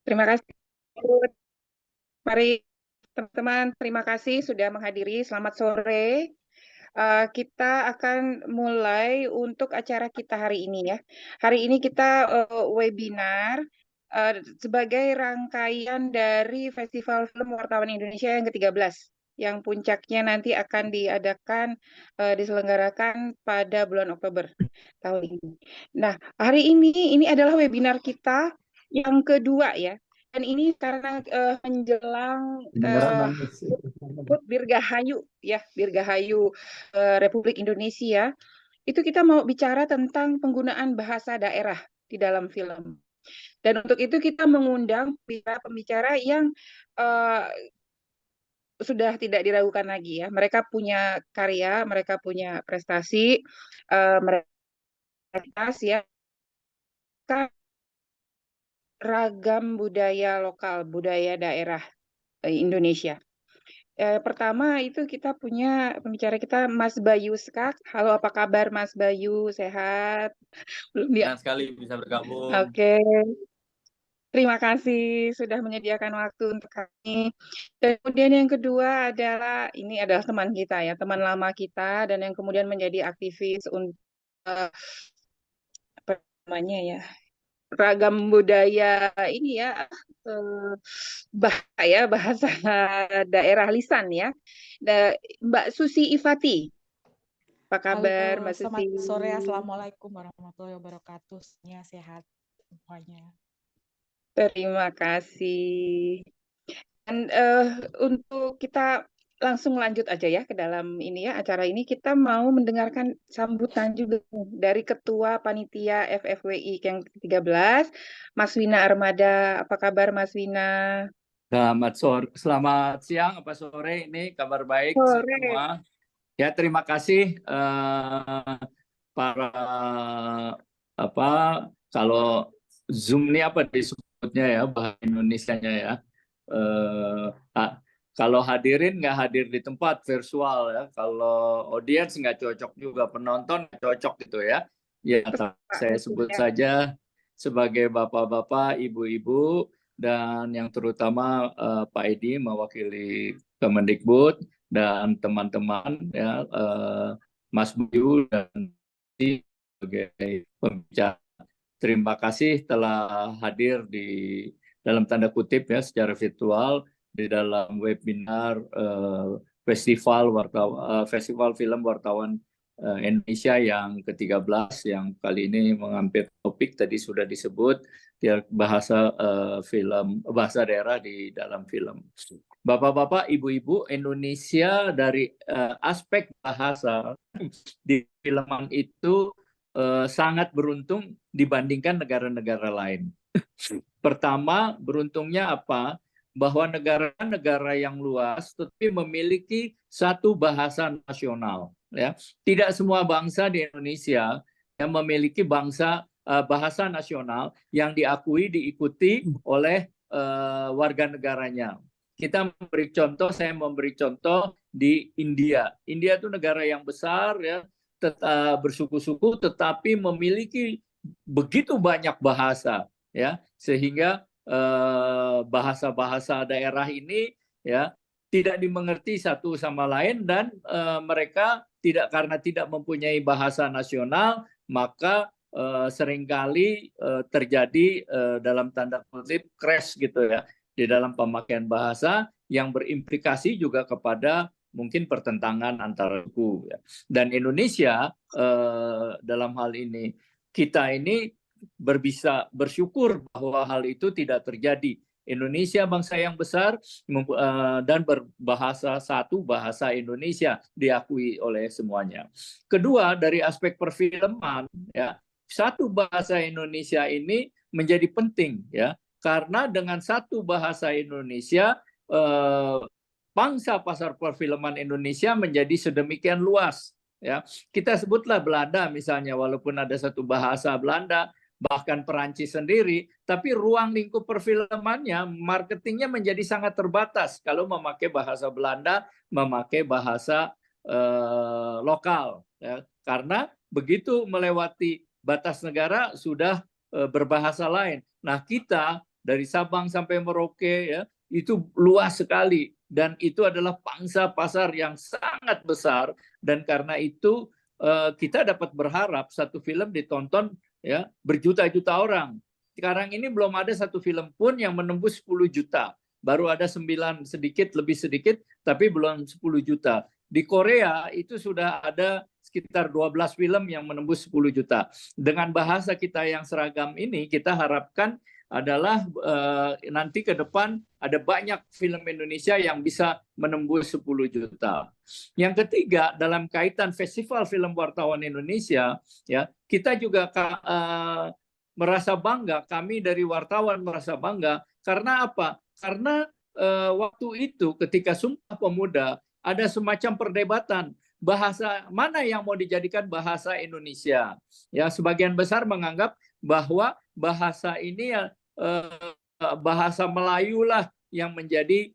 Terima kasih. Mari teman-teman, terima kasih sudah menghadiri. Selamat sore. Kita akan mulai untuk acara kita hari ini ya. Hari ini kita webinar sebagai rangkaian dari Festival Film Wartawan Indonesia yang ke-13, yang puncaknya nanti akan diselenggarakan pada bulan Oktober tahun ini. Nah, hari ini adalah webinar kita yang kedua ya. Dan ini karena menjelang HUT Dirgahayu ya, Dirgahayu Republik Indonesia, itu kita mau bicara tentang penggunaan bahasa daerah di dalam film. Dan untuk itu kita mengundang pembicara yang uh, sudah tidak diragukan lagi ya. Mereka punya karya, mereka punya prestasi, mereka ya, ragam budaya lokal, budaya daerah Indonesia. Pertama itu kita punya pembicara kita Mas Bayu Skak. Halo, apa kabar Mas Bayu? Sehat? Belum ya? Senang sekali bisa bergabung. Oke. Terima kasih sudah menyediakan waktu untuk kami. Dan kemudian yang kedua ini adalah teman kita ya, teman lama kita dan yang kemudian menjadi aktivis untuk apa namanya ya, ragam budaya ini ya, bahasa daerah lisan ya. Mbak Susi Ifati. Apa kabar Halo, Mbak Susi? selamat sore. Assalamualaikum warahmatullahi wabarakatuh. Sehat semuanya. Terima kasih. Dan untuk kita langsung lanjut aja ya ke dalam ini ya, acara ini kita mau mendengarkan sambutan juga dari Ketua Panitia FFWI yang ke-13, Mas Wina Armada. Apa kabar Mas Wina? Selamat siang apa sore, ini kabar baik Sore. semua. Ya, terima kasih para kalau Zoom ini apa disebutnya ya, bahasa Indonesianya ya. Kalau hadirin nggak hadir di tempat virtual ya, kalau audiens nggak cocok juga, penonton nggak cocok gitu ya. Ya, saya sebut saja sebagai bapak-bapak, ibu-ibu, dan yang terutama Pak Edi mewakili Kemendikbud dan teman-teman ya, Mas Bayu dan sebagai pembicara. Terima kasih telah hadir di dalam tanda kutip ya secara virtual di dalam webinar Festival Film Wartawan Indonesia yang ke-13 yang kali ini mengambil topik tadi sudah disebut bahasa bahasa daerah di dalam film. Bapak-bapak, ibu-ibu, Indonesia dari aspek bahasa di filman itu sangat beruntung dibandingkan negara-negara lain. Pertama, beruntungnya apa? Bahwa negara-negara yang luas tetapi memiliki satu bahasa nasional. Ya, tidak semua bangsa di Indonesia yang memiliki bahasa nasional yang diakui diikuti oleh warga negaranya. Saya memberi contoh di India. India itu negara yang besar ya, bersuku-suku tetapi memiliki begitu banyak bahasa ya, sehingga bahasa-bahasa daerah ini ya tidak dimengerti satu sama lain, dan mereka karena tidak mempunyai bahasa nasional, maka seringkali terjadi dalam tanda kutip crash gitu ya di dalam pemakaian bahasa yang berimplikasi juga kepada mungkin pertentangan antar suku ya. Dan Indonesia dalam hal ini, kita ini bisa bersyukur bahwa hal itu tidak terjadi. Indonesia bangsa yang besar dan berbahasa satu, bahasa Indonesia diakui oleh semuanya. Kedua, dari aspek perfilman ya, satu bahasa Indonesia ini menjadi penting ya, karena dengan satu bahasa Indonesia pangsa pasar perfilman Indonesia menjadi sedemikian luas ya. Kita sebutlah Belanda misalnya, walaupun ada satu bahasa Belanda, bahkan Perancis sendiri, tapi ruang lingkup perfilmannya, marketingnya menjadi sangat terbatas kalau memakai bahasa Belanda, memakai bahasa lokal ya. Karena begitu melewati batas negara sudah berbahasa lain. Nah, kita dari Sabang sampai Merauke, ya, itu luas sekali dan itu adalah pangsa pasar yang sangat besar, dan karena itu kita dapat berharap satu film ditonton ya berjuta-juta orang. Sekarang ini belum ada satu film pun yang menembus 10 juta. Baru ada 9 sedikit, lebih sedikit, tapi belum 10 juta. Di Korea itu sudah ada sekitar 12 film yang menembus 10 juta. Dengan bahasa kita yang seragam ini, kita harapkan adalah nanti ke depan ada banyak film Indonesia yang bisa menembus 10 juta. Yang ketiga, dalam kaitan Festival Film Wartawan Indonesia, ya, kita juga merasa bangga, kami dari wartawan merasa bangga, karena apa? Karena waktu itu ketika Sumpah Pemuda ada semacam perdebatan bahasa mana yang mau dijadikan bahasa Indonesia. Ya, sebagian besar menganggap bahwa bahasa ini bahasa Melayu lah yang menjadi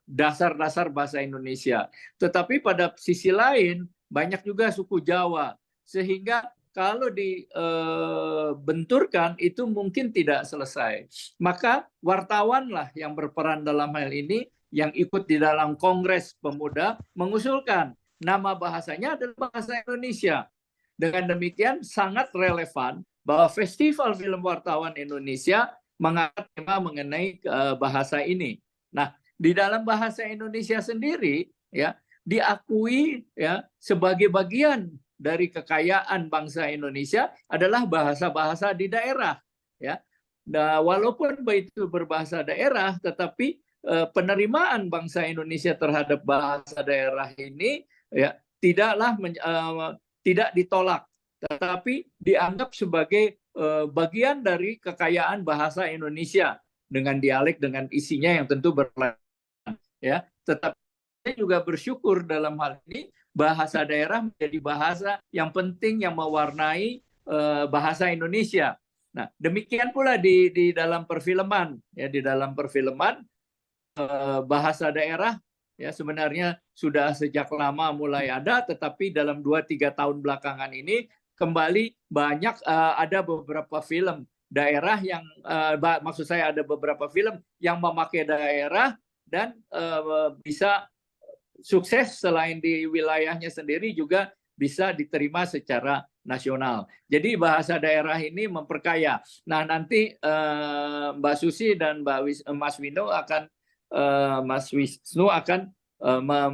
dasar-dasar bahasa Indonesia. Tetapi pada sisi lain banyak juga suku Jawa, sehingga kalau dibenturkan itu mungkin tidak selesai. Maka wartawanlah yang berperan dalam hal ini, yang ikut di dalam Kongres Pemuda mengusulkan nama bahasanya adalah bahasa Indonesia. Dengan demikian sangat relevan bahwa Festival Film Wartawan Indonesia mengangkat tema mengenai bahasa ini. Nah, di dalam bahasa Indonesia sendiri ya diakui ya sebagai bagian dari kekayaan bangsa Indonesia adalah bahasa-bahasa di daerah, ya. Nah, walaupun itu berbahasa daerah, tetapi penerimaan bangsa Indonesia terhadap bahasa daerah ini ya tidak ditolak, tetapi dianggap sebagai bagian dari kekayaan bahasa Indonesia dengan dialek, dengan isinya yang tentu berlainan, ya. Tetapi saya juga bersyukur dalam hal ini bahasa daerah menjadi bahasa yang penting yang mewarnai bahasa Indonesia. Nah, demikian pula di dalam perfilman, ya, di dalam perfilman bahasa daerah ya sebenarnya sudah sejak lama mulai ada, tetapi dalam 2-3 tahun belakangan ini kembali banyak ada beberapa film daerah yang maksud saya ada beberapa film yang memakai daerah dan bisa sukses selain di wilayahnya sendiri juga bisa diterima secara nasional. Jadi bahasa daerah ini memperkaya. Nah, nanti Mbak Susi dan Mas Wisnu akan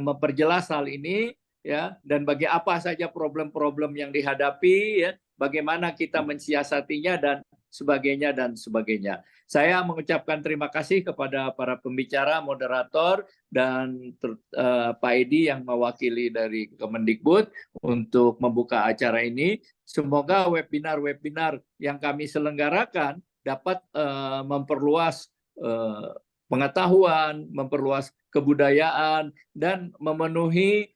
memperjelas hal ini, ya, dan bagi apa saja problem-problem yang dihadapi, ya, bagaimana kita mensiasatinya dan sebagainya. Saya mengucapkan terima kasih kepada para pembicara, moderator, dan Pak Edi yang mewakili dari Kemendikbud untuk membuka acara ini. Semoga webinar-webinar yang kami selenggarakan dapat memperluas pengetahuan, memperluas kebudayaan, dan memenuhi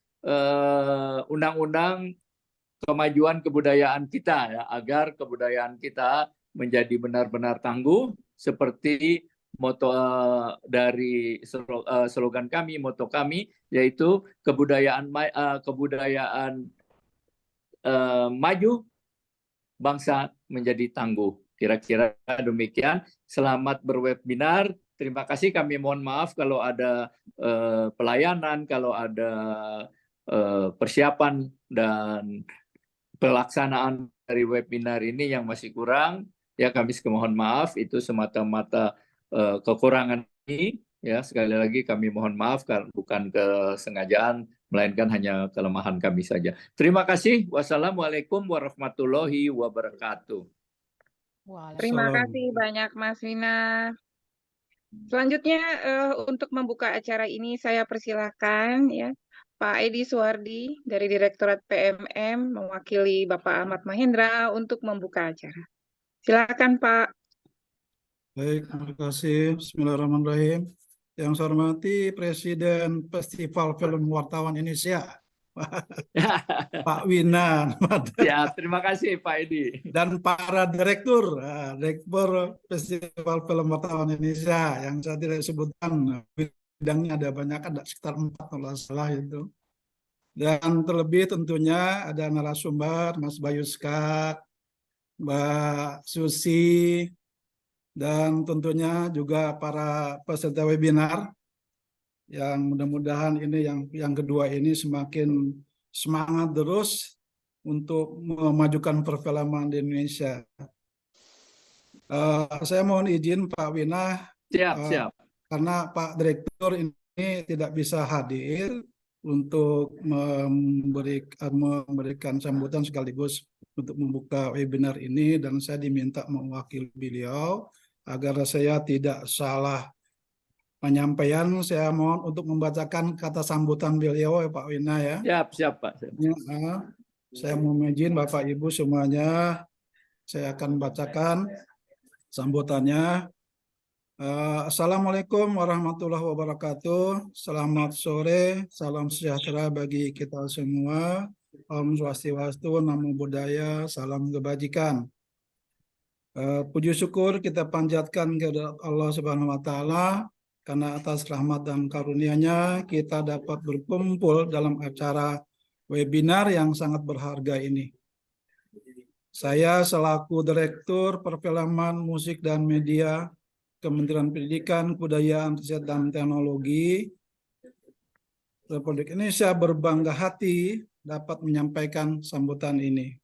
undang-undang kemajuan kebudayaan kita, ya, agar kebudayaan kita menjadi benar-benar tangguh seperti moto dari slogan kami, moto kami, yaitu kebudayaan maju, bangsa menjadi tangguh. Kira-kira demikian. Selamat berwebinar. Terima kasih. Kami mohon maaf kalau ada pelayanan, kalau ada persiapan dan pelaksanaan dari webinar ini yang masih kurang. Ya, kami mohon maaf, itu semata-mata kekurangan ini. Ya, sekali lagi kami mohon maaf karena bukan kesengajaan, melainkan hanya kelemahan kami saja. Terima kasih. Wassalamualaikum warahmatullahi wabarakatuh. Terima kasih banyak Mas Wina. Selanjutnya untuk membuka acara ini saya persilahkan ya Pak Edi Suwardi dari Direktorat PMM mewakili Bapak Ahmad Mahendra untuk membuka acara. Silakan Pak. Baik, terima kasih. Bismillahirrahmanirrahim. Yang saya hormati Presiden Festival Film Wartawan Indonesia, Pak Wina. Ya, terima kasih Pak Edi. Dan para direktur Festival Film Wartawan Indonesia yang saya tidak sebutkan, bidangnya ada banyak, ada sekitar 4 kalau salah itu. Dan terlebih tentunya ada narasumber Mas Bayu Skak, Mbak Susi, dan tentunya juga para peserta webinar yang mudah-mudahan ini yang kedua ini semakin semangat terus untuk memajukan perfilman di Indonesia. Saya mohon izin Pak Wina, Siap. karena Pak Direktur ini tidak bisa hadir untuk memberikan sambutan sekaligus untuk membuka webinar ini, dan saya diminta mewakili beliau agar saya tidak salah penyampaian. Saya mohon untuk membacakan kata sambutan beliau ya Pak Wina ya. Siap Pak. Saya mohon izin Bapak Ibu semuanya, saya akan bacakan sambutannya. Assalamualaikum warahmatullahi wabarakatuh. Selamat sore, salam sejahtera bagi kita semua. Om Swastiastu, Namo Buddhaya, salam kebajikan. Puji syukur kita panjatkan kepada Allah Subhanahu wa Ta'ala, karena atas rahmat dan karunia-Nya kita dapat berkumpul dalam acara webinar yang sangat berharga ini. Saya selaku Direktur Perfilman Musik dan Media Kementerian Pendidikan, Kebudayaan, Riset dan Teknologi Republik Indonesia berbangga hati dapat menyampaikan sambutan ini.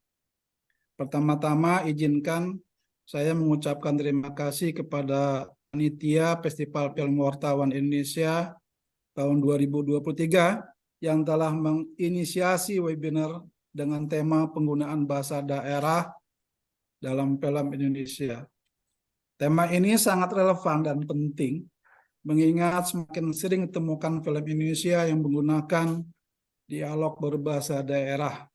Pertama-tama izinkan saya mengucapkan terima kasih kepada Panitia Festival Film Wartawan Indonesia tahun 2023 yang telah menginisiasi webinar dengan tema penggunaan bahasa daerah dalam film Indonesia. Tema ini sangat relevan dan penting, mengingat semakin sering ditemukan film Indonesia yang menggunakan dialog berbahasa daerah.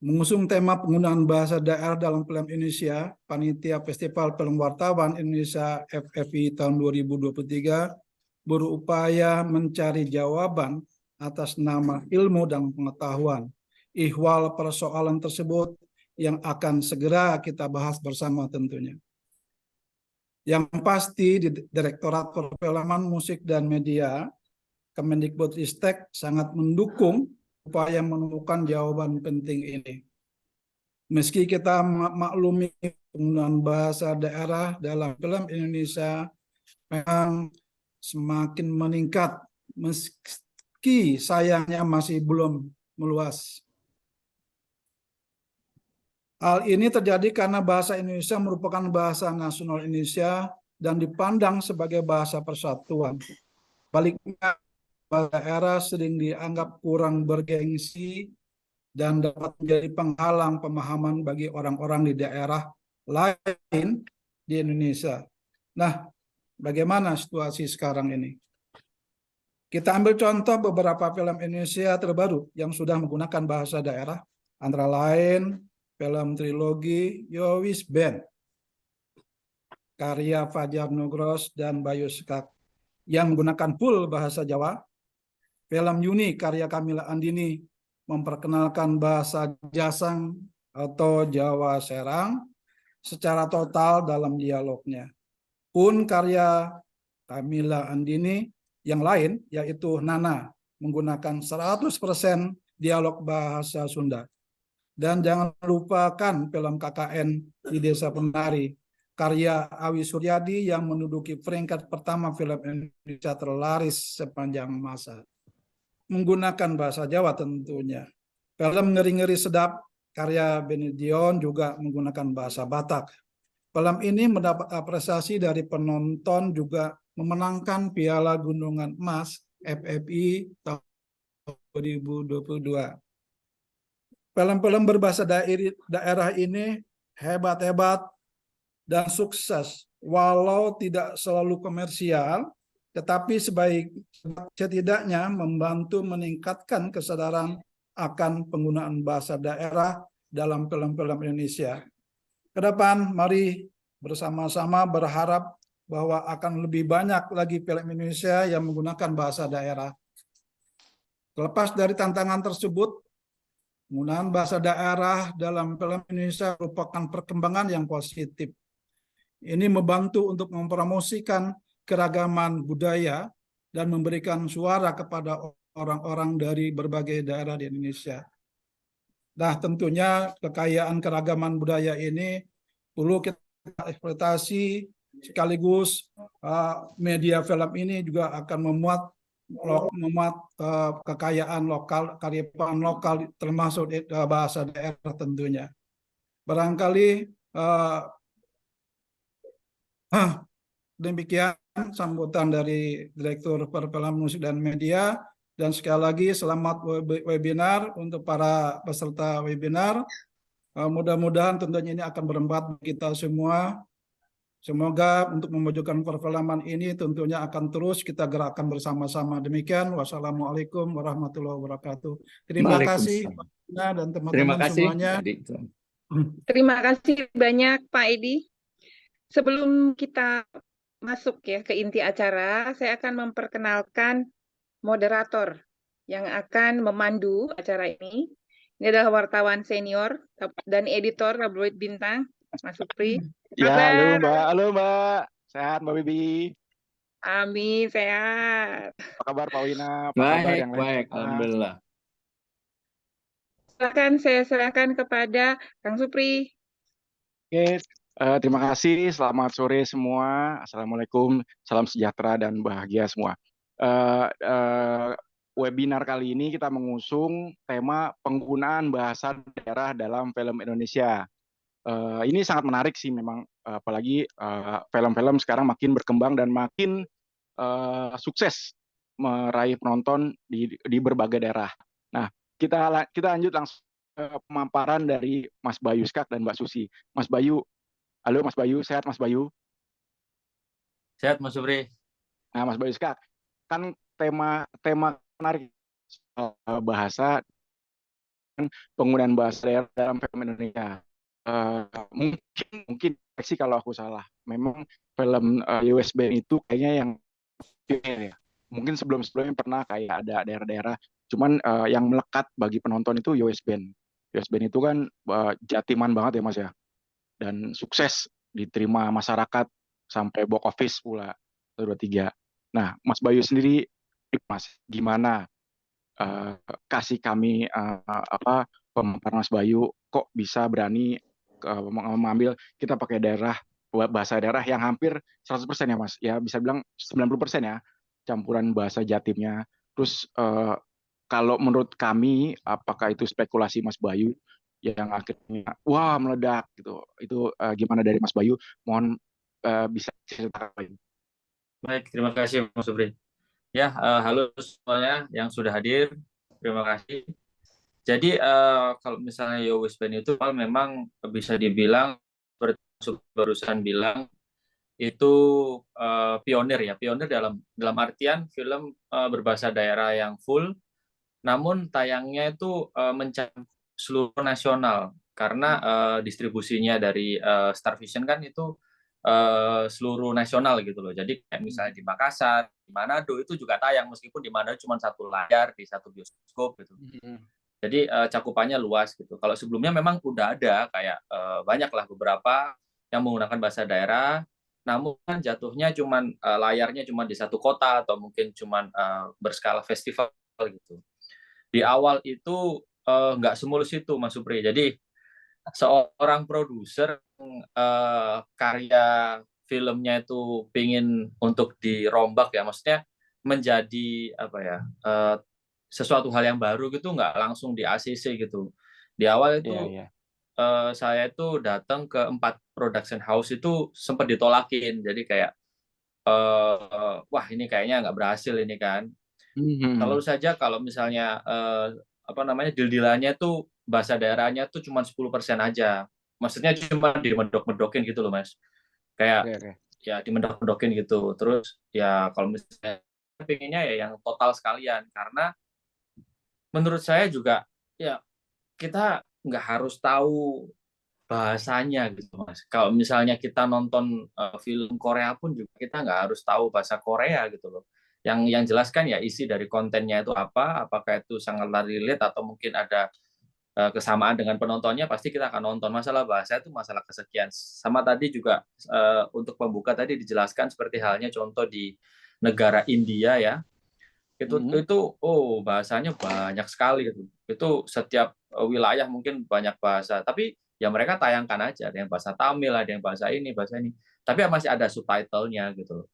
Mengusung tema penggunaan bahasa daerah dalam film Indonesia, Panitia Festival Film Wartawan Indonesia FFI tahun 2023 berupaya mencari jawaban atas nama ilmu dan pengetahuan. Ihwal persoalan tersebut yang akan segera kita bahas bersama tentunya. Yang pasti di Direktorat Perfilman Musik dan Media, Kemendikbudristek sangat mendukung upaya menemukan jawaban penting ini. Meski kita maklumi penggunaan bahasa daerah dalam film Indonesia memang semakin meningkat, meski sayangnya masih belum meluas. Hal ini terjadi karena bahasa Indonesia merupakan bahasa nasional Indonesia dan dipandang sebagai bahasa persatuan. Baliknya, bahasa daerah sering dianggap kurang bergengsi dan dapat menjadi penghalang pemahaman bagi orang-orang di daerah lain di Indonesia. Nah, bagaimana situasi sekarang ini? Kita ambil contoh beberapa film Indonesia terbaru yang sudah menggunakan bahasa daerah, antara lain film trilogi Yowis Band, karya Fajar Nugros dan Bayu Sekak yang menggunakan full bahasa Jawa. Film Yuni karya Kamila Andini memperkenalkan bahasa Jasang atau Jawa Serang secara total dalam dialognya. Pun karya Kamila Andini yang lain yaitu Nana menggunakan 100% dialog bahasa Sunda. Dan jangan lupakan film KKN di Desa Penari, karya Awi Suryadi yang menduduki peringkat pertama film Indonesia terlaris sepanjang masa. Menggunakan bahasa Jawa tentunya. Film Ngeri-Ngeri Sedap, karya Benedion juga menggunakan bahasa Batak. Film ini mendapat apresiasi dari penonton, juga memenangkan Piala Gunungan Emas FFI tahun 2022. Film-film berbahasa daerah ini hebat-hebat dan sukses, walau tidak selalu komersial, tetapi setidaknya membantu meningkatkan kesadaran akan penggunaan bahasa daerah dalam film-film Indonesia. Ke depan, mari bersama-sama berharap bahwa akan lebih banyak lagi film Indonesia yang menggunakan bahasa daerah. Terlepas dari tantangan tersebut, penggunaan bahasa daerah dalam film Indonesia merupakan perkembangan yang positif. Ini membantu untuk mempromosikan keragaman budaya dan memberikan suara kepada orang-orang dari berbagai daerah di Indonesia. Nah, tentunya kekayaan keragaman budaya ini perlu kita eksploitasi sekaligus media film ini juga akan memuat kekayaan lokal, kearifan lokal termasuk bahasa daerah tentunya. Barangkali demikian sambutan dari Direktur Perfilman Musik dan Media, dan sekali lagi selamat webinar untuk para peserta webinar. Mudah-mudahan tentunya ini akan bermanfaat bagi kita semua. Semoga untuk memajukan perfilman ini tentunya akan terus kita gerakkan bersama-sama. Demikian, wassalamualaikum warahmatullahi wabarakatuh. Terima kasih Pak Ina dan Terima teman-teman kasih. semuanya. Terima kasih banyak Pak Edi. Sebelum kita masuk ya ke inti acara, saya akan memperkenalkan moderator yang akan memandu acara ini. Ini adalah wartawan senior dan editor tabloid Bintang, Mas Supri. Ya, Kabar? halo Mbak. Sehat Mbak Bibi. Amin, sehat. Apa kabar Pak Wina? Apa kabar yang lain? Baik, alhamdulillah. Silakan saya serahkan kepada Kang Supri. Oke, terima kasih. Selamat sore semua. Assalamualaikum, salam sejahtera dan bahagia semua. Webinar kali ini kita mengusung tema penggunaan bahasa daerah dalam film Indonesia. Ini sangat menarik sih memang, apalagi film-film sekarang makin berkembang dan makin sukses meraih penonton di berbagai daerah. Nah, kita lanjut langsung ke pemaparan dari Mas Bayu Skak dan Mbak Susi. Mas Bayu, halo Mas Bayu, sehat Mas Bayu? Sehat Mas Supri. Nah, Mas Bayu Skak, kan tema menarik bahasa penggunaan bahasa daerah dalam film Indonesia. Mungkin sih kalau aku salah. Memang film USBN itu kayaknya yang ya. Mungkin sebelum-sebelumnya pernah kayak ada daerah-daerah, cuman yang melekat bagi penonton itu USBN. USBN itu kan jatiman banget ya Mas ya, dan sukses diterima masyarakat sampai box office pula 2 3. Nah, Mas Bayu sendiri, Mas, gimana kasih kami pemaparan Mas Bayu kok bisa berani mengambil kita pakai bahasa daerah yang hampir 100% ya Mas, ya bisa bilang 90% ya, campuran bahasa Jatimnya. Terus kalau menurut kami, apakah itu spekulasi Mas Bayu yang akhirnya wah meledak gitu, itu gimana dari Mas Bayu? Mohon bisa ceritakan. Baik, terima kasih Mas Supri. Ya, halo semuanya yang sudah hadir. Terima kasih. Jadi kalau misalnya USBN itu memang bisa dibilang seperti barusan bilang itu pionir ya, pionir dalam artian film berbahasa daerah yang full, namun tayangnya itu mencakup seluruh nasional karena distribusinya dari Star Vision kan itu seluruh nasional gitu loh. Jadi kayak misalnya di Makassar, di Manado itu juga tayang meskipun di Manado cuma satu layar di satu bioskop gitu. Jadi cakupannya luas gitu. Kalau sebelumnya memang udah ada kayak banyaklah beberapa yang menggunakan bahasa daerah, namun kan jatuhnya cuman layarnya cuma di satu kota atau mungkin cuman berskala festival gitu. Di awal itu nggak semulus itu Mas Supri. Jadi seorang produser karya filmnya itu pingin untuk dirombak ya, maksudnya menjadi apa ya, sesuatu hal yang baru gitu, nggak langsung di ACC gitu. Di awal itu saya itu datang ke 4 production house itu sempat ditolakin, jadi kayak wah ini kayaknya nggak berhasil ini kan. Selalu saja kalau misalnya deal-dealannya tuh bahasa daerahnya tuh cuma 10% aja. Maksudnya cuma dimedok-medokin gitu loh Mas. Kayak ya dimedok-medokin gitu. Terus ya kalau misalnya pengennya ya yang total sekalian, karena menurut saya juga ya kita nggak harus tahu bahasanya gitu Mas. Kalau misalnya kita nonton film Korea pun juga kita nggak harus tahu bahasa Korea gitu loh. Yang jelas kan ya isi dari kontennya itu apa, apakah itu sangat relate atau mungkin ada kesamaan dengan penontonnya, pasti kita akan nonton. Masalah bahasa itu masalah kesekian. Sama tadi juga untuk pembuka tadi dijelaskan seperti halnya contoh di negara India ya. Itu bahasanya banyak sekali gitu. Itu setiap wilayah mungkin banyak bahasa. Tapi ya mereka tayangkan aja, ada yang bahasa Tamil, ada yang bahasa ini, tapi masih ada subtitlenya gitu.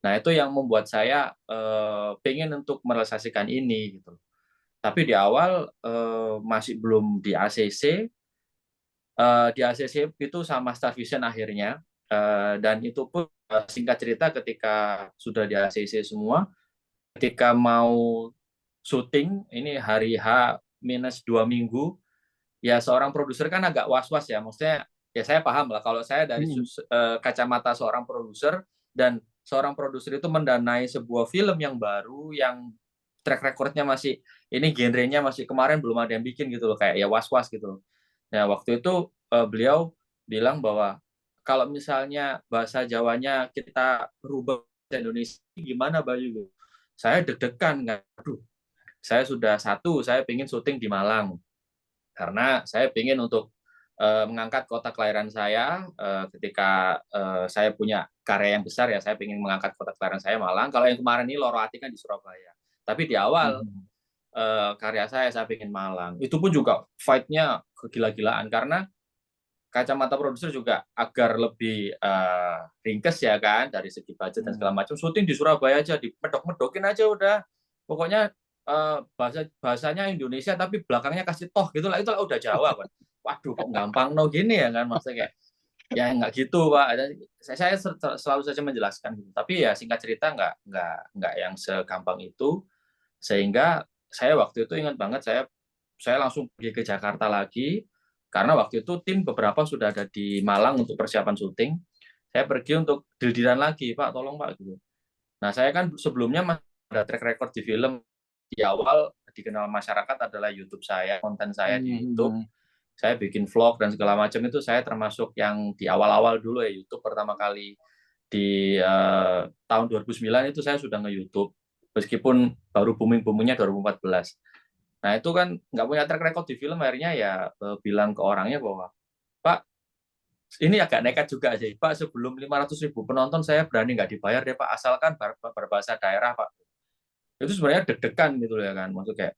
Nah, itu yang membuat saya pengen untuk merealisasikan ini gitu. Tapi di awal masih belum di ACC. Di ACC itu sama Starvision akhirnya, dan itu pun singkat cerita ketika sudah di ACC semua, ketika mau syuting ini hari H minus 2 minggu, ya seorang produser kan agak was-was ya, maksudnya ya saya paham lah kalau saya dari kacamata seorang produser, dan seorang produser itu mendanai sebuah film yang baru, yang track recordnya masih, ini genrenya masih kemarin belum ada yang bikin gitu loh, kayak ya was-was gitu. Nah, waktu itu beliau bilang bahwa kalau misalnya bahasa Jawanya kita rubah ke Indonesia, gimana Bayu? Saya deg-degan, aduh, saya sudah saya ingin syuting di Malang, karena saya ingin untuk mengangkat kota kelahiran saya. Ketika saya punya karya yang besar ya, saya ingin mengangkat kota kelahiran saya Malang. Kalau yang kemarin ini Loro Ati kan di Surabaya, tapi di awal karya saya ingin Malang. Itu pun juga fight-nya kegila-gilaan, karena kacamata produser juga agar lebih ringkes ya kan, dari segi budget dan segala macam, syuting di Surabaya aja, dipedok-medokin aja udah, pokoknya bahasanya Indonesia tapi belakangnya kasih toh gitu lah, itulah udah Jawa kan. Waduh, kok gampang no gini ya kan, maksudnya kayak ya nggak gitu Pak. Saya selalu saja menjelaskan gitu, tapi ya singkat cerita nggak yang segampang itu, sehingga saya waktu itu ingat banget, saya langsung pergi ke Jakarta lagi, karena waktu itu tim beberapa sudah ada di Malang untuk persiapan syuting. Saya pergi untuk deal-dealan lagi, Pak, tolong Pak gitu. Nah, saya kan sebelumnya ada track record di film. Di awal dikenal masyarakat adalah YouTube saya, konten saya di YouTube. Saya bikin vlog dan segala macam, itu saya termasuk yang di awal-awal dulu ya, YouTube pertama kali di tahun 2009 itu saya sudah nge-YouTube, meskipun baru booming-boomingnya 2014. Nah, itu kan nggak punya track record di film, akhirnya ya bilang ke orangnya bahwa, Pak, ini agak nekat juga sih, Pak, sebelum 500.000 penonton saya berani nggak dibayar deh Pak, asalkan berbahasa daerah Pak. Itu sebenarnya deg-degan gitu ya kan, maksud kayak,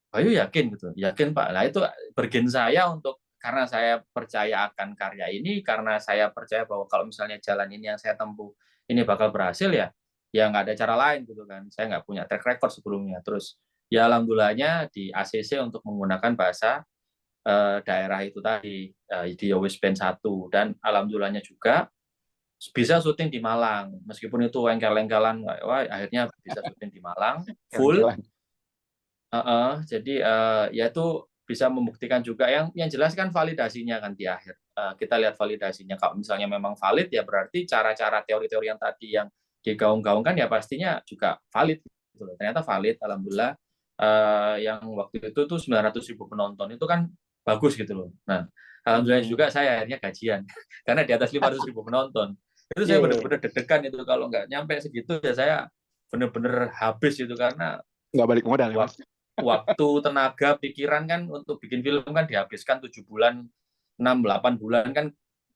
Bayu yakin gitu, yakin Pak. Nah, itu bergen saya untuk, karena saya percaya akan karya ini, karena saya percaya bahwa kalau misalnya jalan ini yang saya tempuh ini bakal berhasil, ya nggak ada cara lain gitu kan. Saya nggak punya track record sebelumnya. Terus ya alhamdulillahnya di ACC untuk menggunakan bahasa daerah itu tadi, di Yowes Band 1, dan alhamdulillahnya juga bisa syuting di Malang, meskipun itu engkel-engkelan, wah akhirnya bisa syuting di Malang full. Jadi ya itu bisa membuktikan juga, yang jelas kan validasinya kan di akhir. Kita lihat validasinya, kalau misalnya memang valid ya berarti cara-cara teori-teori yang tadi yang digaung-gaungkan ya pastinya juga valid gitu. Ternyata valid, alhamdulillah. Yang waktu itu tuh 900.000 penonton itu kan bagus gitu loh. Nah, alhamdulillah juga saya akhirnya gajian karena di atas 500.000 penonton. Itu saya benar-benar deg-degan itu, kalau nggak nyampe segitu ya saya benar-benar habis itu, karena nggak balik modal ya, Mas? Waktu, tenaga, pikiran kan untuk bikin film kan dihabiskan 7 bulan, 6-8 bulan kan,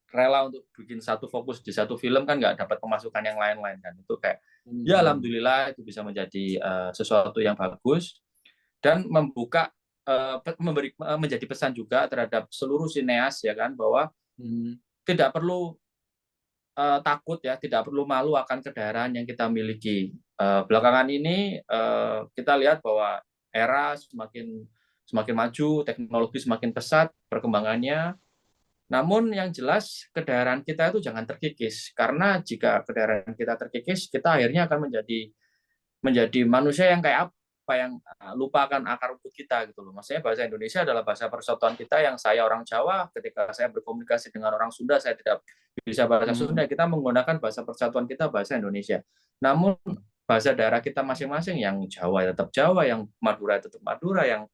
rela untuk bikin fokus di satu film kan, nggak dapat pemasukan yang lain-lain kan. Itu kayak ya alhamdulillah itu bisa menjadi sesuatu yang bagus, dan membuka menjadi pesan juga terhadap seluruh sineas ya kan, bahwa tidak perlu takut ya, tidak perlu malu akan kedaerahan yang kita miliki. Belakangan ini kita lihat bahwa era semakin maju, teknologi semakin pesat perkembangannya. Namun yang jelas kedaerahan kita itu jangan terkikis, karena jika kedaerahan kita terkikis, kita akhirnya akan menjadi manusia yang kayak apa, yang lupakan akar rumput kita gitu loh. Maksudnya bahasa Indonesia adalah bahasa persatuan kita, yang saya orang Jawa, ketika saya berkomunikasi dengan orang Sunda, saya tidak bisa bahasa Sunda, kita menggunakan bahasa persatuan kita, bahasa Indonesia. Namun bahasa daerah kita masing-masing, yang Jawa ya tetap Jawa, yang Madura ya tetap Madura, yang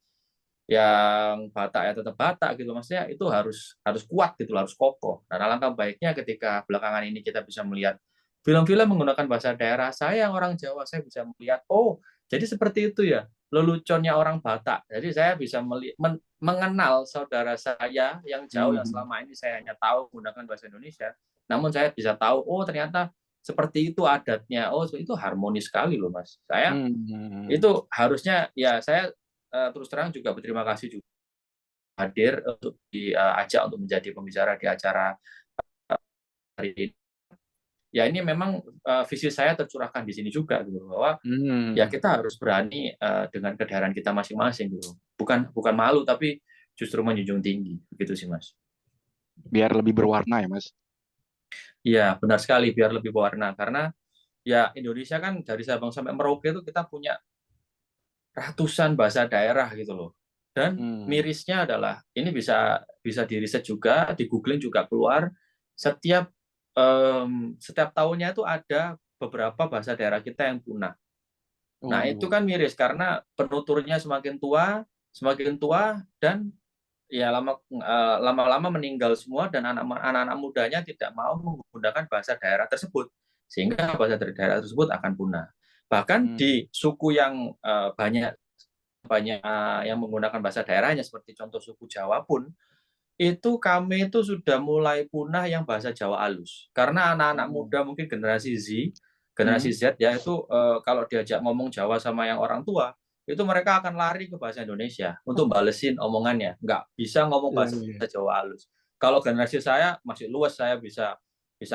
Batak ya tetap Batak gitu. Maksudnya itu harus kuat gitu, harus kokoh. Dan alangkah baiknya ketika belakangan ini kita bisa melihat film-film menggunakan bahasa daerah, saya yang orang Jawa, saya bisa melihat, oh jadi seperti itu ya leluconnya orang Batak. Jadi saya bisa mengenal saudara saya yang jauh, yang selama ini saya hanya tahu menggunakan bahasa Indonesia, namun saya bisa tahu, oh ternyata seperti itu adatnya, oh itu harmonis sekali loh Mas. Saya itu harusnya ya, saya terus terang juga berterima kasih juga hadir untuk diajak untuk menjadi pembicara di acara hari ini. Ya ini memang visi saya tercurahkan di sini juga gitu, bahwa ya kita harus berani dengan kedaerahan kita masing-masing gitu. Bukan malu tapi justru menjunjung tinggi, begitu sih Mas. Biar lebih berwarna ya Mas. Iya, benar sekali, biar lebih berwarna, karena ya Indonesia kan dari Sabang sampai Merauke itu kita punya ratusan bahasa daerah gitu loh. Dan mirisnya adalah ini bisa diriset juga, di googling juga keluar, setiap tahunnya itu ada beberapa bahasa daerah kita yang punah. Nah, itu kan miris karena penuturnya semakin tua dan ya lama-lama meninggal semua, dan anak-anak mudanya tidak mau menggunakan bahasa daerah tersebut, sehingga bahasa daerah tersebut akan punah. Bahkan di suku yang banyak yang menggunakan bahasa daerahnya, seperti contoh suku Jawa pun, itu kami itu sudah mulai punah yang bahasa Jawa halus. Karena anak-anak muda mungkin generasi Z ya, itu kalau diajak ngomong Jawa sama yang orang tua, itu mereka akan lari ke bahasa Indonesia untuk balesin omongannya. Nggak bisa ngomong bahasa Jawa halus. Kalau generasi saya masih luas, saya bisa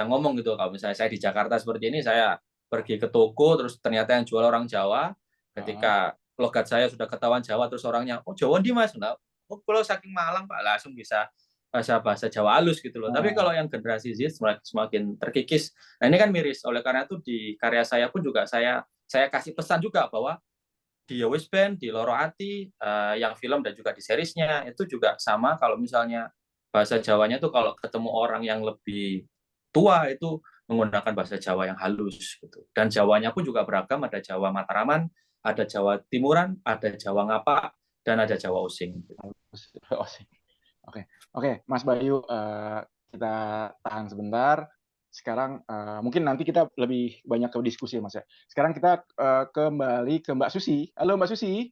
ngomong gitu. Kalau misalnya saya di Jakarta seperti ini, saya pergi ke toko, terus ternyata yang jual orang Jawa, ketika logat saya sudah ketahuan Jawa, terus orangnya, oh Jawa di Mas, nah, oh kalau saking Malang Pak, langsung bisa bahasa Jawa halus gitu loh. Tapi kalau yang generasi Z semakin terkikis. Nah ini kan miris. Oleh karena itu di karya saya pun juga saya kasih pesan juga bahwa di Yowis Band, di Loro Ati, yang film dan juga di seriesnya itu juga sama. Kalau misalnya bahasa Jawanya tuh kalau ketemu orang yang lebih tua itu menggunakan bahasa Jawa yang halus gitu. Dan Jawanya pun juga beragam, ada Jawa Mataraman, ada Jawa Timuran, ada Jawa Ngapak, dan ada Jawa Osing. Oke, Mas Bayu, kita tahan sebentar. Sekarang mungkin nanti kita lebih banyak ke diskusi Mas ya. Sekarang kita kembali ke Mbak Susi. Halo Mbak Susi.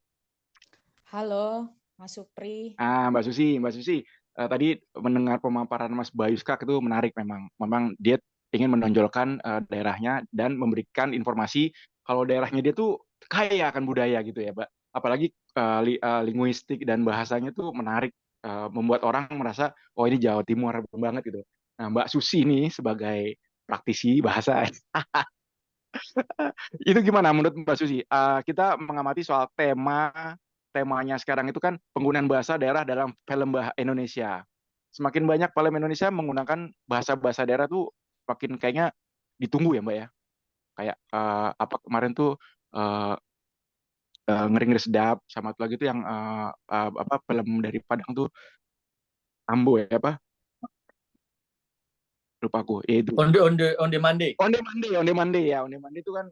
Halo Mas Supri. Mbak Susi, tadi mendengar pemaparan Mas Bayu Skak itu menarik memang. Memang dia ingin menonjolkan daerahnya dan memberikan informasi kalau daerahnya dia tuh kaya akan budaya gitu ya, Mbak. Apalagi linguistik dan bahasanya tuh menarik, membuat orang merasa oh ini Jawa Timur banget gitu. Nah, Mbak Susi ini sebagai praktisi bahasa itu gimana menurut Mbak Susi? Kita mengamati soal temanya sekarang itu kan penggunaan bahasa daerah dalam film Indonesia. Semakin banyak film Indonesia menggunakan bahasa daerah tuh makin kayaknya ditunggu ya Mbak ya. Kayak apa kemarin tuh Ngeri Sedap, sama lagi tuh yang apa film dari Padang tuh Ambo ya apa? Lupa aku. Itu Onde Mande. Onde Mande itu kan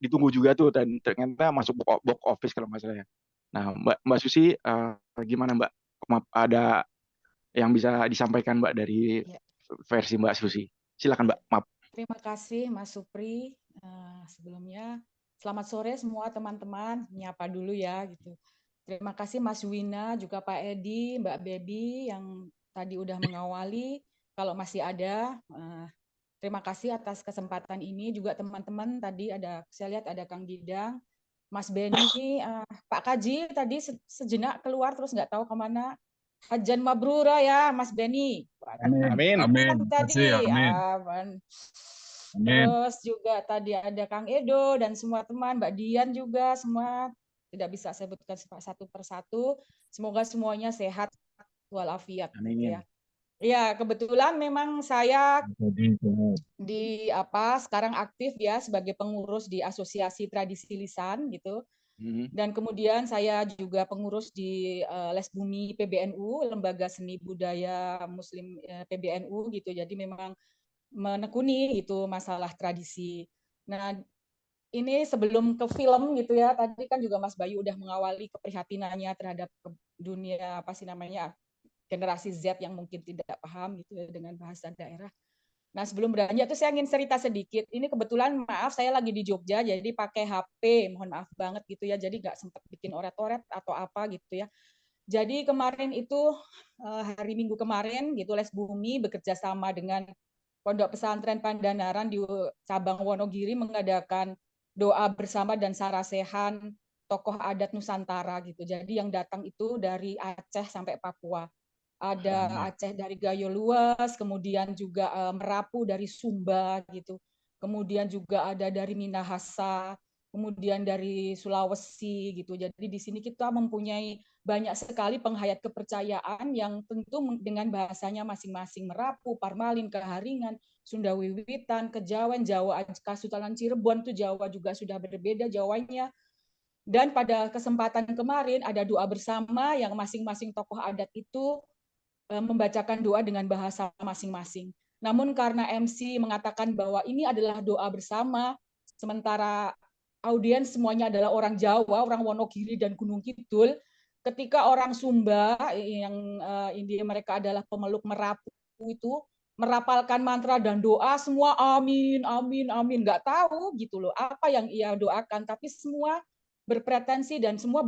ditunggu juga tuh dan ternyata masuk box office kalau nggak salah ya. Nah, Mbak Susi, gimana Mbak? Ada yang bisa disampaikan Mbak dari versi Mbak Susi? Silakan Mbak. Maaf. Terima kasih Mas Supri. Sebelumnya selamat sore semua teman-teman. Nyapa dulu ya gitu. Terima kasih Mas Wina, juga Pak Edi, Mbak Bebi yang tadi udah mengawali. Kalau masih ada, terima kasih atas kesempatan ini. Juga teman-teman tadi saya lihat ada Kang Gidang, Mas Beni, Pak Kaji tadi sejenak keluar terus nggak tahu kemana. Hajan Mabrura ya Mas Beni. Amin. Tadi. Amin. Terus juga tadi ada Kang Edo dan semua teman, Mbak Dian juga, semua tidak bisa saya sebutkan satu persatu. Semoga semuanya sehat walafiat. Amin. Gitu ya. Ya, kebetulan memang saya sekarang aktif ya sebagai pengurus di Asosiasi Tradisi Lisan gitu. Dan kemudian saya juga pengurus di Les Bumi PBNU, Lembaga Seni Budaya Muslim PBNU gitu. Jadi memang menekuni itu masalah tradisi. Nah, ini sebelum ke film gitu ya, tadi kan juga Mas Bayu udah mengawali keprihatinannya terhadap dunia generasi Z yang mungkin tidak paham gitu ya dengan bahasa daerah. Nah, sebelum beranjak itu saya ingin cerita sedikit. Ini kebetulan maaf saya lagi di Jogja jadi pakai HP, mohon maaf banget gitu ya. Jadi nggak sempat bikin oret-oret atau apa gitu ya. Jadi kemarin itu hari Minggu kemarin gitu Les Bumi bekerja sama dengan Pondok Pesantren Pandanaran di cabang Wonogiri mengadakan doa bersama dan sarasehan tokoh adat Nusantara gitu. Jadi yang datang itu dari Aceh sampai Papua. Ada Aceh dari Gayo Luas, kemudian juga Merapu dari Sumba gitu. Kemudian juga ada dari Minahasa, kemudian dari Sulawesi gitu. Jadi di sini kita mempunyai banyak sekali penghayat kepercayaan yang tentu dengan bahasanya masing-masing. Merapu, Parmalin, Keharingan, Sunda Wiwitan, Kejawen, Jawa, Kasultanan Cirebon, itu Jawa juga sudah berbeda Jawanya. Dan pada kesempatan kemarin ada doa bersama yang masing-masing tokoh adat itu membacakan doa dengan bahasa masing-masing. Namun karena MC mengatakan bahwa ini adalah doa bersama, sementara audiens semuanya adalah orang Jawa, orang Wonogiri dan Gunung Kidul, ketika orang Sumba yang ini mereka adalah pemeluk Merapu itu merapalkan mantra dan doa semua amin amin amin, nggak tahu gitu loh apa yang ia doakan, tapi semua berpretensi dan semua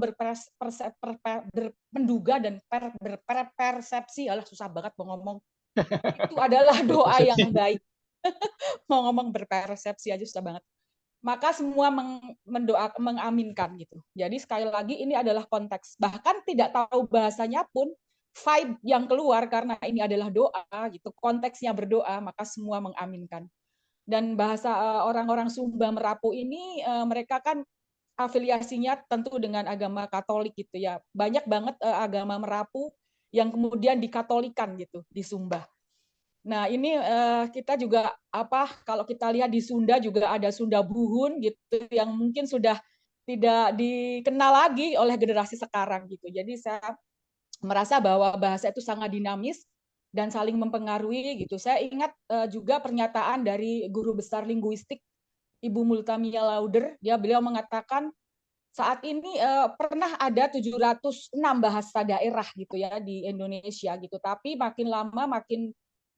menduga dan berpersepsi, alah susah banget mau ngomong, itu adalah doa yang baik. Mau ngomong berpersepsi aja susah banget. Maka semua mengaminkan gitu. Jadi sekali lagi ini adalah konteks. Bahkan tidak tahu bahasanya pun vibe yang keluar karena ini adalah doa gitu. Konteksnya berdoa, maka semua mengaminkan. Dan bahasa orang-orang Sumba Merapu ini mereka kan afiliasinya tentu dengan agama Katolik gitu ya. Banyak banget agama Merapu yang kemudian dikatolikan gitu di Sumba. Nah, ini kita juga kalau kita lihat di Sunda juga ada Sunda Buhun gitu yang mungkin sudah tidak dikenal lagi oleh generasi sekarang gitu. Jadi saya merasa bahwa bahasa itu sangat dinamis dan saling mempengaruhi gitu. Saya ingat juga pernyataan dari guru besar linguistik Ibu Multamia Lauder, beliau mengatakan saat ini pernah ada 706 bahasa daerah gitu ya di Indonesia gitu, tapi makin lama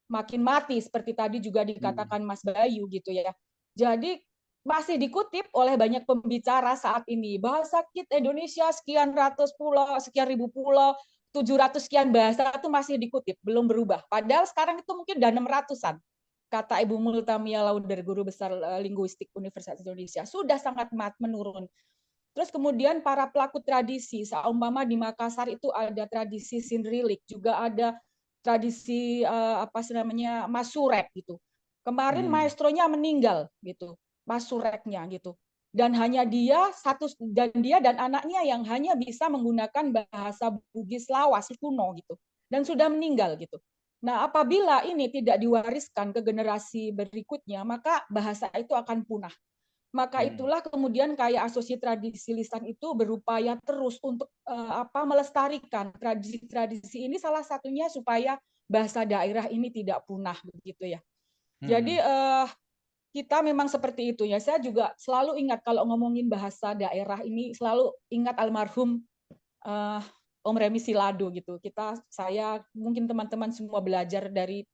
makin mati seperti tadi juga dikatakan Mas Bayu gitu ya. Jadi masih dikutip oleh banyak pembicara saat ini. Bahasa kita Indonesia sekian ratus pulau, sekian ribu pulau, 700 sekian bahasa itu masih dikutip, belum berubah. Padahal sekarang itu mungkin udah 600-an. Kata Ibu Multamia Lauder, guru besar linguistik Universitas Indonesia, sudah sangat menurun. Terus kemudian para pelaku tradisi, seumpama di Makassar itu ada tradisi Sindrilik, juga ada tradisi Masurek gitu. Kemarin maestronya meninggal gitu, Masureknya gitu. Dan hanya dia dan anaknya yang hanya bisa menggunakan bahasa Bugis Lawas kuno gitu. Dan sudah meninggal gitu. Nah, apabila ini tidak diwariskan ke generasi berikutnya, maka bahasa itu akan punah. Maka itulah kemudian kayak asosiasi tradisi lisan itu berupaya terus untuk melestarikan tradisi-tradisi ini, salah satunya supaya bahasa daerah ini tidak punah begitu ya. Jadi kita memang seperti itu ya. Saya juga selalu ingat kalau ngomongin bahasa daerah ini selalu ingat almarhum Om Remi Silado gitu. Saya mungkin teman-teman semua belajar dari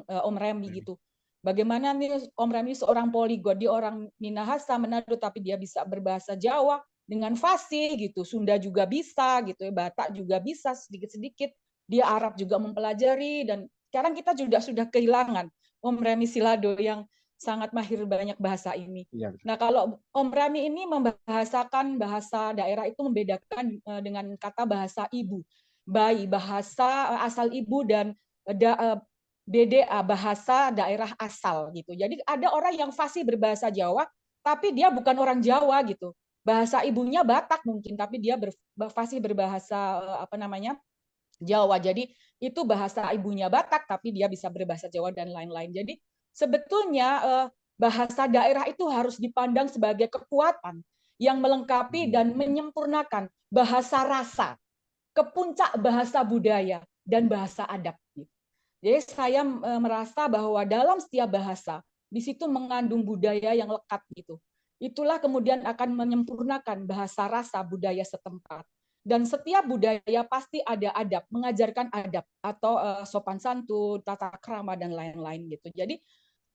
Om Remi gitu. Bagaimana nih Om Remi seorang poliglot, dia orang Minahasa, Manado, tapi dia bisa berbahasa Jawa dengan fasih gitu. Sunda juga bisa gitu ya, Batak juga bisa sedikit-sedikit. Dia Arab juga mempelajari dan sekarang kita juga sudah kehilangan Om Remi Silado yang sangat mahir banyak bahasa ini. Iya. Nah, kalau Om Rami ini membahasakan bahasa daerah itu membedakan dengan kata bahasa ibu. Bayi, bahasa asal ibu, dan BDA, bahasa daerah asal gitu. Jadi ada orang yang fasih berbahasa Jawa, tapi dia bukan orang Jawa gitu. Bahasa ibunya Batak mungkin, tapi dia fasih berbahasa Jawa. Jadi itu bahasa ibunya Batak, tapi dia bisa berbahasa Jawa dan lain-lain. Jadi sebetulnya bahasa daerah itu harus dipandang sebagai kekuatan yang melengkapi dan menyempurnakan bahasa rasa, ke puncak bahasa budaya dan bahasa adab. Jadi saya merasa bahwa dalam setiap bahasa di situ mengandung budaya yang lekat gitu. Itulah kemudian akan menyempurnakan bahasa rasa budaya setempat. Dan setiap budaya pasti ada adab, mengajarkan adab atau sopan santun, tata krama dan lain-lain gitu. Jadi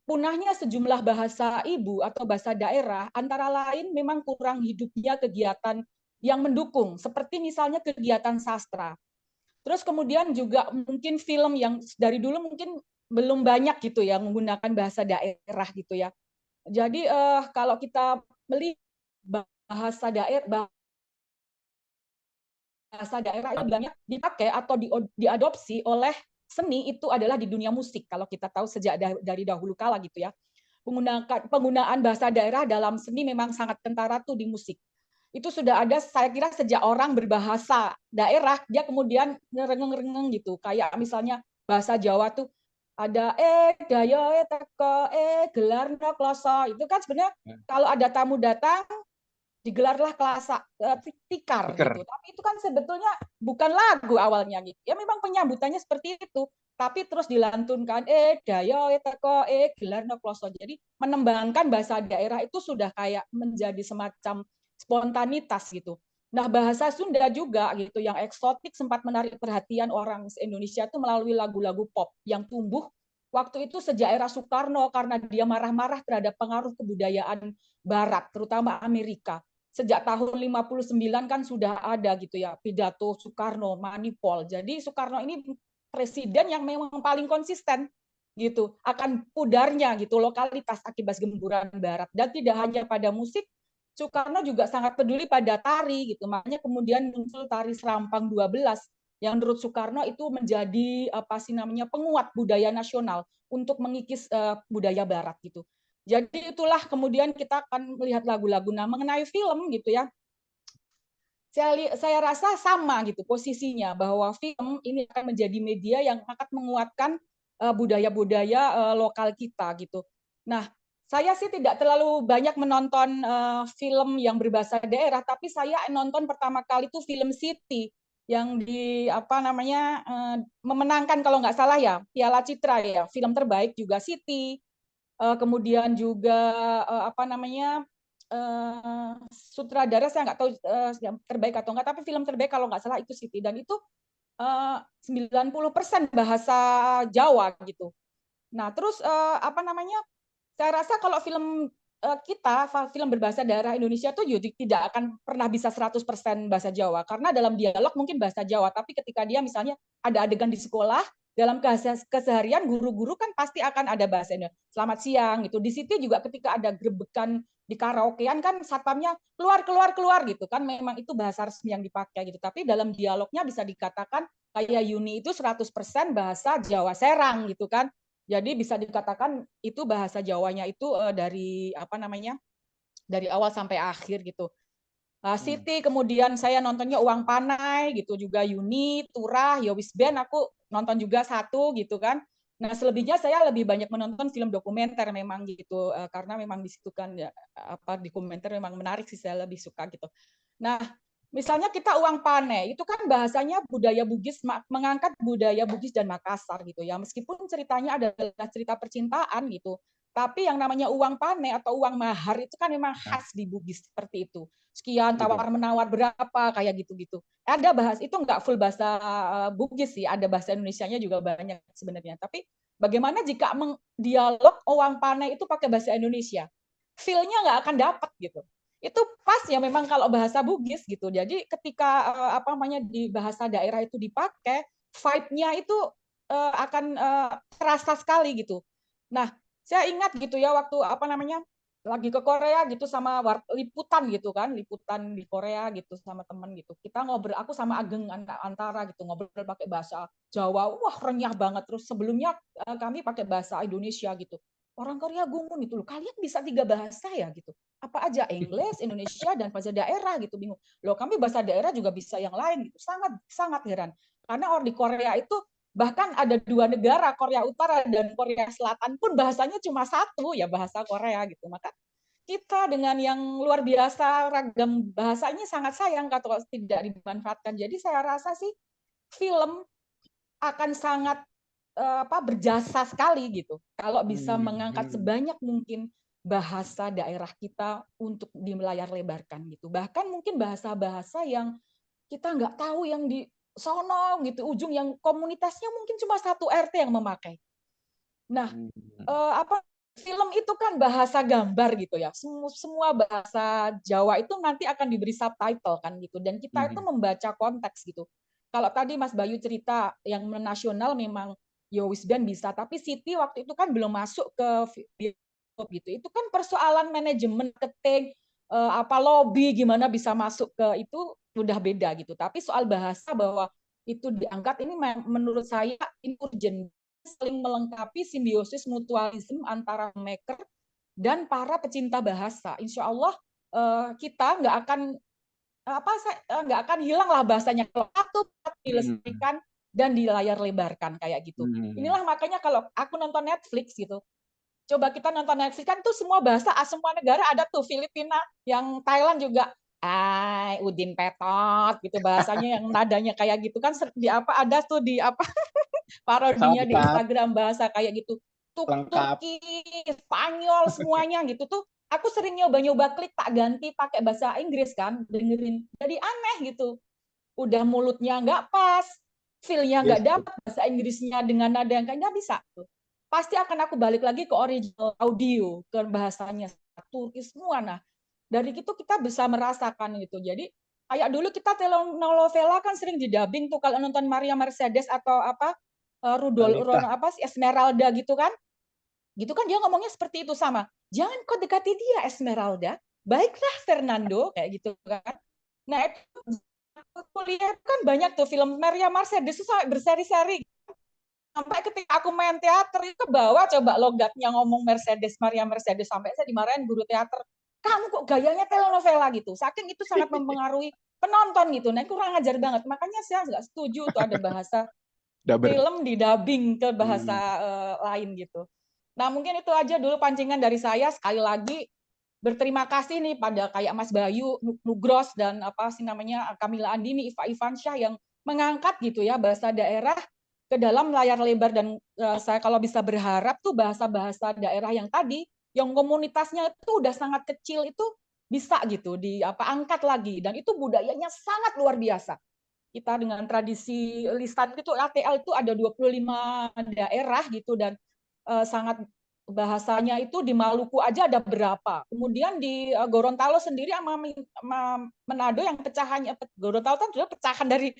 punahnya sejumlah bahasa ibu atau bahasa daerah antara lain memang kurang hidupnya kegiatan yang mendukung, seperti misalnya kegiatan sastra. Terus kemudian juga mungkin film yang dari dulu mungkin belum banyak gitu ya menggunakan bahasa daerah gitu ya. Jadi kalau kita melihat bahasa daerah bahasa daerah itu banyak dipakai atau diadopsi oleh seni itu adalah di dunia musik. Kalau kita tahu sejak dari dahulu kala gitu ya. Penggunaan bahasa daerah dalam seni memang sangat kentara tuh di musik. Itu sudah ada saya kira sejak orang berbahasa daerah dia kemudian ngerengeng-rengeng gitu. Kayak misalnya bahasa Jawa tuh ada daya teko gelarna kloso. Itu kan sebenarnya kalau ada tamu datang digelarlah klasa tikar gitu. Tapi itu kan sebetulnya bukan lagu awalnya gitu. Ya memang penyambutannya seperti itu, tapi terus dilantunkan daya teko gelarna kloso. Jadi menembangkan bahasa daerah itu sudah kayak menjadi semacam spontanitas gitu. Nah, bahasa Sunda juga gitu yang eksotik sempat menarik perhatian orang Indonesia itu melalui lagu-lagu pop yang tumbuh waktu itu sejak era Soekarno karena dia marah-marah terhadap pengaruh kebudayaan barat, terutama Amerika. Sejak tahun 59 kan sudah ada gitu ya pidato Soekarno, Manipol. Jadi Soekarno ini presiden yang memang paling konsisten gitu akan pudarnya gitu lokalitas akibat gemburan barat, dan tidak hanya pada musik. Soekarno juga sangat peduli pada tari gitu. Makanya kemudian muncul tari Serampang 12 yang menurut Soekarno itu menjadi apa sih namanya penguat budaya nasional untuk mengikis budaya barat gitu. Jadi itulah kemudian kita akan melihat lagu-lagu. Nah, mengenai film gitu ya, saya rasa sama gitu posisinya bahwa film ini akan menjadi media yang akan menguatkan budaya-budaya lokal kita gitu. Nah, saya sih tidak terlalu banyak menonton film yang berbahasa daerah, tapi saya nonton pertama kali itu film Siti yang di apa namanya memenangkan kalau nggak salah ya Piala Citra ya, film terbaik juga Siti. Kemudian juga apa namanya sutradara saya nggak tahu yang terbaik atau enggak, tapi film terbaik kalau nggak salah itu Siti, dan itu 90% bahasa Jawa gitu. Nah, terus apa namanya? Saya rasa kalau film kita, film berbahasa daerah Indonesia tuh juga tidak akan pernah bisa 100% bahasa Jawa karena dalam dialog mungkin bahasa Jawa, tapi ketika dia misalnya ada adegan di sekolah, dalam keseharian guru-guru kan pasti akan ada bahasa Indonesia. Selamat siang gitu. Di situ juga ketika ada grebekan di karaokean kan satpamnya keluar gitu kan, memang itu bahasa resmi yang dipakai gitu. Tapi dalam dialognya bisa dikatakan kayak Yuni itu 100% bahasa Jawa Serang gitu kan. Jadi bisa dikatakan itu bahasa Jawanya itu dari apa namanya? Dari awal sampai akhir gitu. Siti, kemudian saya nontonnya Uang Panai gitu juga, Yuni, Turah, Yowis Band aku nonton juga satu gitu kan. Nah, selebihnya saya lebih banyak menonton film dokumenter memang gitu karena memang di situ kan ya apa dokumenter memang menarik sih, saya lebih suka gitu. Nah, misalnya kita Uang Panai itu kan bahasanya budaya Bugis, mengangkat budaya Bugis dan Makassar gitu ya. Meskipun ceritanya adalah cerita percintaan gitu, tapi yang namanya uang panai atau uang mahar itu kan memang khas di Bugis seperti itu. Sekian tawar-menawar berapa kayak gitu-gitu. Ada bahas itu nggak full bahasa Bugis sih, ada bahasa Indonesianya juga banyak sebenarnya. Tapi bagaimana jika dialog uang panai itu pakai bahasa Indonesia? Feel-nya nggak akan dapat gitu. Itu pas ya memang kalau bahasa Bugis gitu. Jadi ketika apa namanya di bahasa daerah itu dipakai, vibe-nya itu akan terasa sekali gitu. Nah, saya ingat gitu ya waktu apa namanya lagi ke Korea gitu sama liputan gitu kan, liputan di Korea gitu sama temen gitu. Kita ngobrol, aku sama Ageng Antara gitu ngobrol pakai bahasa Jawa, wah renyah banget. Terus sebelumnya kami pakai bahasa Indonesia gitu. Orang Korea gumun gitu loh, kalian bisa 3 bahasa ya gitu. Apa aja Inggris, Indonesia, dan bahasa daerah gitu, bingung. Loh kami bahasa daerah juga bisa yang lain gitu. Sangat sangat heran. Karena orang di Korea itu bahkan ada 2 negara, Korea Utara dan Korea Selatan pun bahasanya cuma satu ya bahasa Korea gitu. Maka kita dengan yang luar biasa ragam bahasanya sangat sayang kalau tidak dimanfaatkan. Jadi saya rasa sih film akan sangat berjasa sekali gitu kalau bisa mengangkat sebanyak mungkin bahasa daerah kita untuk di layar lebarkan gitu. Bahkan mungkin bahasa-bahasa yang kita nggak tahu yang di sono gitu ujung yang komunitasnya mungkin cuma satu RT yang memakai. Nah, film itu kan bahasa gambar gitu ya. Semua bahasa Jawa itu nanti akan diberi subtitle kan gitu, dan kita itu membaca konteks gitu. Kalau tadi Mas Bayu cerita yang nasional memang Yowis Band bisa, tapi Siti waktu itu kan belum masuk ke bioskop gitu. Itu kan persoalan manajemen marketing, apa lobby gimana bisa masuk ke itu udah beda gitu. Tapi soal bahasa bahwa itu diangkat ini menurut saya ini urgent, saling melengkapi, simbiosis mutualisme antara maker dan para pecinta bahasa. Insya Allah kita nggak akan hilang lah bahasanya kalau satu dilestarikan dan di layar lebarkan kayak gitu. Inilah makanya kalau aku nonton Netflix gitu, coba kita nonton Netflix kan tuh semua bahasa, semua negara ada tuh, Filipina, yang Thailand juga, Udin Petot gitu bahasanya yang nadanya kayak gitu kan di apa ada tuh di apa parodinya di Instagram bahasa kayak gitu. Turki, Spanyol semuanya gitu tuh. Aku sering nyoba-nyoba klik tak ganti pakai bahasa Inggris kan, dengerin. Jadi aneh gitu. Udah mulutnya nggak pas, feel-nya nggak dapat, bahasa Inggrisnya dengan nada yang nggak bisa tuh. Pasti akan aku balik lagi ke original audio, ke bahasanya Turki semua. Nah, dari itu kita bisa merasakan gitu. Jadi kayak dulu kita telenovela kan sering didubbing tuh kalau nonton Maria Mercedes atau apa Esmeralda gitu kan dia ngomongnya seperti itu sama. Jangan kau dekati dia Esmeralda, baiklah Fernando kayak gitu kan. Nah itu aku lihat kan banyak tuh film Maria Mercedes itu sampai berseri-seri. Sampai ketika aku main teater itu ke bawah coba logatnya ngomong Maria Mercedes sampai saya dimarahin guru teater. Kamu kok gayanya telenovela gitu. Saking itu sangat mempengaruhi penonton gitu. Nah kurang ajar banget. Makanya saya nggak setuju tuh ada bahasa film di dubbing ke bahasa lain gitu. Nah mungkin itu aja dulu pancingan dari saya. Sekali lagi berterima kasih nih pada kayak Mas Bayu, Nugros dan apa sih namanya Kamila Andini, Iva Ivansyah yang mengangkat gitu ya bahasa daerah ke dalam layar lebar dan saya kalau bisa berharap tuh bahasa-bahasa daerah yang tadi yang komunitasnya itu udah sangat kecil itu bisa gitu angkat lagi dan itu budayanya sangat luar biasa. Kita dengan tradisi lisan itu ATL itu ada 25 daerah gitu dan sangat bahasanya itu di Maluku aja ada berapa. Kemudian di Gorontalo sendiri sama Manado yang pecahannya Gorontalo kan sudah pecahan dari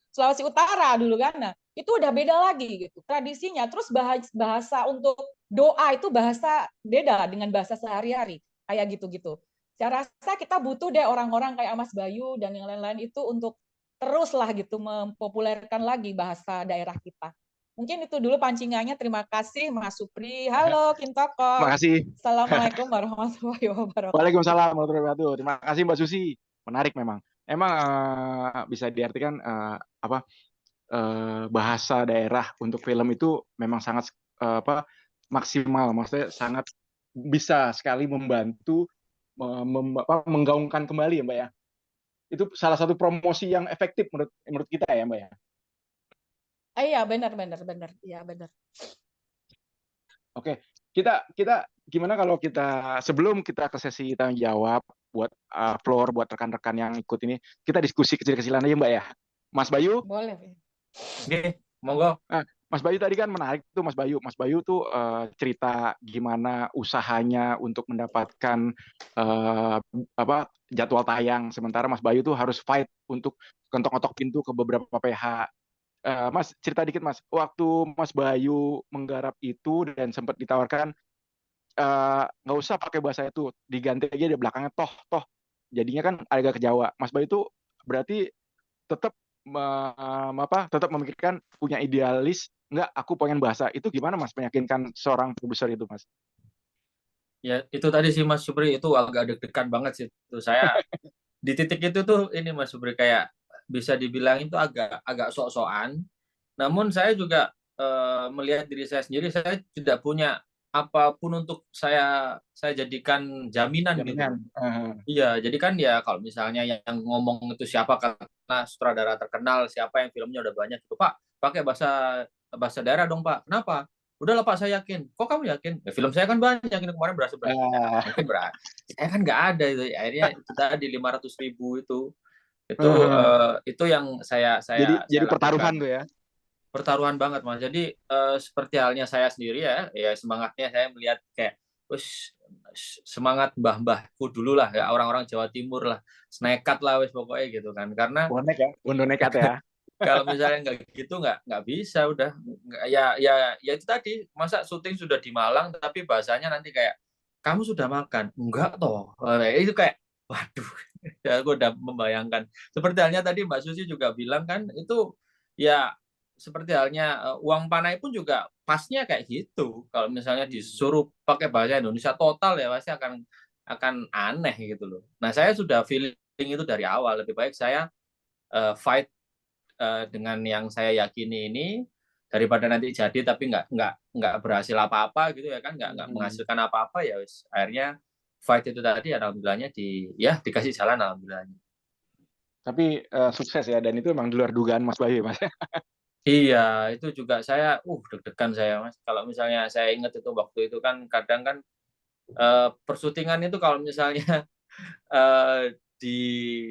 Sulawesi Utara dulu kan. Nah, itu udah beda lagi gitu tradisinya. Terus bahasa untuk doa itu bahasa beda dengan bahasa sehari-hari kayak gitu-gitu. Saya rasa kita butuh deh orang-orang kayak Mas Bayu dan yang lain-lain itu untuk teruslah gitu mempopulerkan lagi bahasa daerah kita. Mungkin itu dulu pancingannya. Terima kasih Mas Supri. Halo Kintoko. Terima kasih. Assalamualaikum warahmatullahi wabarakatuh. Waalaikumsalam warahmatullahi wabarakatuh. Terima kasih Mbak Susi. Menarik memang. Emang bisa diartikan bahasa daerah untuk film itu memang sangat maksimal. Maksudnya sangat bisa sekali membantu menggaungkan kembali ya Mbak ya. Itu salah satu promosi yang efektif menurut kita ya Mbak ya. Iya benar. Iya benar. Oke, kita gimana kalau kita sebelum kita ke sesi tanya jawab buat floor buat rekan-rekan yang ikut ini, kita diskusi kecil-kecilan aja Mbak ya. Mas Bayu? Boleh. Oke, monggo. Mas Bayu tadi kan menarik tuh Mas Bayu. Mas Bayu tuh cerita gimana usahanya untuk mendapatkan jadwal tayang. Sementara Mas Bayu tuh harus fight untuk ketok-ketok pintu ke beberapa PH. Mas cerita dikit Mas, waktu Mas Bayu menggarap itu dan sempat ditawarkan nggak usah pakai bahasa itu, diganti aja di belakangnya toh, jadinya kan agak ke Jawa. Mas Bayu itu berarti tetap tetap memikirkan punya idealis, nggak aku pengen bahasa itu gimana Mas meyakinkan seorang produser itu Mas? Ya itu tadi sih Mas Supri itu agak deg-degan banget sih itu saya di titik itu tuh ini Mas Supri kayak bisa dibilang itu agak sok-sokan. Namun saya juga melihat diri saya sendiri, saya tidak punya apapun untuk saya jadikan jaminan gitu. Iya, jadi kan ya kalau misalnya yang ngomong itu siapa karena sutradara terkenal, siapa yang filmnya udah banyak itu Pak, pakai bahasa daerah dong Pak. Kenapa? Udahlah Pak, saya yakin. Kok kamu yakin? Ya, film saya kan banyak ini kemarin berasa mungkin berat. Saya kan nggak ada itu. Akhirnya itu tadi 500.000 itu yang saya jadi pertaruhan tuh ya. Pertaruhan banget Mas. Jadi seperti halnya saya sendiri ya semangatnya saya melihat kayak semangat mbah-mbahku dulu lah ya, orang-orang Jawa Timur lah, nekat lah wes pokoknya gitu kan, karena bondo nekat ya. Kalau misalnya nggak gitu nggak bisa udah ya itu tadi, masa syuting sudah di Malang tapi bahasanya nanti kayak kamu sudah makan? Enggak toh. Itu kayak, waduh, ya aku udah membayangkan. Seperti halnya tadi Mbak Susi juga bilang kan, itu ya seperti halnya uang panai pun juga pasnya kayak gitu. Kalau misalnya disuruh pakai bahasa Indonesia total ya pasti akan aneh gitu loh. Nah, saya sudah feeling itu dari awal. Lebih baik saya fight dengan yang saya yakini ini daripada nanti jadi tapi nggak berhasil apa-apa gitu ya kan, nggak menghasilkan apa-apa ya wis. Akhirnya fight itu tadi alhamdulillahnya dikasih jalan alhamdulillahnya. Tapi sukses ya, dan itu emang di luar dugaan Mas Bayu, Mas. Iya, itu juga saya deg-degan saya Mas. Kalau misalnya saya ingat itu waktu itu kan kadang kan persyutingan itu kalau misalnya di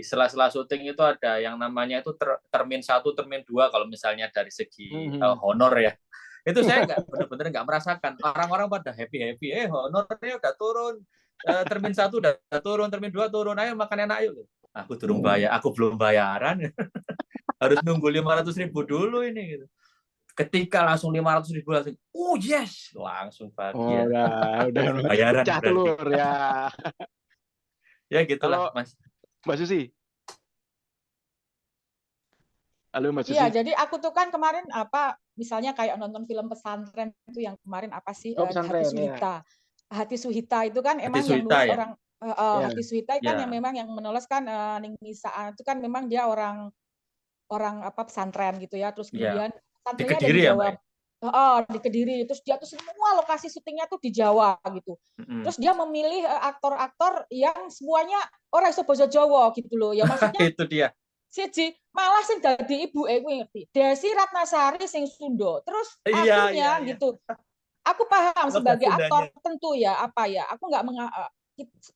sela-sela syuting itu ada yang namanya itu termin 1, termin 2 kalau misalnya dari segi honor ya. Itu saya benar-benar nggak merasakan. Orang-orang pada happy-happy, honornya udah turun, termin 1 udah turun, termin 2 turun, ayo makan enak yuk. Aku belum bayaran. Harus nunggu 500.000 dulu ini gitu. Ketika langsung 500.000 langsung, yes, langsung bahagia. Udah bayaran pecah berarti. telur ya. Ya gitulah, Kalau Mas. Mbak Susi. Halo Mbak Susi. Iya, jadi aku tuh kan kemarin misalnya kayak nonton film pesantren itu yang kemarin apa sih, Pesantren, Hati Suhita. Ya. Hati Suhita itu kan emang Hati yang nulis Suhita, ya? orang Hati Suhita kan yang memang yang menulis kan Ning Nisa itu kan memang dia orang pesantren gitu ya. Terus kemudian pesantrennya ada di Jawa. Di Kediri. Terus dia tuh semua lokasi syutingnya tuh di Jawa gitu. Terus dia memilih aktor-aktor yang semuanya orang iso basa Jawa gitu loh. Ya maksudnya itu dia. Siji malah sing dadi ibuke kuwi ngerti. Desi Ratnasari sing Sunda. Terus akhirnya gitu. Aku paham sebagai aktor tentu ya aku nggak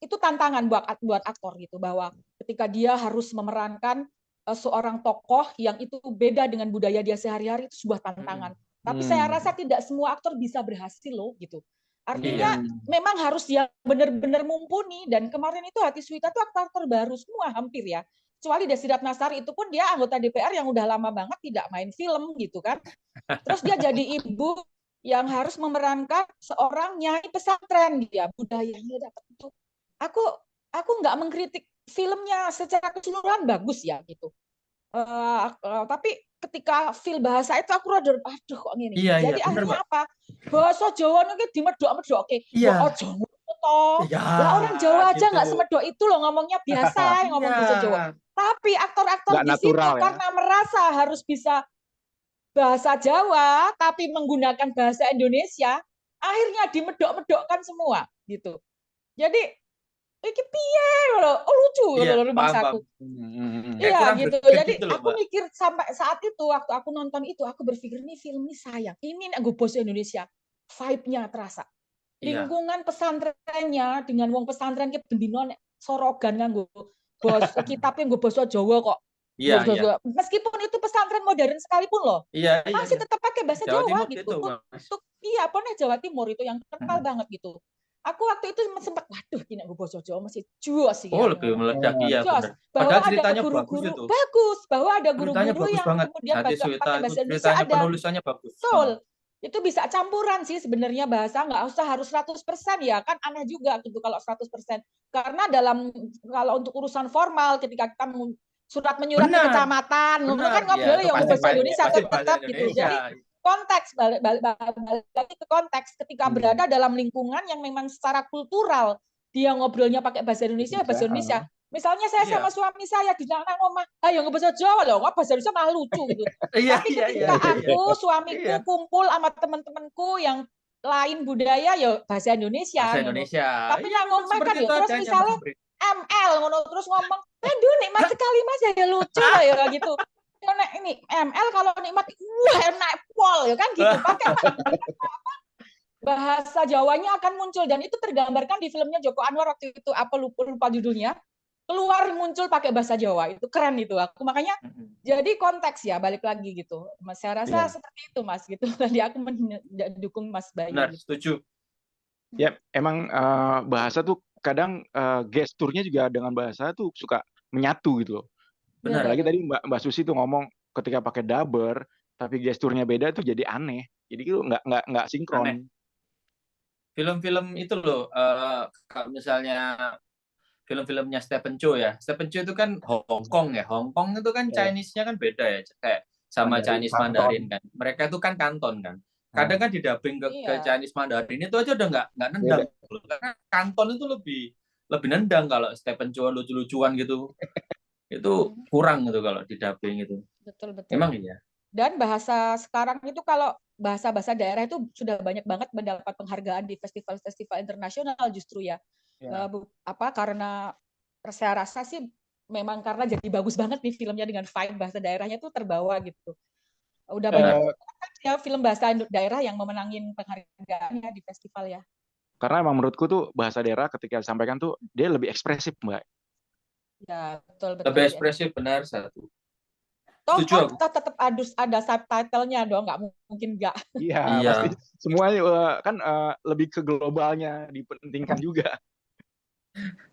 itu tantangan buat aktor gitu, bahwa ketika dia harus memerankan seorang tokoh yang itu beda dengan budaya dia sehari-hari, itu sebuah tantangan. Tapi saya rasa tidak semua aktor bisa berhasil loh gitu. Artinya memang harus yang benar-benar mumpuni, dan kemarin itu Hati Suhita itu aktor baru semua hampir ya. Kecuali Desi Ratnasari, itu pun dia anggota DPR yang udah lama banget tidak main film gitu kan. Terus dia jadi ibu yang harus memerankan seorang nyai pesantren, dia budayanya dapat itu. Aku nggak mengkritik filmnya secara keseluruhan, bagus ya gitu. Tapi ketika feel bahasa itu aku rada aduh kok ngene. Jadi akhirnya apa? Bahasa Jawa niki dimedhok-medhokke. Kok aja toh. Lah orang Jawa aja nggak semedhok itu loh ngomongnya, biasa ngomong bahasa Jawa. Tapi aktor-aktor di situ karena merasa harus bisa bahasa Jawa tapi menggunakan bahasa Indonesia, akhirnya dimedok-medokkan semua gitu. Jadi iki piye lho, lucu lho rumahku. Iya gitu. Jadi aku mikir sampai saat itu, waktu aku nonton itu, aku berpikir ini film ini sayang. Ini nek bahasa Indonesia, vibe-nya terasa. Lingkungan pesantrennya dengan wong pesantren ki bendino nek sorogan nganggo basa kitabnya nggo basa Jawa kok. Iya. Meskipun itu pesantren modern sekalipun loh, masih tetap pakai bahasa Jawa gitu. Untuk Jawa Timur itu yang kental banget gitu. Aku waktu itu sempat, waduh, ini gue bahasa Jawa masih jual sih. Lebih meledak, iya benar. Bahwa ada guru-guru bagus, bahwa ada guru-guru yang banget. kemudian pakai bahasa Indonesia ada. Penulisannya bagus. Betul. Itu bisa campuran sih sebenarnya bahasa, nggak usah harus 100% ya, kan aneh juga gitu kalau 100%. Karena kalau untuk urusan formal ketika kita surat menyurat ke kecamatan, kan ngobrol yang bahasa Indonesia tetap gitu. Jadi konteks balik lagi ke konteks, ketika berada dalam lingkungan yang memang secara kultural dia ngobrolnya pakai bahasa Indonesia, bahasa Indonesia. Misalnya saya sama suami saya di dalam rumah, ayo bahasa Jawa loh, bahasa Indonesia malah lucu gitu. Tapi ketika aku, suamiku kumpul sama teman-temanku yang lain budaya, ya bahasa Indonesia. Tapi yang ngomong kan ya, terus misalnya ML ngono terus ngomong, aduh nikmat sekali Mas, ya lucu lah ya gitu. Karena ini ML kalau nikmat, wah enak pol ya kan gitu. Pakai bahasa Jawanya akan muncul, dan itu tergambarkan di filmnya Joko Anwar waktu itu, apa lupa judulnya, keluar muncul pakai bahasa Jawa. Itu keren itu aku, makanya jadi konteks ya, balik lagi gitu. Mas, saya rasa seperti itu Mas gitu. Tadi aku mendukung Mas Bayu. Benar, gitu. setuju. Ya, emang bahasa tuh kadang gesturnya juga dengan bahasa tuh suka menyatu gitu loh. Benar. Lagi tadi Mbak Susi tuh ngomong ketika pakai dubber tapi gesturnya beda tuh jadi aneh. Jadi itu nggak sinkron. Aneh. film-film itu loh, kalau misalnya film-filmnya Stephen Chow ya. Stephen Chow itu kan Hong Kong ya. Hong Kong itu kan Chinese-nya kan beda ya, kayak sama Chinese Mandarin kan. Mereka itu kan Kanton kan. Kadang kan didubbing ke Chinese Mandarin itu aja udah nggak nendang. Karena Kanton itu lebih nendang. Kalau Stephen Chow lucu-lucuan gitu, itu kurang gitu kalau didubbing itu. Betul. Emang iya. Dan bahasa sekarang itu kalau bahasa-bahasa daerah itu sudah banyak banget mendapat penghargaan di festival-festival internasional justru ya. Karena saya rasa sih memang karena jadi bagus banget nih filmnya dengan vibe bahasa daerahnya tuh terbawa gitu. Udah banyak ya film bahasa daerah yang memenangin penghargaannya di festival ya. Karena emang menurutku tuh bahasa daerah ketika disampaikan tuh dia lebih ekspresif, Mbak. Ya, betul. Lebih ekspresif, benar satu. Toh tetap ada subtitlenya dong, nggak mungkin nggak. Iya, pasti semuanya kan lebih ke globalnya dipentingkan juga.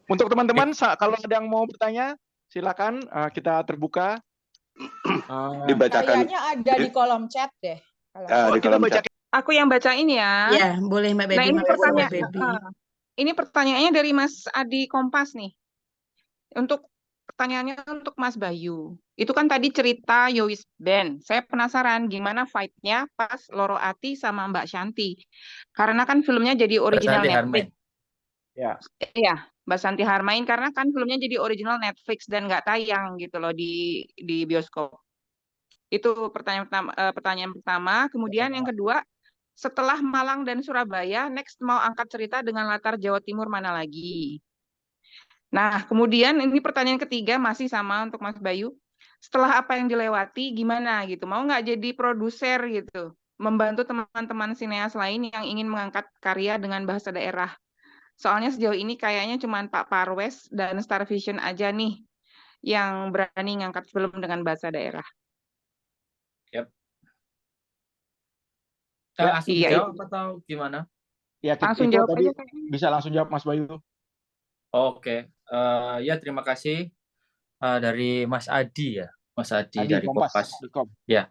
Untuk teman-teman, kalau ada yang mau bertanya, silakan, kita terbuka. Dibacakan. Kayaknya ada di kolom chat deh. Kita baca. Aku yang bacain ya. Ya, boleh Mbak Baby. Nah, ini pertanyaannya dari Mas Adi Kompas nih. Pertanyaannya untuk Mas Bayu. Itu kan tadi cerita Yowis Band. Saya penasaran gimana fight-nya pas Loro Ati sama Mbak Shanti. Karena kan filmnya jadi original Netflix. Iya, Mbak Santi Harmain, karena kan filmnya jadi original Netflix dan nggak tayang gitu loh di bioskop. Itu pertanyaan pertama. Kemudian yang kedua, setelah Malang dan Surabaya, next mau angkat cerita dengan latar Jawa Timur mana lagi? Nah, kemudian ini pertanyaan ketiga masih sama untuk Mas Bayu. Setelah apa yang dilewati, gimana gitu? Mau nggak jadi produser gitu? Membantu teman-teman sineas lain yang ingin mengangkat karya dengan bahasa daerah. Soalnya sejauh ini kayaknya cuma Pak Parwes dan Star Vision aja nih yang berani ngangkat film dengan bahasa daerah. Langsung jawab atau gimana? Ya, langsung jawab tadi aja. Bisa langsung jawab Mas Bayu. Oke. Ya, terima kasih dari Mas Adi ya. Mas Adi dari Kompas. Ya.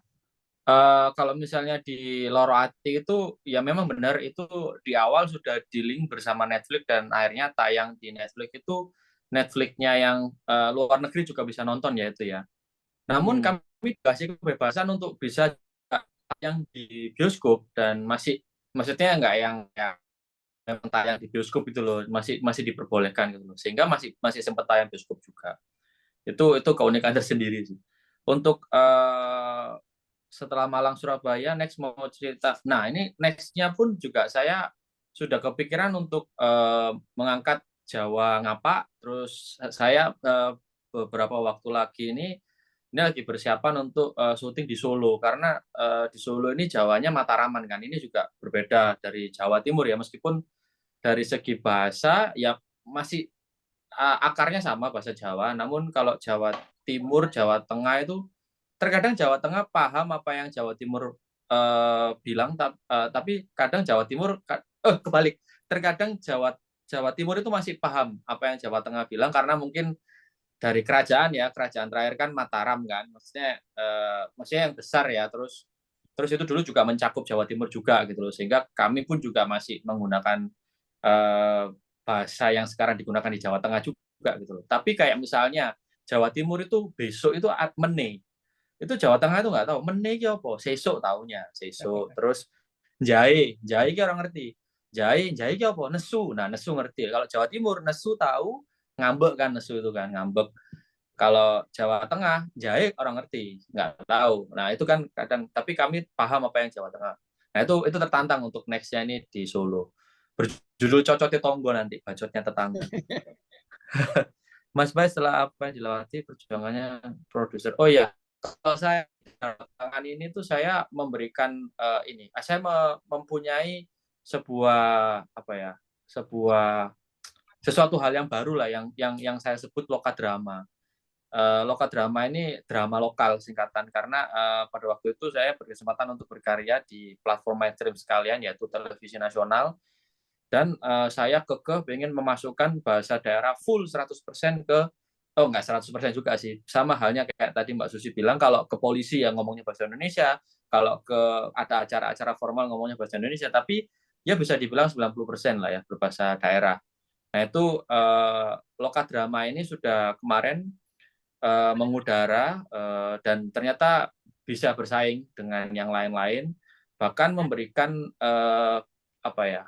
Kalau misalnya di Loro Ati itu ya memang benar, itu di awal sudah di-link bersama Netflix dan akhirnya tayang di Netflix itu Netflix-nya yang luar negeri juga bisa nonton ya itu ya. Namun kami dikasih kebebasan untuk bisa yang di bioskop dan maksudnya nggak yang tayang di bioskop itu loh, masih diperbolehkan gitu loh, sehingga masih sempat tayang bioskop juga. Itu keunikan tersendiri sih. Untuk setelah Malang Surabaya, next mau cerita. Nah, ini next-nya pun juga saya sudah kepikiran untuk mengangkat Jawa Ngapa. Terus saya beberapa waktu lagi ini lagi persiapan untuk syuting di Solo, karena di Solo ini Jawanya Mataraman kan. Ini juga berbeda dari Jawa Timur ya, meskipun dari segi bahasa ya masih akarnya sama bahasa Jawa, namun kalau Jawa Timur, Jawa Tengah itu terkadang Jawa Tengah paham apa yang Jawa Timur bilang, tapi kadang Jawa Timur kebalik, terkadang Jawa Timur itu masih paham apa yang Jawa Tengah bilang, karena mungkin dari kerajaan terakhir kan Mataram kan, maksudnya yang besar ya, terus itu dulu juga mencakup Jawa Timur juga gitu loh, sehingga kami pun juga masih menggunakan bahasa yang sekarang digunakan di Jawa Tengah juga gitu loh. Tapi kayak misalnya Jawa Timur itu besok itu mene, itu Jawa Tengah itu nggak tahu mene itu apa, sesuk taunya sesuk. Terus jahe ki orang ngerti, jahe ki apa, nesu, nah nesu ngerti. Kalau Jawa Timur nesu tahu, ngambek kan, nesu itu kan ngambek. Kalau Jawa Tengah jahe orang ngerti, nggak tahu. Nah itu kan kadang, tapi kami paham apa yang Jawa Tengah. Nah itu tertantang untuk nextnya ini di Solo, berjudul Cocoti Tonggo, nanti bacotnya tetangga. Mas Bay, setelah apa yang dilewati perjuangannya produser. Oh ya, kalau saya belakangan ini tuh saya memberikan saya mempunyai sebuah sesuatu hal yang baru lah, yang saya sebut lokadrama. Lokadrama ini drama lokal singkatan, karena pada waktu itu saya berkesempatan untuk berkarya di platform mainstream sekalian, yaitu televisi nasional. Dan saya kekeh ingin memasukkan bahasa daerah full 100% nggak 100% juga sih. Sama halnya kayak tadi Mbak Susi bilang, kalau ke polisi yang ngomongnya bahasa Indonesia, kalau ada acara-acara formal ngomongnya bahasa Indonesia, tapi ya bisa dibilang 90% lah ya berbahasa daerah. Nah itu Lokadrama ini sudah kemarin mengudara dan ternyata bisa bersaing dengan yang lain-lain, bahkan memberikan apa ya,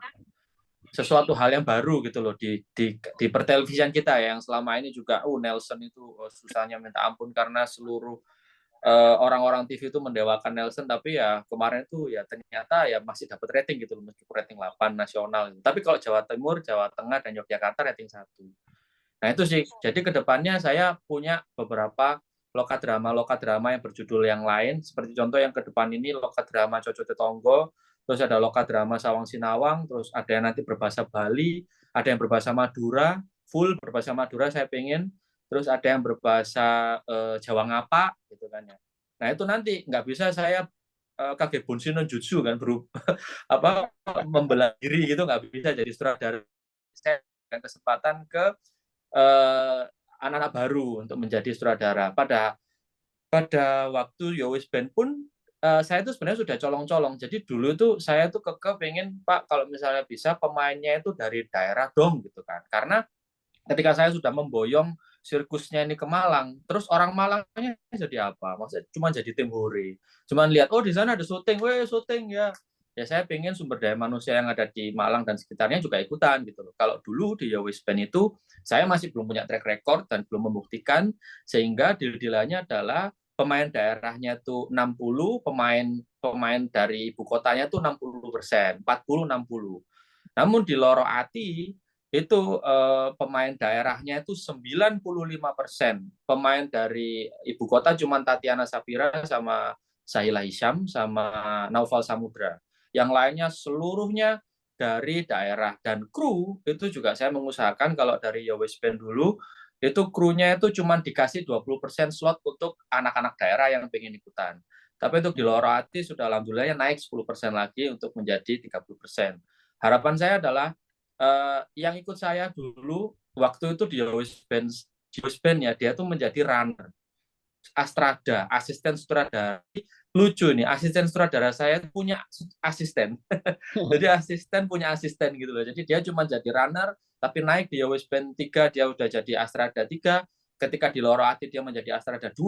sesuatu hal yang baru gitu loh di pertelevisian kita ya, yang selama ini juga Nelson itu susahnya minta ampun karena seluruh orang-orang TV itu mendewakan Nelson, tapi ya kemarin itu ya ternyata ya masih dapat rating gitu loh, meskipun rating 8 nasional. Tapi kalau Jawa Timur, Jawa Tengah, dan Yogyakarta rating 1. Nah itu sih, jadi kedepannya saya punya beberapa lokadrama yang berjudul yang lain, seperti contoh yang ke depan ini Lokadrama Coco Tetonggo, terus ada Lokadrama Sawang Sinawang, terus ada yang nanti berbahasa Bali, ada yang berbahasa Madura, full berbahasa Madura saya pengen, terus ada yang berbahasa Jawa Ngapa gitu kan ya. Nah itu nanti nggak bisa saya Kagebunshi no Jutsu kan, apa membelah diri gitu, nggak bisa jadi sutradara. Saya dengan kesempatan ke anak-anak baru untuk menjadi sutradara. Pada waktu Yowis Band pun saya itu sebenarnya sudah colong-colong. Jadi dulu tuh saya tuh pengen, Pak, kalau misalnya bisa pemainnya itu dari daerah dong gitu kan. Karena ketika saya sudah memboyong sirkusnya ini ke Malang, terus orang Malangnya jadi apa? Maksudnya cuma jadi tim hore. Cuman lihat, oh di sana ada syuting, syuting ya. Ya saya pengen sumber daya manusia yang ada di Malang dan sekitarnya juga ikutan gitu loh. Kalau dulu di Yowis Band itu saya masih belum punya track record dan belum membuktikan, sehingga deal-dealannya adalah pemain daerahnya tuh 60, pemain dari ibu kotanya tuh 60%, 40-60. Namun di Loro Ati itu pemain daerahnya itu 95%. Pemain dari ibu kota cuma Tatiana Sapira sama Sahila Hisham sama Naufal Samudra. Yang lainnya seluruhnya dari daerah, dan kru itu juga saya mengusahakan kalau dari Yowis Band dulu itu krunya itu cuma dikasih 20% slot untuk anak-anak daerah yang pengen ikutan. Tapi untuk di Loro Ati sudah alhamdulillahnya naik 10% lagi untuk menjadi 30%. Harapan saya adalah yang ikut saya dulu waktu itu di Yowis Band ya, dia tuh menjadi runner Astrada, asisten sutradara. Lucu nih, asisten sutradara saya punya asisten. Jadi asisten punya asisten gitu loh. Jadi dia cuma jadi runner, tapi naik di Yowis Band 3 dia udah jadi Astrada 3. Ketika di Loro Ati dia menjadi Astrada 2.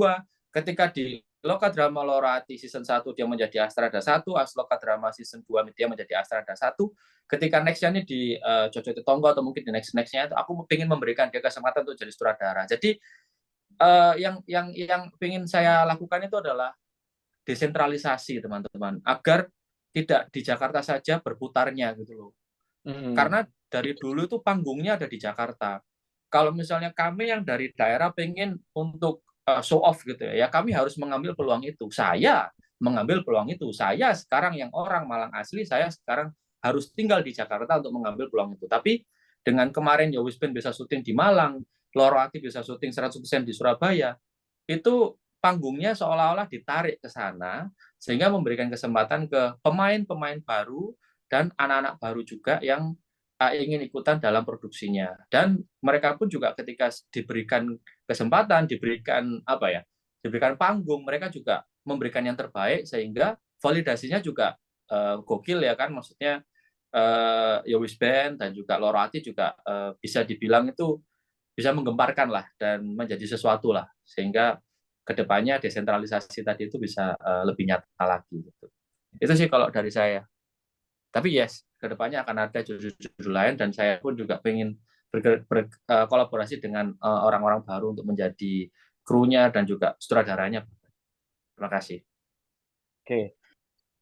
Ketika di Lokadrama Loro Ati season 1 dia menjadi Astrada 1, Lokadrama season 2 dia menjadi Astrada 1. Ketika nextnya nih di Coco Tetonggo atau mungkin di nextnya itu aku ingin memberikan dia kesempatan untuk jadi sutradara. Jadi yang ingin saya lakukan itu adalah desentralisasi teman-teman, agar tidak di Jakarta saja berputarnya gitu loh. Karena dari dulu itu panggungnya ada di Jakarta. Kalau misalnya kami yang dari daerah pengen untuk show off gitu ya, kami harus mengambil peluang itu. Saya mengambil peluang itu. Saya sekarang yang orang Malang asli, saya sekarang harus tinggal di Jakarta untuk mengambil peluang itu. Tapi dengan kemarin Yowis Band bisa syuting di Malang, Loro Ati bisa syuting 100% di Surabaya, itu panggungnya seolah-olah ditarik ke sana, sehingga memberikan kesempatan ke pemain-pemain baru dan anak-anak baru juga yang ingin ikutan dalam produksinya. Dan mereka pun juga ketika diberikan kesempatan, diberikan panggung, mereka juga memberikan yang terbaik, sehingga validasinya juga gokil ya kan, maksudnya Yowis Band dan juga Loro Ati juga bisa dibilang itu bisa menggemparkan lah dan menjadi sesuatu lah, sehingga kedepannya desentralisasi tadi itu bisa lebih nyata lagi gitu. Itu sih kalau dari saya. Tapi yes, kedepannya akan ada judul-judul lain, dan saya pun juga pengen berkolaborasi dengan orang-orang baru untuk menjadi krunya dan juga sutradaranya. Terima kasih. Oke,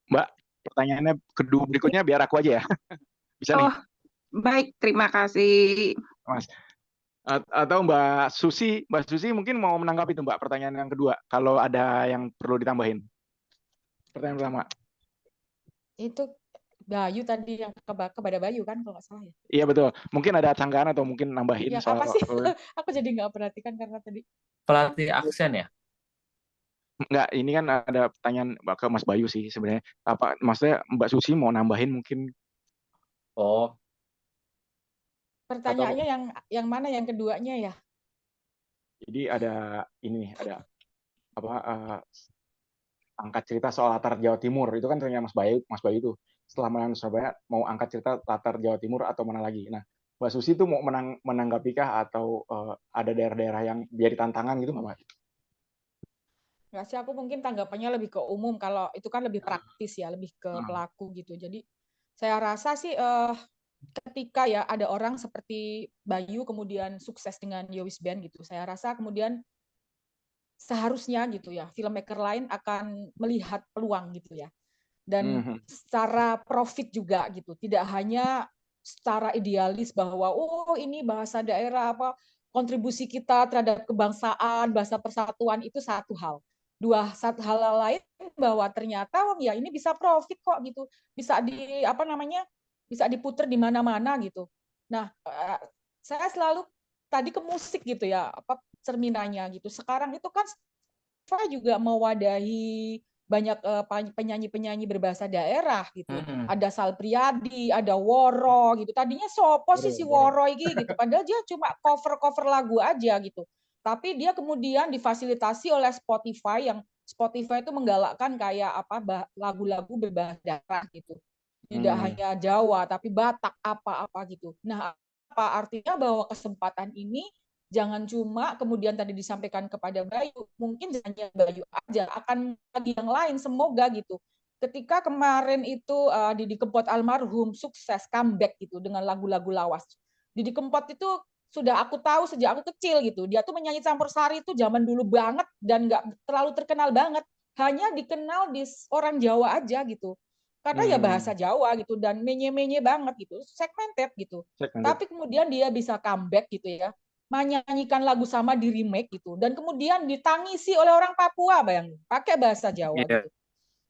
Mbak, pertanyaannya kedua berikutnya biar aku aja ya. Bisa nih. Baik, terima kasih. Mas. Atau Mbak Susi mungkin mau menanggapi itu Mbak, pertanyaan yang kedua, kalau ada yang perlu ditambahin. Pertanyaan pertama. Itu Bayu tadi yang kepada Bayu kan kalau nggak salah ya. Iya betul. Mungkin ada canggahan atau mungkin nambahin ya, soal. Apa sih? Aku jadi nggak perhatikan karena tadi. Pelatih aksen ya? Enggak, ini kan ada pertanyaan ke Mas Bayu sih sebenarnya. Apa maksudnya Mbak Susi mau nambahin mungkin? Oh. Pertanyaannya yang mana, yang keduanya ya? Jadi ada ini, ada apa angkat cerita soal latar Jawa Timur itu kan ternyata Mas Bayu itu. setelah menang Surabaya mau angkat cerita latar Jawa Timur atau mana lagi? Nah, Mbak Susi tuh mau menanggapi kah atau ada daerah-daerah yang jadi tantangan gitu nggak, Mbak? Nggak sih, aku mungkin tanggapannya lebih ke umum. Kalau itu kan lebih praktis ya, lebih ke pelaku gitu. Jadi saya rasa sih ketika ya ada orang seperti Bayu kemudian sukses dengan Yowis Band gitu, saya rasa kemudian seharusnya gitu ya filmmaker lain akan melihat peluang gitu ya. Dan secara profit juga gitu, tidak hanya secara idealis bahwa oh ini bahasa daerah apa kontribusi kita terhadap kebangsaan, bahasa persatuan itu satu hal. Satu hal lain bahwa ternyata oh ya ini bisa profit kok gitu, bisa di apa namanya, bisa diputer di mana-mana gitu. Nah, saya selalu tadi ke musik gitu ya, apa cerminannya gitu. Sekarang itu kan saya juga mewadahi banyak penyanyi-penyanyi berbahasa daerah gitu. Ada Sal Priadi, ada Woro gitu. Tadinya sopo sih si Woro iki gitu. Padahal dia cuma cover-cover lagu aja gitu. Tapi dia kemudian difasilitasi oleh Spotify yang Spotify itu menggalakkan kayak apa lagu-lagu berbahasa daerah gitu. Tidak hanya Jawa tapi Batak apa-apa gitu. Nah, apa artinya bahwa kesempatan ini jangan cuma kemudian tadi disampaikan kepada Bayu, mungkin hanya Bayu aja, akan bagi yang lain, semoga gitu. Ketika kemarin itu Didi Kempot almarhum sukses comeback gitu dengan lagu-lagu lawas. Didi Kempot itu sudah aku tahu sejak aku kecil gitu. Dia tuh menyanyi campur sari itu zaman dulu banget dan nggak terlalu terkenal banget. Hanya dikenal di orang Jawa aja gitu. Karena ya bahasa Jawa gitu dan menye-menye banget gitu, segmented gitu. Tapi kemudian dia bisa comeback gitu ya, menyanyikan lagu sama di remake gitu dan kemudian ditangisi oleh orang Papua, bayangin pakai bahasa Jawa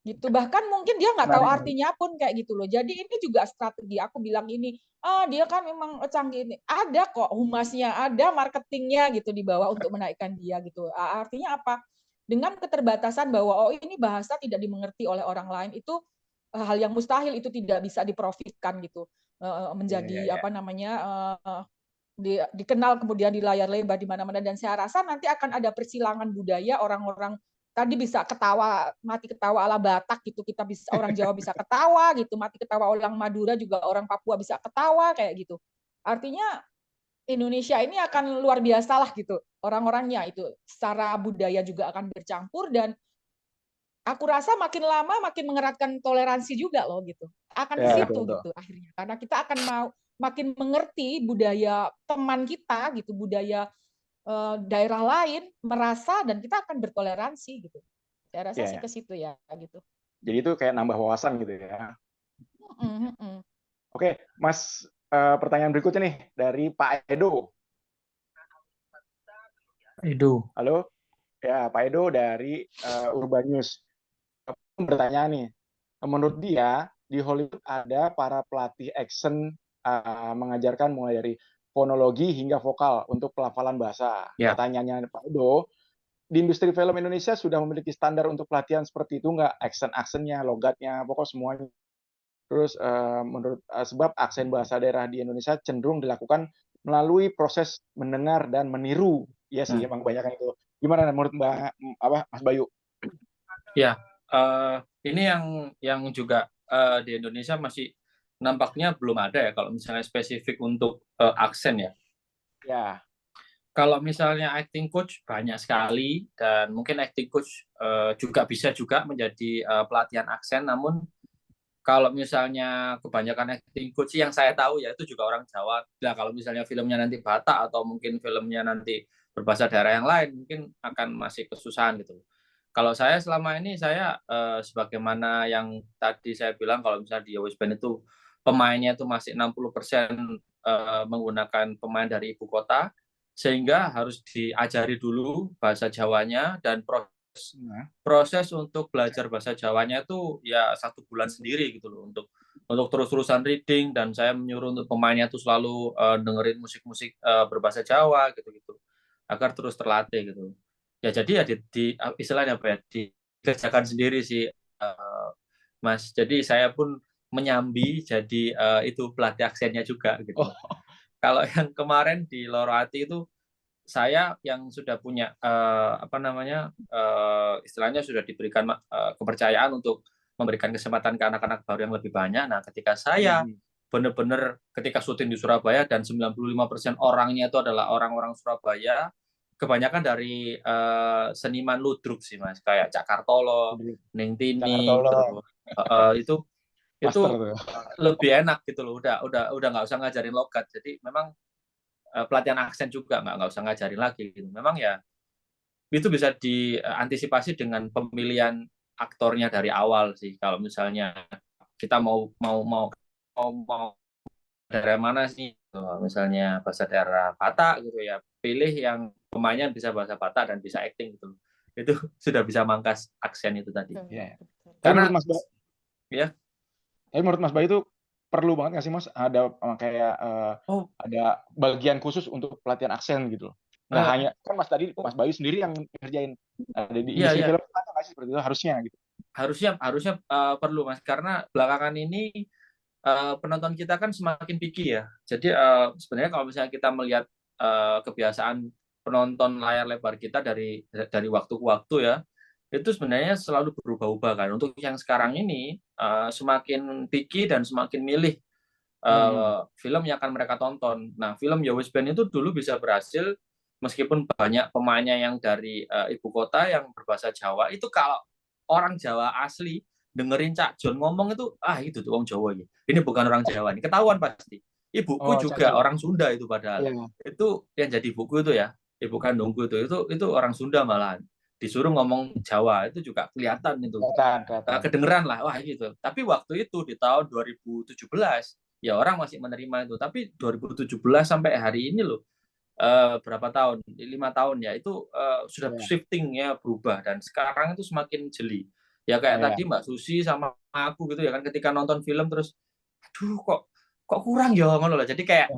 gitu bahkan mungkin dia nggak tahu artinya pun kayak gitu loh. Jadi ini juga strategi, aku bilang ini dia kan memang canggih, ini ada kok humasnya, ada marketingnya gitu di bawah untuk menaikkan dia gitu. Artinya apa, dengan keterbatasan bahwa oh ini bahasa tidak dimengerti oleh orang lain, itu hal yang mustahil, itu tidak bisa diprofitkan gitu menjadi apa namanya dikenal kemudian di layar lebar di mana-mana. Dan saya rasa nanti akan ada persilangan budaya, orang-orang tadi bisa ketawa, mati ketawa ala Batak gitu, kita bisa, orang Jawa bisa ketawa gitu, mati ketawa orang Madura juga orang Papua bisa ketawa kayak gitu. Artinya Indonesia ini akan luar biasa lah gitu, orang-orangnya itu secara budaya juga akan bercampur dan aku rasa makin lama makin mengeratkan toleransi juga loh gitu. Akan ke situ gitu akhirnya. Karena kita akan mau makin mengerti budaya teman kita gitu, budaya daerah lain merasa, dan kita akan bertoleransi gitu. Saya rasa sih ke situ ya gitu. Jadi itu kayak nambah wawasan gitu ya. Oke, Mas, pertanyaan berikutnya nih dari Pak Edo. Edo. Halo, ya Pak Edo dari Urban News. Bertanya nih, menurut dia di Hollywood ada para pelatih action mengajarkan mulai dari fonologi hingga vokal untuk pelafalan bahasa. Pertanyaannya Pak Edo, di industri film Indonesia sudah memiliki standar untuk pelatihan seperti itu nggak? Aksen-aksennya, logatnya, pokok semuanya. Terus menurut sebab aksen bahasa daerah di Indonesia cenderung dilakukan melalui proses mendengar dan meniru. Iya sih, emang kebanyakan itu. Gimana menurut Mas Bayu? Ya, ini yang juga di Indonesia masih nampaknya belum ada ya kalau misalnya spesifik untuk aksen ya. Ya. Kalau misalnya acting coach banyak sekali, dan mungkin acting coach juga bisa juga menjadi pelatihan aksen. Namun kalau misalnya kebanyakan acting coach yang saya tahu ya itu juga orang Jawa. Nah, kalau misalnya filmnya nanti Batak atau mungkin filmnya nanti berbahasa daerah yang lain, mungkin akan masih kesusahan gitu. Kalau saya selama ini saya sebagaimana yang tadi saya bilang, kalau misalnya di Yowis Band itu pemainnya itu masih 60% menggunakan pemain dari ibu kota, sehingga harus diajari dulu bahasa Jawanya, dan proses untuk belajar bahasa Jawanya itu ya 1 bulan sendiri gitu loh untuk terus-terusan reading, dan saya menyuruh untuk pemainnya itu selalu dengerin musik-musik berbahasa Jawa gitu-gitu agar terus terlatih gitu. Ya jadi ya di istilahnya apa ya, dikerjakan sendiri sih Mas. Jadi saya pun menyambi jadi itu pelatih aksennya juga gitu. Kalau yang kemarin di Loro Hati itu saya yang sudah punya istilahnya sudah diberikan kepercayaan untuk memberikan kesempatan ke anak-anak baru yang lebih banyak. Nah, ketika saya benar-benar ketika syuting di Surabaya dan 95% orangnya itu adalah orang-orang Surabaya, kebanyakan dari seniman ludruk sih Mas, kayak Cak Kartolo, Ning Tini, itu lebih enak gitu loh. Udah nggak usah ngajarin logat. Jadi memang pelatihan aksen juga nggak usah ngajarin lagi gitu. Memang ya itu bisa diantisipasi dengan pemilihan aktornya dari awal sih. Kalau misalnya kita mau daerah mana sih, misalnya bahasa daerah Batak gitu ya, pilih yang pemainnya bisa bahasa Batak dan bisa acting gitu. Itu sudah bisa mangkas aksen itu tadi. Ya. Karena menurut Mas Bayu itu perlu banget nggak sih Mas ada kayak ada bagian khusus untuk pelatihan aksen gitu loh. Nggak hanya kan Mas Bayu sendiri yang ngerjain di industri film kan nggak sih seperti itu harusnya gitu. Harusnya perlu Mas, karena belakangan ini penonton kita kan semakin picky ya. Jadi sebenarnya kalau misalnya kita melihat kebiasaan penonton layar lebar kita dari waktu ke waktu ya, itu sebenarnya selalu berubah-ubah kan. Untuk yang sekarang ini semakin picky dan semakin milih film yang akan mereka tonton. Nah, film Ya Wis Ben itu dulu bisa berhasil meskipun banyak pemainnya yang dari ibu kota yang berbahasa Jawa. Itu kalau orang Jawa asli dengerin Cak Jon ngomong itu, itu tuh orang Jawa ini. Ini bukan orang Jawa, ini ketahuan pasti. Ibuku juga orang Sunda itu padahal. Itu yang jadi ibuku itu ya, ibu kandungku itu orang Sunda malahan. Disuruh ngomong Jawa itu juga kelihatan itu. Kedengeran lah, wah gitu. Tapi waktu itu di tahun 2017 ya orang masih menerima itu. Tapi 2017 sampai hari ini loh, berapa tahun? 5 tahun ya, itu sudah shiftingnya berubah dan sekarang itu semakin jeli. Ya kayak tadi Mbak Susi sama aku gitu ya kan, ketika nonton film terus, aduh kok kurang ya ngono lah. Jadi kayak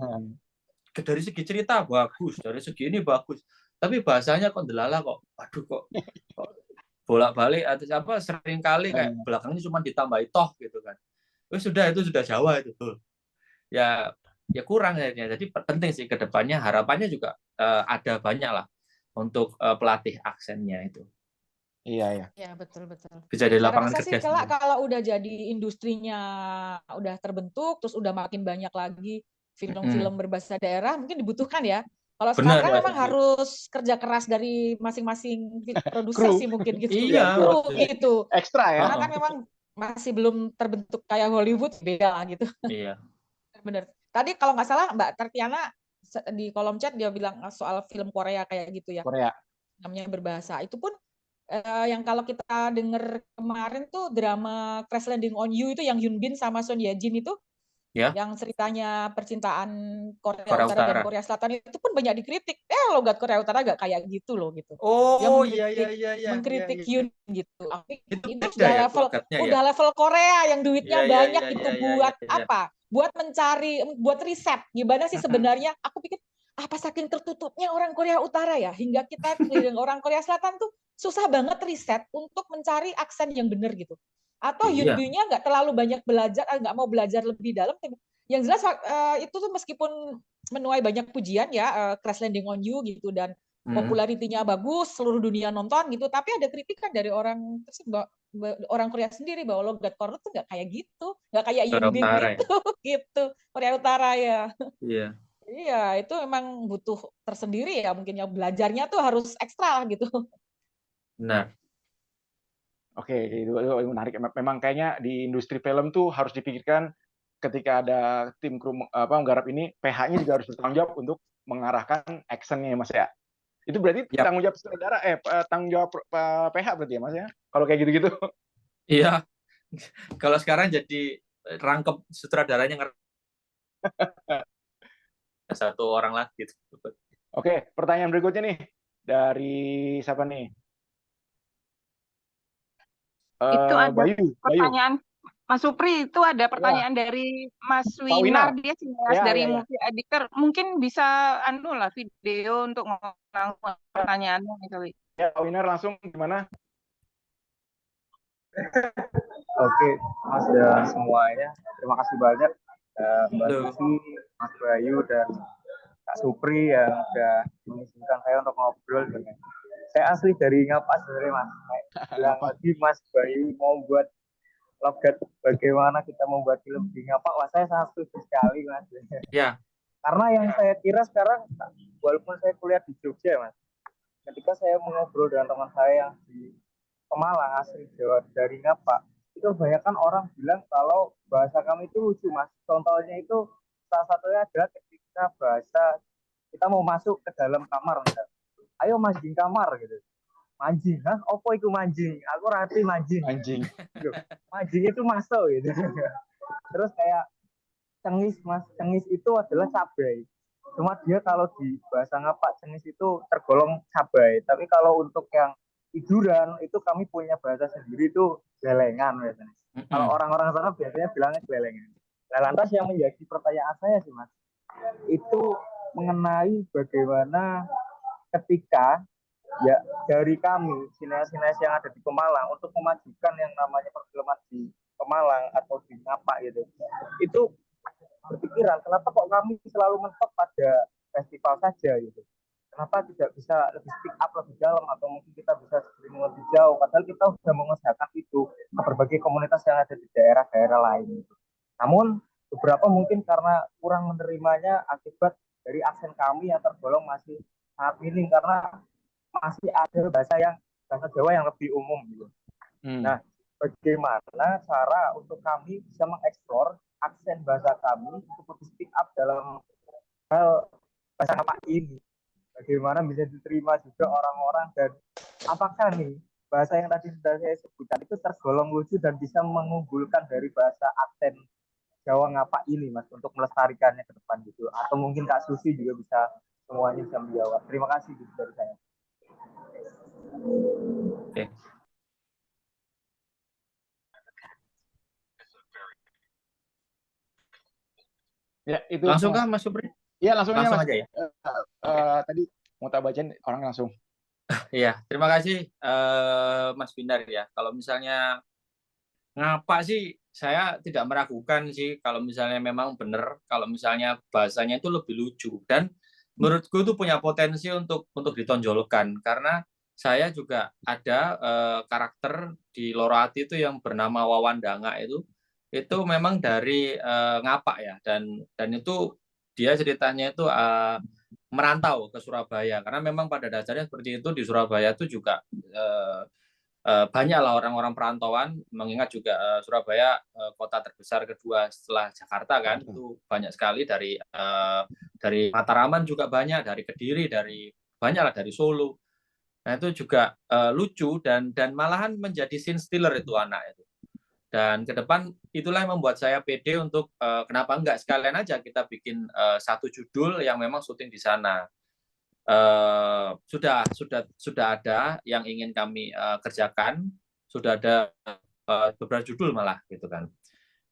dari segi cerita bagus, dari segi ini bagus, tapi bahasanya kok delala kok, aduh kok bolak-balik atau apa sering kali kayak belakangnya cuma ditambahi toh gitu kan. Itu sudah Jawa itu tuh. Ya kurang akhirnya. Jadi penting sih ke depannya, harapannya juga ada banyak lah untuk pelatih aksennya itu. Iya betul. Bisa di lapangan Saya rasa kerja. sih kalau udah jadi industrinya udah terbentuk, terus udah makin banyak lagi film-film berbahasa daerah, mungkin dibutuhkan ya. Kalau sekarang memang harus kerja keras dari masing-masing produser sih mungkin gitu. Iya. Kru gitu. Ekstra ya. Karena kan memang masih belum terbentuk kayak Hollywood, beda lah gitu. Iya. Bener. Tadi kalau nggak salah Mbak Tartiana di kolom chat dia bilang soal film Korea kayak gitu ya. Korea. Namanya berbahasa. Itu pun yang kalau kita dengar kemarin tuh drama Crash Landing on You itu yang Hyun Bin sama Son Ye Jin itu, yang ceritanya percintaan Korea Utara dan Korea Selatan itu pun banyak dikritik. Logat Korea Utara gak kayak gitu loh gitu. Oh iya. Mengkritik Hyun gitu. Itu udah level Korea yang duitnya banyak gitu buat apa? Buat mencari, buat riset. Gimana sih sebenarnya? Aku pikir apa saking tertutupnya orang Korea Utara ya, hingga kita orang Korea Selatan tuh susah banget riset untuk mencari aksen yang benar gitu. Atau Hyun Bin-nya nggak terlalu banyak belajar, nggak mau belajar lebih dalam. Yang jelas itu tuh meskipun menuai banyak pujian ya, Crash Landing on You gitu, dan popularitinya bagus, seluruh dunia nonton gitu, tapi ada kritikan dari orang Korea sendiri bahwa logat Korea tuh nggak kayak gitu, nggak kayak Hyun Bin gitu, Korea Utara ya. Iya, itu memang butuh tersendiri ya, mungkin yang belajarnya tuh harus ekstra gitu. Benar. Oke, itu menarik. Memang kayaknya di industri film tuh harus dipikirkan ketika ada tim kru menggarap ini, PH-nya juga harus bertanggung jawab untuk mengarahkan actionnya Mas ya. Itu berarti tanggung jawab sutradara, tanggung jawab PH berarti ya Mas ya? Kalau kayak gitu-gitu. Iya. Kalau sekarang jadi rangkep sutradaranya satu orang lagi. Oke, pertanyaan berikutnya nih dari siapa nih? Itu ada Bayu. pertanyaan Mas Supri, itu ada pertanyaan dari Mas Winar, dia sinias dari Movie Editor. Mungkin bisa video untuk ngomong pertanyaannya kali. Ya, Winar langsung gimana? Oke, Mas dan semuanya, terima kasih banyak Mbak Susi, Mas Bayu dan Kak Supri yang sudah mengizinkan saya untuk ngobrol dengan. Saya asli dari Ngapas sebenarnya Mas. Bilang lagi Mas Bayu mau buat logat bagaimana kita membuat film di Ngapak, wah saya sangat setuju sekali Mas. Ya. Karena yang saya kira sekarang, walaupun saya kuliah di Jogja Mas, ketika saya mengobrol dengan teman saya yang di Pemalang asli Jawa dari Ngapak, itu kebanyakan orang bilang kalau bahasa kami itu lucu Mas. Contohnya itu salah satunya adalah ketika bahasa kita mau masuk ke dalam kamar, misalnya, ayo mancing kamar gitu. Mancing, hah? Opo itu mancing? Aku rati mancing. Mancing itu masuk gitu. Terus kayak cengis Mas, cengis itu adalah cabai. Cuma dia kalau di bahasa Ngapak cengis itu tergolong cabai. Tapi kalau untuk yang tiduran itu kami punya bahasa sendiri itu gelengan biasanya. Kalau orang-orang sana biasanya bilangnya gelengan. Nah, lantas yang menjadi pertanyaan saya sih Mas, itu mengenai bagaimana ketika ya dari kami sineas-sineas yang ada di Pemalang untuk memajukan yang namanya perfilman di Pemalang atau di Ngapak gitu, itu berpikiran kenapa kok kami selalu mentok pada festival saja gitu, kenapa tidak bisa lebih speak up lebih dalam atau mungkin kita bisa screening lebih jauh, padahal kita sudah mengusahakan itu ke berbagai komunitas yang ada di daerah-daerah lain gitu. Namun beberapa mungkin karena kurang menerimanya akibat dari aksen kami yang tergolong masih sangat minim karena masih ada bahasa Jawa yang lebih umum gitu. Nah, bagaimana cara untuk kami bisa mengeksplor aksen bahasa kami untuk lebih speak up dalam hal bahasa Ngapak ini? Bagaimana bisa diterima juga orang-orang, dan apakah nih bahasa yang tadi sudah saya sebutkan itu tergolong lucu dan bisa mengunggulkan dari bahasa aksen Jawa Ngapak ini Mas untuk melestarikannya ke depan gitu? Atau mungkin Kak Susi juga bisa semuanya bisa menjawab. Terima kasih gitu dari saya. Oke. Ya, itu langsung kan Mas Supri? Iya, langsung aja Mas. Aja ya. Tadi mau tak bacain orang langsung. Iya, terima kasih Mas Binar ya. Kalau misalnya Ngapak sih saya tidak meragukan sih kalau misalnya memang benar kalau misalnya bahasanya itu lebih lucu, dan menurutku itu punya potensi untuk ditonjolkan, karena saya juga ada karakter di Loro Ati itu yang bernama Wawandanga itu memang dari Ngapak ya, dan itu dia ceritanya itu merantau ke Surabaya, karena memang pada dasarnya seperti itu. Di Surabaya itu juga banyaklah orang-orang perantauan, mengingat juga Surabaya kota terbesar kedua setelah Jakarta kan, itu banyak sekali dari Mataraman juga banyak, dari Kediri, dari banyaklah dari Solo. Nah itu juga lucu dan malahan menjadi scene stealer itu anak itu. Dan ke depan itulah yang membuat saya pede untuk kenapa enggak sekalian aja kita bikin satu judul yang memang syuting di sana. Sudah ada yang ingin kami kerjakan, sudah ada beberapa judul malah gitu kan.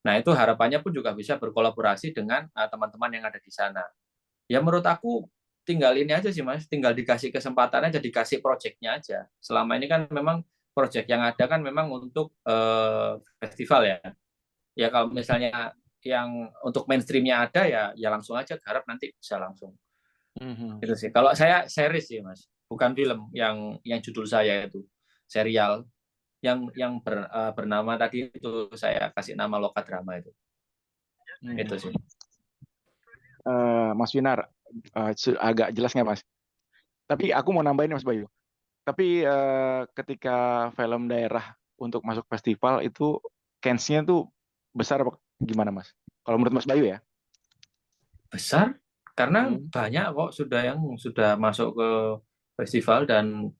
Nah itu harapannya pun juga bisa berkolaborasi dengan teman-teman yang ada di sana. Ya menurut aku tinggal ini aja sih Mas, tinggal dikasih kesempatan aja, dikasih proyeknya aja. Selama ini kan memang proyek yang ada kan memang untuk festival ya. Ya kalau misalnya yang untuk mainstreamnya ada ya langsung aja garap, nanti bisa langsung. Itu sih. Kalau saya series sih Mas, bukan film. Yang judul saya itu serial yang bernama tadi itu saya kasih nama Lokadrama itu. Itu sih. Mas Winar, agak jelas nggak Mas? Tapi aku mau nambahin Mas Bayu. Tapi ketika film daerah untuk masuk festival itu chance-nya tuh besar apa gimana Mas? Kalau menurut Mas Bayu ya? Besar. Karena banyak kok yang sudah masuk ke festival dan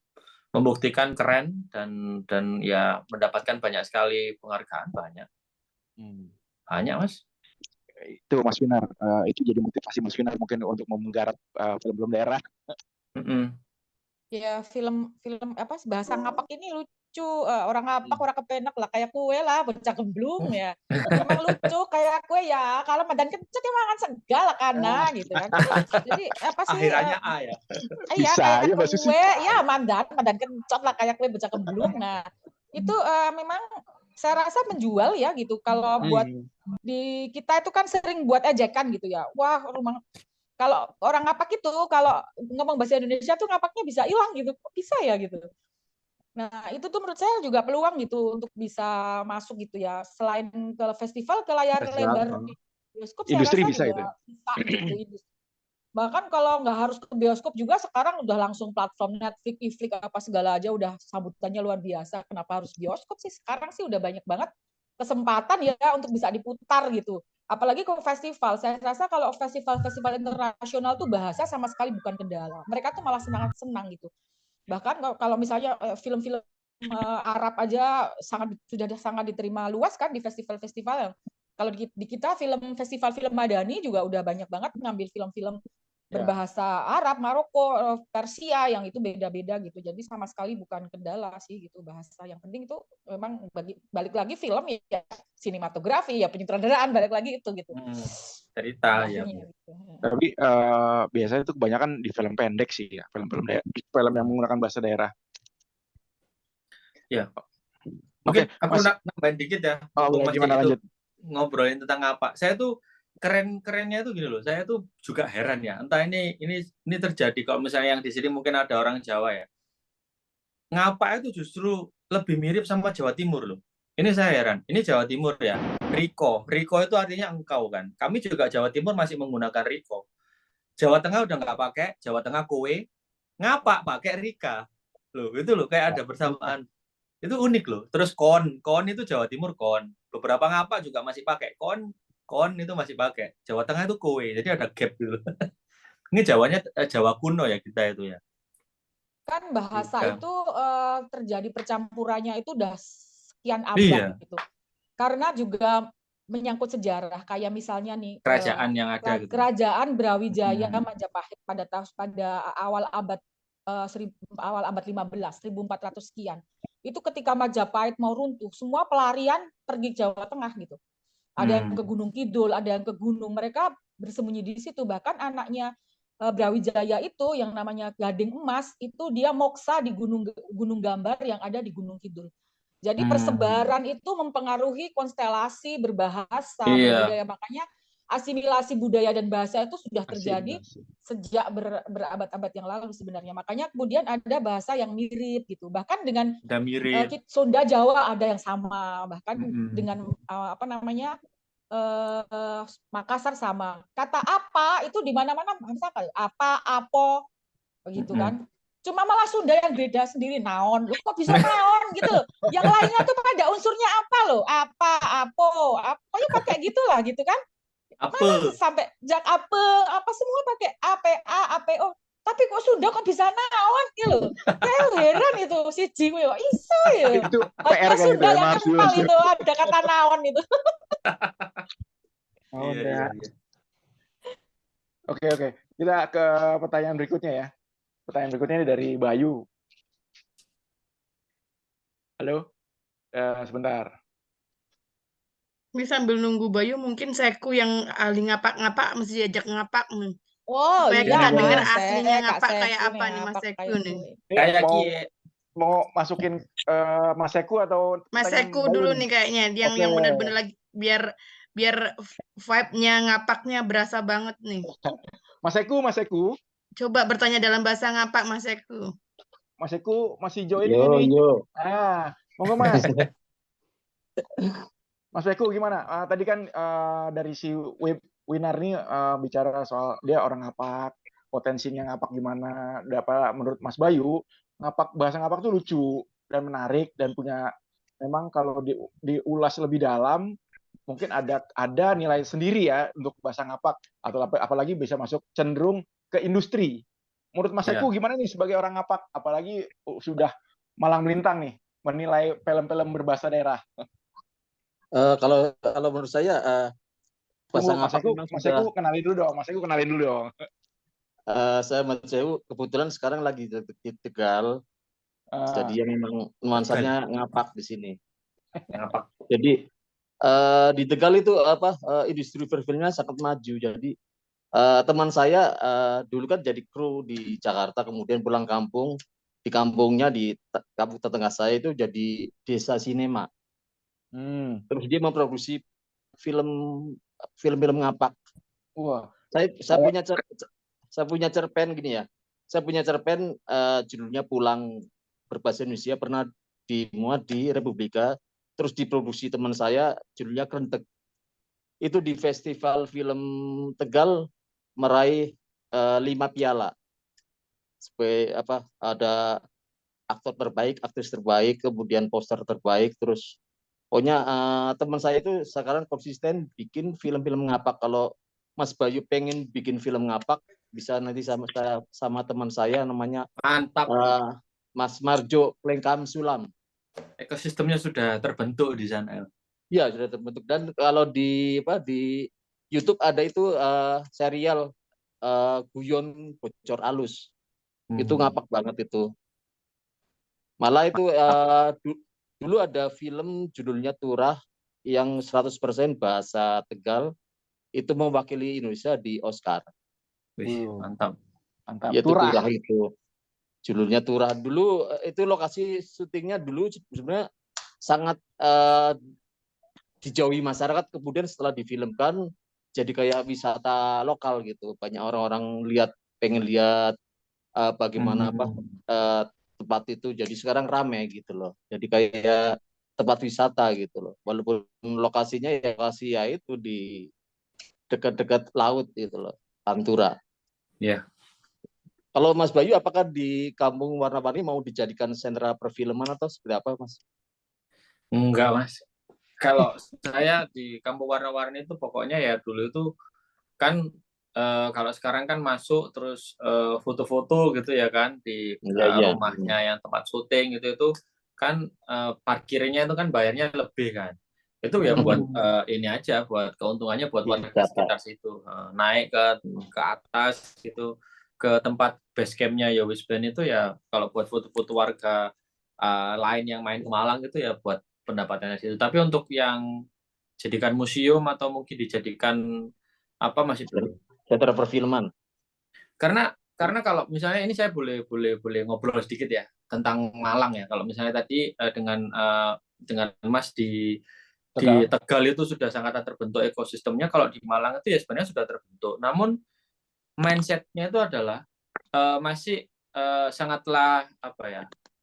membuktikan keren dan ya mendapatkan banyak sekali penghargaan, banyak Mas. Itu Mas Winar, itu jadi motivasi Mas Winar mungkin untuk menggarap film-film daerah. Ya film apa bahasa Ngapak ini lucu, orang Ngapak orang kepenak lah kayak kue lah bocah gemblung ya, memang lucu kayak kue ya, kalau madan kencet ya makan segala karena gitu kan. Jadi apa sih akhirannya A ya. Iya kayak kue ya madan kencot lah kayak kue bocah gemblung. Nah itu memang saya rasa menjual ya gitu, kalau buat di kita itu kan sering buat ejekan gitu ya, wah rumah kalau orang Ngapak itu kalau ngomong bahasa Indonesia tuh Ngapaknya bisa hilang gitu, kok bisa ya gitu. Nah, itu tuh menurut saya juga peluang gitu untuk bisa masuk gitu ya. Selain ke festival, ke layar lebar di bioskop saya Industri rasa bisa itu. juga bisa gitu. Bahkan kalau nggak harus ke bioskop juga sekarang udah langsung platform Netflix, Iflix apa segala aja udah sambutannya luar biasa. Kenapa harus bioskop sih? Sekarang sih udah banyak banget kesempatan ya untuk bisa diputar gitu. Apalagi ke festival. Saya rasa kalau festival-festival internasional tuh bahasa sama sekali bukan kendala. Mereka tuh malah senang gitu. Bahkan kalau misalnya film-film Arab aja sudah sangat diterima luas kan di festival-festival. Kalau di kita festival film Madani juga udah banyak banget ngambil film-film berbahasa Arab, Maroko, Persia yang itu beda-beda gitu. Jadi sama sekali bukan kendala sih gitu bahasa. Yang penting itu memang balik lagi film ya sinematografi ya penyutradaraan balik lagi itu gitu. Cerita ya. Gitu. Tapi biasanya itu kebanyakan di film pendek sih ya, film yang menggunakan bahasa daerah. Ya. Mungkin aku nambahin dikit ya. Gimana lanjut? Ngobrolin tentang apa? Saya tuh keren-kerennya itu gini loh. Saya tuh juga heran ya. Entah ini terjadi kalau misalnya yang di sini mungkin ada orang Jawa ya. Ngapa itu justru lebih mirip sama Jawa Timur loh. Ini saya heran. Ini Jawa Timur ya. Riko itu artinya engkau kan. Kami juga Jawa Timur masih menggunakan Riko. Jawa Tengah udah nggak pakai. Jawa Tengah kowe. Ngapa pakai Rika? Loh, itu loh kayak ada bersamaan. Itu unik loh. Terus kon itu Jawa Timur kon. Beberapa ngapa juga masih pakai kon itu masih pakai. Jawa Tengah itu kowe. Jadi ada gap gitu. Ini Jawanya Jawa kuno ya kita itu ya. Kan bahasa itu terjadi percampurannya itu udah sekian abad gitu. Karena juga menyangkut sejarah kayak misalnya nih kerajaan yang ada gitu. Kerajaan Brawijaya Majapahit pada awal abad 15 1400 sekian. Itu ketika Majapahit mau runtuh, semua pelarian pergi Jawa Tengah gitu. Ada yang ke Gunung Kidul, ada yang ke gunung. Mereka bersembunyi di situ. Bahkan anaknya Brawijaya itu yang namanya Gading Emas itu dia moksa di Gunung Gambar yang ada di Gunung Kidul. Jadi persebaran itu mempengaruhi konstelasi berbahasa, berbudaya. Makanya asimilasi budaya dan bahasa itu sudah terjadi sejak berabad-abad yang lalu sebenarnya. Makanya kemudian ada bahasa yang mirip gitu. Bahkan dengan Sunda Jawa ada yang sama. Bahkan dengan Makassar sama. Kata apa itu di mana-mana apa, apo begitu kan. Cuma malah Sunda yang beda sendiri naon. Loh, kok bisa naon gitu loh. Yang lainnya tuh pada unsurnya apa loh? Apa, apo, pokoknya pakai gitulah gitu kan. Mana sampai jak apa semua pakai APA, APO. Tapi kok Sunda kok bisa naon gitu loh. Saya heran itu si Jiwe kok iso ya. Itu PR kan Sunda itu yang kenal itu ada kata naon itu. Oke. Kita ke pertanyaan berikutnya ya. Pertanyaan berikutnya ini dari Bayu. Halo, sebentar. Ini sambil nunggu Bayu, mungkin Seku yang ahli ngapak-ngapak mesti diajak ngapak nih. Oh supaya iya, kita dengar aslinya ngapak kayak apa nih Mas Seku nih. Kayak mau masukin Mas Seku atau Mas Seku dulu nih kayaknya yang benar-benar lagi biar vibe-nya ngapaknya berasa banget nih. Mas Seku. Coba bertanya dalam bahasa ngapak Mas Seku. Mas Seku masih join ini. Monggo Mas. Mas Seku gimana? Tadi kan dari si Winar nih bicara soal dia orang ngapak, potensinya ngapak gimana. Menurut Mas Bayu, bahasa ngapak tuh lucu dan menarik dan punya memang kalau diulas lebih dalam mungkin ada nilai sendiri ya untuk bahasa ngapak atau apalagi bisa masuk cenderung ke industri. Menurut Mas Seku gimana nih sebagai orang ngapak, apalagi sudah malang melintang nih menilai film-film berbahasa daerah? Kalau menurut saya bahasa ngapak Mas Seku kenalin dulu dong. Saya Mas Seku kebetulan sekarang lagi di Tegal. Jadi yang memang nuansanya ngapak di sini. Ngapak. Jadi di Tegal itu industri perfilmnya sangat maju. Jadi teman saya dulu kan jadi kru di Jakarta, kemudian pulang kampung, di kampungnya di kampung tetangga saya itu jadi desa sinema. Terus dia memproduksi film-film ngapak. Wah, saya punya cerpen gini ya. Saya punya cerpen judulnya Pulang berbahasa Indonesia, pernah dimuat di Republika, terus diproduksi teman saya, judulnya Krentek. Itu di Festival Film Tegal meraih 5 piala. Sebagai ada aktor terbaik, aktris terbaik, kemudian poster terbaik, terus pokoknya teman saya itu sekarang konsisten bikin film-film ngapak. Kalau Mas Bayu pengen bikin film ngapak, bisa nanti sama teman saya namanya Mantap. Mas Marjo Plengkam Sulam. Ekosistemnya sudah terbentuk di sana. Iya, sudah terbentuk. Dan kalau di YouTube ada itu serial Guyon Bocor Alus. Itu ngapak banget itu. Malah itu dulu ada film judulnya Turah yang 100% bahasa Tegal, itu mewakili Indonesia di Oscar. Mantap. Mantap. Ya, Turah itu. Judulnya Turah. Dulu itu lokasi syutingnya dulu sebenarnya sangat dijauhi masyarakat, kemudian setelah difilmkan jadi kayak wisata lokal gitu. Banyak orang-orang pengen lihat bagaimana tempat itu, jadi sekarang rame gitu loh. Jadi kayak tempat wisata gitu loh. Walaupun lokasinya ya lokasi ya itu di dekat-dekat laut gitu loh, Pantura. Ya. Kalau Mas Bayu, apakah di Kampung Warna-Warni mau dijadikan sentra perfilman atau seperti apa, Mas? Enggak, Mas. Kalau saya di Kampung Warna-Warni itu pokoknya ya dulu itu kan kalau sekarang kan masuk terus foto-foto gitu ya kan di rumahnya yang tempat syuting gitu, itu kan parkirnya itu kan bayarnya lebih kan. Itu ya buat ini aja, buat keuntungannya buat warga sekitar situ. Naik ke atas gitu, ke tempat base camp-nya Yowis Band itu ya kalau buat foto-foto warga lain yang main ke Malang gitu ya buat pendapatannya situ. Tapi untuk yang jadikan museum atau mungkin dijadikan apa masih belum. Sentra perfilman. Karena kalau misalnya ini saya boleh ngobrol sedikit ya tentang Malang ya. Kalau misalnya tadi dengan Mas di Tegal itu sudah sangat terbentuk ekosistemnya, kalau di Malang itu ya sebenarnya sudah terbentuk. Namun mindset-nya itu adalah masih sangatlah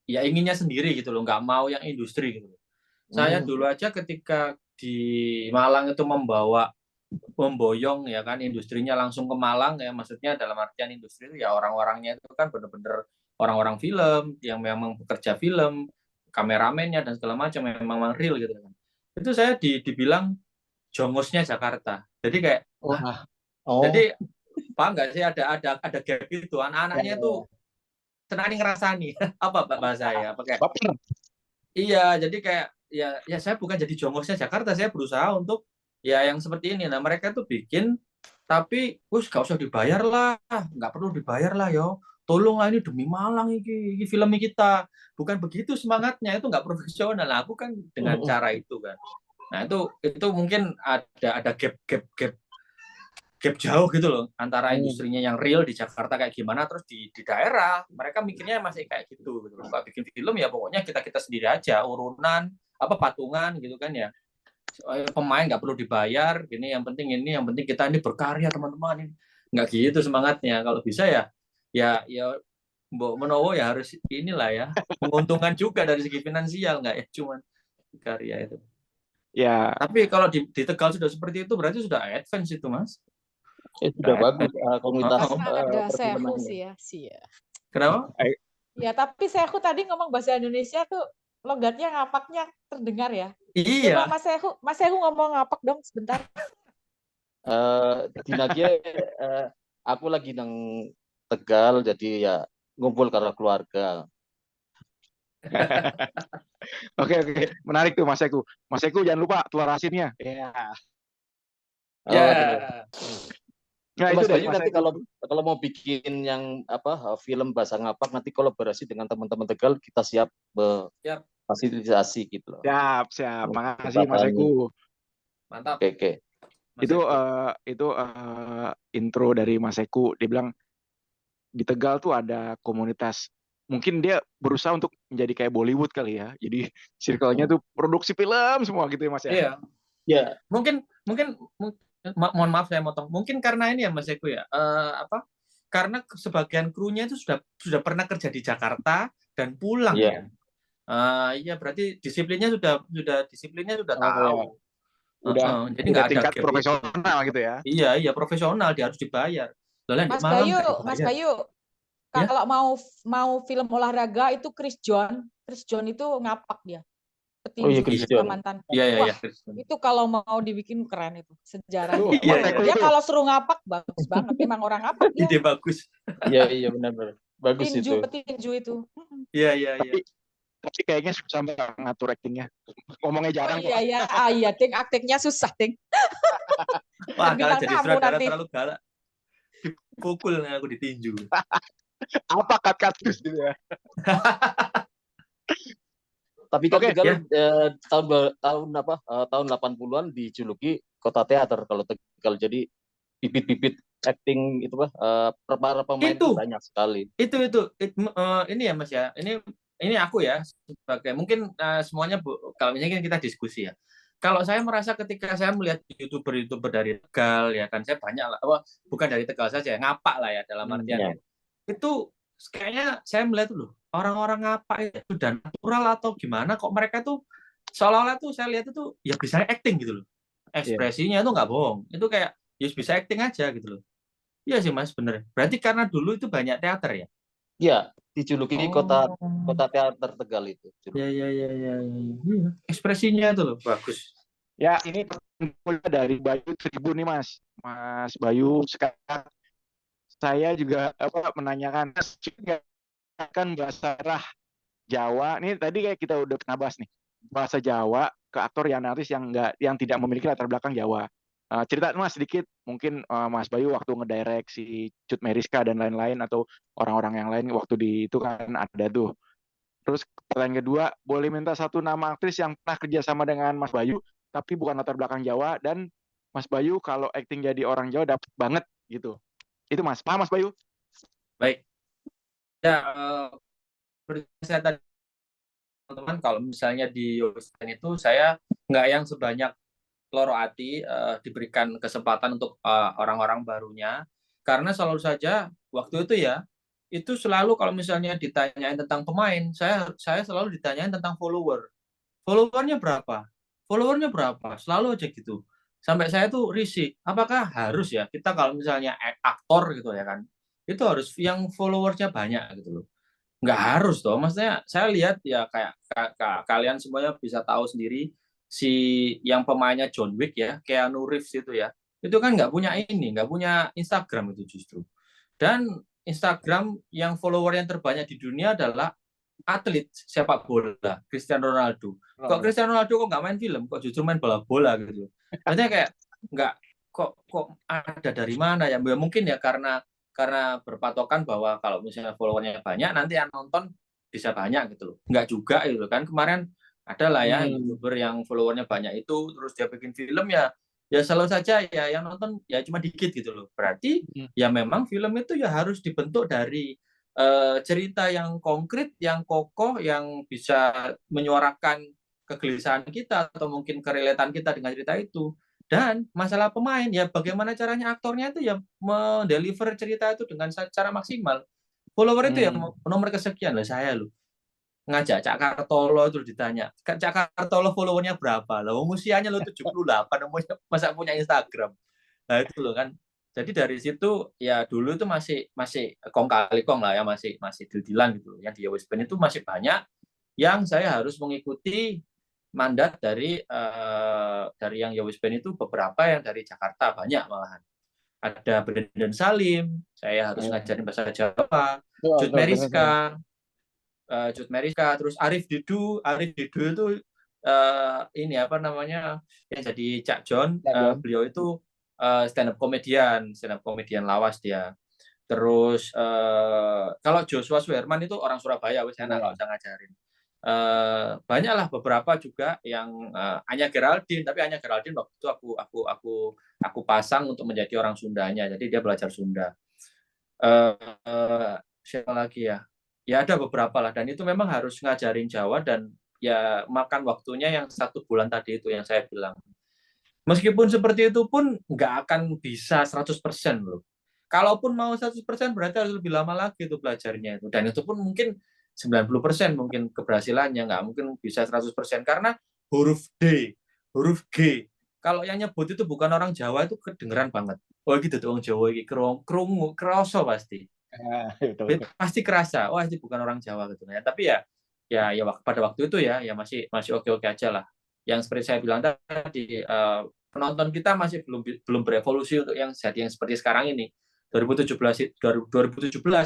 ya inginnya sendiri gitu loh, nggak mau yang industri gitu. Saya dulu aja ketika di Malang itu memboyong ya kan industrinya langsung ke Malang ya, maksudnya dalam artian industri itu ya orang-orangnya itu kan benar-benar orang-orang film yang memang bekerja film, kameramennya dan segala macam memang real gitu kan. Itu saya dibilang jongosnya Jakarta. Jadi kayak jadi paham nggak sih ada gap itu, anak-anaknya itu senang ngerasani apa bahasa saya pakai. Iya, jadi kayak ya saya bukan jadi jongosnya Jakarta, saya berusaha untuk ya yang seperti ini. Nah mereka tuh bikin tapi gak usah dibayar lah, nggak perlu dibayar lah yo, tolonglah ini demi Malang ini film kita. Bukan begitu semangatnya, itu nggak profesional. Nah, aku kan dengan cara itu kan. Nah itu mungkin ada gap jauh gitu loh antara industrinya yang real di Jakarta kayak gimana, terus di daerah mereka mikirnya masih kayak gitu loh. Kalau bikin film ya pokoknya kita sendiri aja, urunan patungan gitu kan ya, pemain nggak perlu dibayar gini, yang penting kita ini berkarya teman-teman, ini nggak gitu semangatnya. Kalau bisa ya Mbok Menowo ya harus inilah ya menguntungkan juga dari segi finansial, nggak ya cuman karya itu ya. Tapi kalau di Tegal sudah seperti itu berarti sudah advance itu Mas. Sudah bagus komunitas ada Sehu sih ya. Kenapa? Ya tapi Sehu tadi ngomong bahasa Indonesia tuh logatnya ngapaknya terdengar ya. Iya. Coba Mas Sehu ngomong ngapak dong sebentar. Dinagia aku lagi nang Tegal jadi ya ngumpul karena keluarga. Oke, menarik tuh Mas Eko. Mas Eko jangan lupa telur asinnya. Nah, itu dari nanti kalau mau bikin yang film bahasa ngapak, nanti kolaborasi dengan teman-teman Tegal, kita siap fasilitasi gitu loh. Siap. Makasih Mas Eko. Mantap. Oke. Itu intro dari Mas Eko. Dia bilang di Tegal tuh ada komunitas. Mungkin dia berusaha untuk menjadi kayak Bollywood kali ya. Jadi circle-nya tuh produksi film semua gitu ya Mas ya. Iya. Mungkin mohon maaf saya motong. Mungkin karena ini ya Mas Eko ya. karena sebagian krunya itu sudah pernah kerja di Jakarta dan pulang Iya. ya. Iya, berarti disiplinnya sudah tahu. Udah Jadi nggak ada tingkat gap itu. profesional gitu ya. Iya, profesional, dia harus dibayar. Loh, di Mas Malang Bayu, nggak Mas dibayar. Bayu, Ya? kalau mau film olahraga itu Chris John itu ngapak dia. Oh iya, Petinju Chris John. mantan. Iya, Wah, itu kalau mau dibikin keren itu sejarahnya. Iya, Wah, iya. dia kalau suruh ngapak bagus banget. Memang orang ngapak dia. Ide bagus. Iya benar. Bagus itu. Petinju itu. Iya. Tapi kayaknya susah Mbak ngatur actingnya. Ngomongnya jarang kok. Iya, Ting, aktingnya susah, Ting. Wah, kalau Bintang jadi tamu sutradara nanti. terlalu galak, dipukul aku ditinju. Apa cut terus gitu ya. Tapi kan Oke, Tegal tahun 80-an dijuluki kota teater kalau Tegal. Jadi bibit-bibit acting itu para pemain itu banyak sekali. Ini ya Mas ya. Ini aku ya sebagai mungkin semuanya kalau misalnya kita diskusi ya. Kalau saya merasa ketika saya melihat YouTuber dari Tegal ya kan, saya banyak lah, bukan dari Tegal saja, ngapak lah ya dalam artian itu kayaknya saya melihat loh orang-orang ngapak itu sudah natural atau gimana kok mereka tuh seolah-olah tuh saya lihat itu ya bisa acting gitu loh, ekspresinya itu nggak bohong, itu kayak ya bisa acting aja gitu loh. Iya sih Mas, bener. Berarti karena dulu itu banyak teater ya? Iya, dijuluki kota teater Tegal itu. Iya. Ekspresinya itu loh bagus. Ya, ini dari Bayu 1000 nih Mas Bayu. Sekarang saya juga menanyakan kan bahasa Jawa. Ini tadi kayak kita udah pernah bahas nih, bahasa Jawa ke aktor yang artis yang tidak memiliki latar belakang Jawa. Cerita Mas sedikit, mungkin Mas Bayu waktu ngedirect si Cut Meriska dan lain-lain atau orang-orang yang lain waktu di itu kan ada tuh. Terus pertanyaan kedua, boleh minta satu nama aktris yang pernah kerjasama dengan Mas Bayu tapi bukan latar belakang Jawa, dan Mas Bayu kalau acting jadi orang Jawa dapat banget gitu. Itu Mas, paham Mas Bayu? Baik. Ya, saya tadi teman-teman, kalau misalnya di Yosen itu saya nggak yang sebanyak Loro Ati diberikan kesempatan untuk orang-orang barunya, karena selalu saja waktu itu ya, itu selalu kalau misalnya ditanyain tentang pemain, saya selalu ditanyain tentang followernya berapa, selalu aja gitu. Sampai saya tuh risih, apakah harus ya kita kalau misalnya aktor gitu ya kan, itu harus yang followersnya banyak gitu loh. Nggak harus toh, maksudnya saya lihat ya kayak kalian semuanya bisa tahu sendiri, si yang pemainnya John Wick ya, Keanu Reeves itu ya, itu kan nggak punya Instagram itu justru. Dan Instagram yang follower yang terbanyak di dunia adalah atlet sepak bola, Cristiano Ronaldo. Kok Cristiano Ronaldo kok nggak main film, kok justru main bola gitu. Maksudnya kayak nggak kok ada dari mana ya? Mungkin ya karena berpatokan bahwa kalau misalnya followernya banyak nanti yang nonton bisa banyak gitu loh. Nggak juga gitu kan. Kemarin ada lah ya YouTuber yang followernya banyak itu terus dia bikin film ya selalu saja ya yang nonton ya cuma dikit gitu loh. Berarti ya memang film itu ya harus dibentuk dari cerita yang konkret, yang kokoh, yang bisa menyuarakan kegelisahan kita atau mungkin kerelatan kita dengan cerita itu. Dan masalah pemain ya bagaimana caranya aktornya itu ya mendeliver cerita itu dengan cara maksimal. Follower itu ya nomor kesekian lah saya loh. Ngajak Cak Kartolo terus ditanya, Cak Kartolo followernya berapa? Lah usianya lo 78, masa punya Instagram. Nah itu loh kan. Jadi dari situ ya dulu itu masih kong kali kong lah ya, masih deal-dealan gitu. Yang di Yowisben itu masih banyak yang saya harus mengikuti mandat dari yang Yowisben itu, beberapa yang dari Jakarta banyak malahan. Ada Brandon Salim, saya harus ngajarin bahasa Jawa, Cut Meriska, terus Arif Didu itu ini apa namanya yang jadi Cak John, beliau itu stand up komedian lawas dia. Terus kalau Joshua Suherman itu orang Surabaya, saya nggak usah ngajarin. Banyaklah beberapa juga yang Anya Geraldine, tapi Anya Geraldine waktu itu aku pasang untuk menjadi orang Sundanya, jadi dia belajar Sunda. Siapa lagi ya? Ya ada beberapa lah, dan itu memang harus ngajarin Jawa dan ya makan waktunya yang 1 bulan tadi itu yang saya bilang. Meskipun seperti itu pun nggak akan bisa 100% loh. Kalaupun mau 100% berarti harus lebih lama lagi itu belajarnya itu. Dan itu pun mungkin 90% mungkin keberhasilannya, nggak mungkin bisa 100% karena huruf D, huruf G. Kalau yang nyebut itu bukan orang Jawa itu kedengeran banget. Oh gitu tuh orang Jawa ini kerungu, keroso pasti. Pasti kerasa. Wah, ini bukan orang Jawa gitu ya. Tapi pada waktu itu ya masih oke-oke aja lah. Yang seperti saya bilang tadi, penonton kita masih belum berevolusi untuk yang seperti sekarang ini. 2017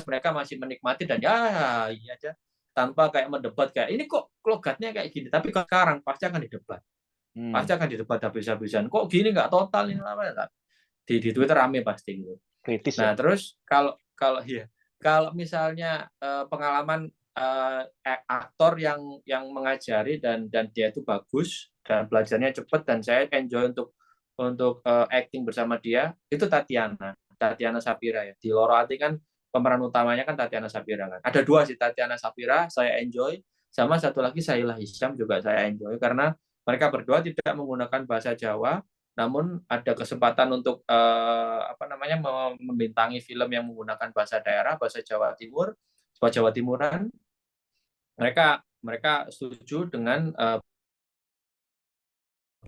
mereka masih menikmati dan iya aja tanpa kayak mendebat kayak ini kok logatnya kayak gini, tapi sekarang pasti akan didebat. Pasti akan didebat habis-habisan. Kok gini nggak total ini apa di Twitter rame pasti gitu. Kritis Nah, ya. terus kalau misalnya pengalaman aktor yang mengajari dan dia itu bagus dan belajarnya cepat dan saya enjoy untuk acting bersama dia, itu Tatiana Sapira ya. Di Loro Hati kan pemeran utamanya kan Tatiana Sapira kan. Ada dua sih, Tatiana Sapira saya enjoy, sama satu lagi Sahila Hisham juga saya enjoy karena mereka berdua tidak menggunakan bahasa Jawa, namun ada kesempatan untuk membintangi film yang menggunakan bahasa daerah, bahasa Jawa Timur, bahasa Jawa Timuran. Mereka setuju dengan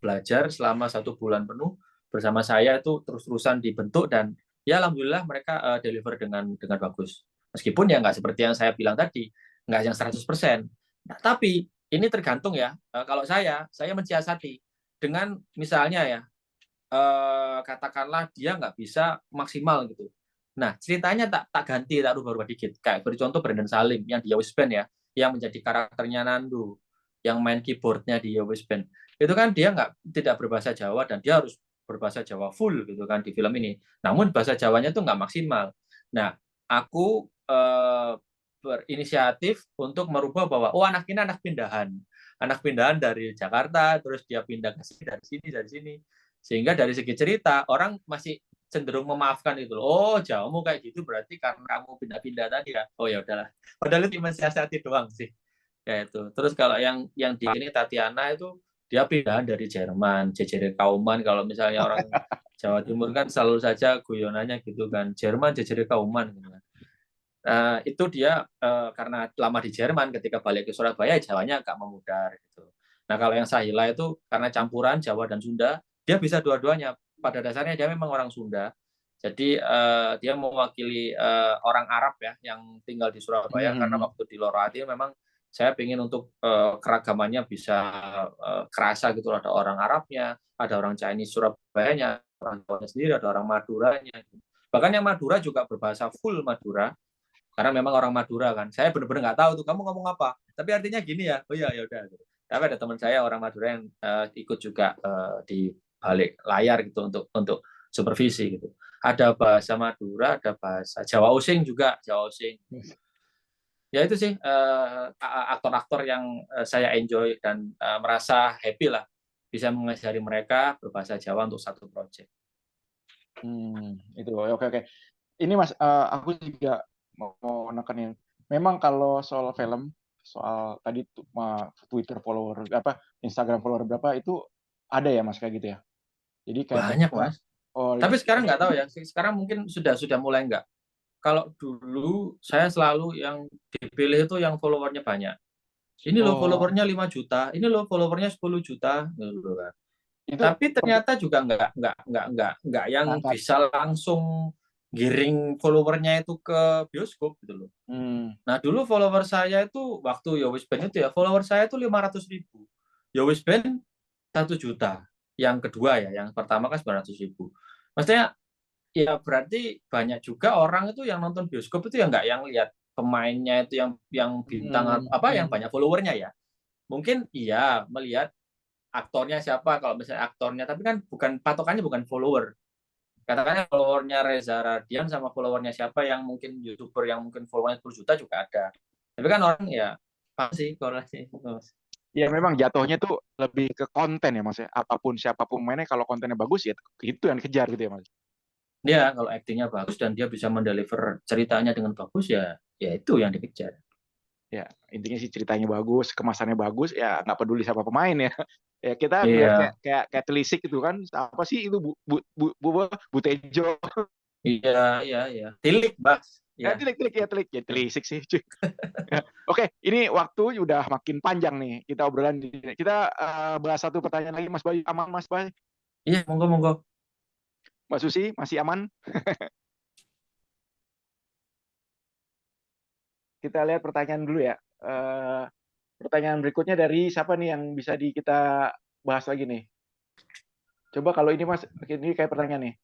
belajar selama 1 bulan penuh bersama saya itu terus-terusan dibentuk dan ya alhamdulillah mereka deliver dengan bagus. Meskipun ya nggak seperti yang saya bilang tadi, nggak yang 100%. Nah, tapi ini tergantung ya. Kalau saya mensiasati dengan misalnya ya katakanlah dia nggak bisa maksimal gitu. Nah ceritanya tak ganti, tak rubah-rubah dikit. Kayak bercontoh Brandon Salim yang di Yowis Band ya, yang menjadi karakternya Nandu, yang main keyboardnya di Yowis Band. Itu kan dia tidak berbahasa Jawa dan dia harus berbahasa Jawa full gitu kan di film ini. Namun bahasa Jawanya tuh nggak maksimal. Nah aku berinisiatif untuk merubah bahwa anak ini anak pindahan dari Jakarta, terus dia pindah ke sini dari sini. Sehingga dari segi cerita orang masih cenderung memaafkan itu. Oh, Jawamu kayak gitu berarti karena kamu pindah-pindah tadi ya. Oh ya udahlah. Padahal itu mensiasati doang sih. Ya itu. Terus kalau yang di ini Tatiana itu dia pindahan dari Jerman, Jejere Kauman. Kalau misalnya orang Jawa Timur kan selalu saja guyonannya gitu kan. Jerman, Jejere Kauman gitu kan. Itu dia karena lama di Jerman, ketika balik ke Surabaya Jawanya agak memudar gitu. Nah kalau yang Sahila itu karena campuran Jawa dan Sunda, dia bisa dua-duanya. Pada dasarnya dia memang orang Sunda, jadi dia mewakili orang Arab ya yang tinggal di Surabaya. Karena waktu di Loro Hati memang saya ingin untuk keragamannya bisa kerasa gitu. Ada orang Arabnya, ada orang Chinese Surabayanya, orang Jawanya sendiri, ada orang Maduranya. Bahkan yang Madura juga berbahasa full Madura. Karena memang orang Madura kan, saya benar-benar nggak tahu tuh kamu ngomong apa, tapi artinya gini ya, oh ya udah. Tapi ada teman saya orang Madura yang ikut juga di balik layar gitu untuk supervisi gitu. Ada bahasa Madura, ada bahasa Jawa Osing juga, Jawa Osing. Ya itu sih aktor-aktor yang saya enjoy dan merasa happy lah bisa mengajari mereka berbahasa Jawa untuk satu proyek. Itu oke. Ini Mas, aku juga mau nekenin. Memang kalau soal film, soal tadi Twitter follower Instagram follower berapa itu ada ya Mas kayak gitu ya. Jadi kayak banyak Mas. Tapi sekarang nggak tahu ya. Sekarang mungkin sudah mulai nggak. Kalau dulu saya selalu yang dipilih itu yang followernya banyak. Ini loh followernya 5 juta, ini loh followernya 10 juta gitu kan. Tapi ternyata juga nggak yang bisa langsung giring followernya itu ke bioskop gitu loh. Nah dulu follower saya itu waktu Yowis Band itu ya follower saya itu 500.000. Yowis Band 1 juta. Yang kedua ya, yang pertama kan 900.000. Maksudnya ya berarti banyak juga orang itu yang nonton bioskop itu ya nggak yang lihat pemainnya itu yang bintang yang banyak followernya ya. Mungkin iya melihat aktornya siapa kalau misalnya aktornya, tapi kan patokannya bukan follower. Katakannya followernya Reza Radian sama followernya siapa yang mungkin YouTuber yang mungkin followernya 10 juta juga ada. Tapi kan orang ya pasti korelasi. Ya memang jatuhnya tuh lebih ke konten ya Mas ya. Siapapun mainnya kalau kontennya bagus ya itu yang dikejar gitu ya Mas. Ya kalau aktingnya bagus dan dia bisa mendeliver ceritanya dengan bagus ya itu yang dikejar. Ya intinya sih ceritanya bagus, kemasannya bagus, ya nggak peduli siapa pemain ya. Ya kita kayak telisik gitu kan, apa sih itu Bu Tejo Iya. Tilik, Bas. Ya. Tilik ya, telisik sih. Oke, ini waktu udah makin panjang nih kita obrolan. Kita bahas satu pertanyaan lagi, Mas Bayu. Aman, Mas Bayu? Iya, monggo. Mbak Susi, masih aman? Kita lihat pertanyaan dulu ya. Pertanyaan berikutnya dari siapa nih yang bisa kita bahas lagi nih? Coba kalau ini Mas, ini kayak pertanyaan nih.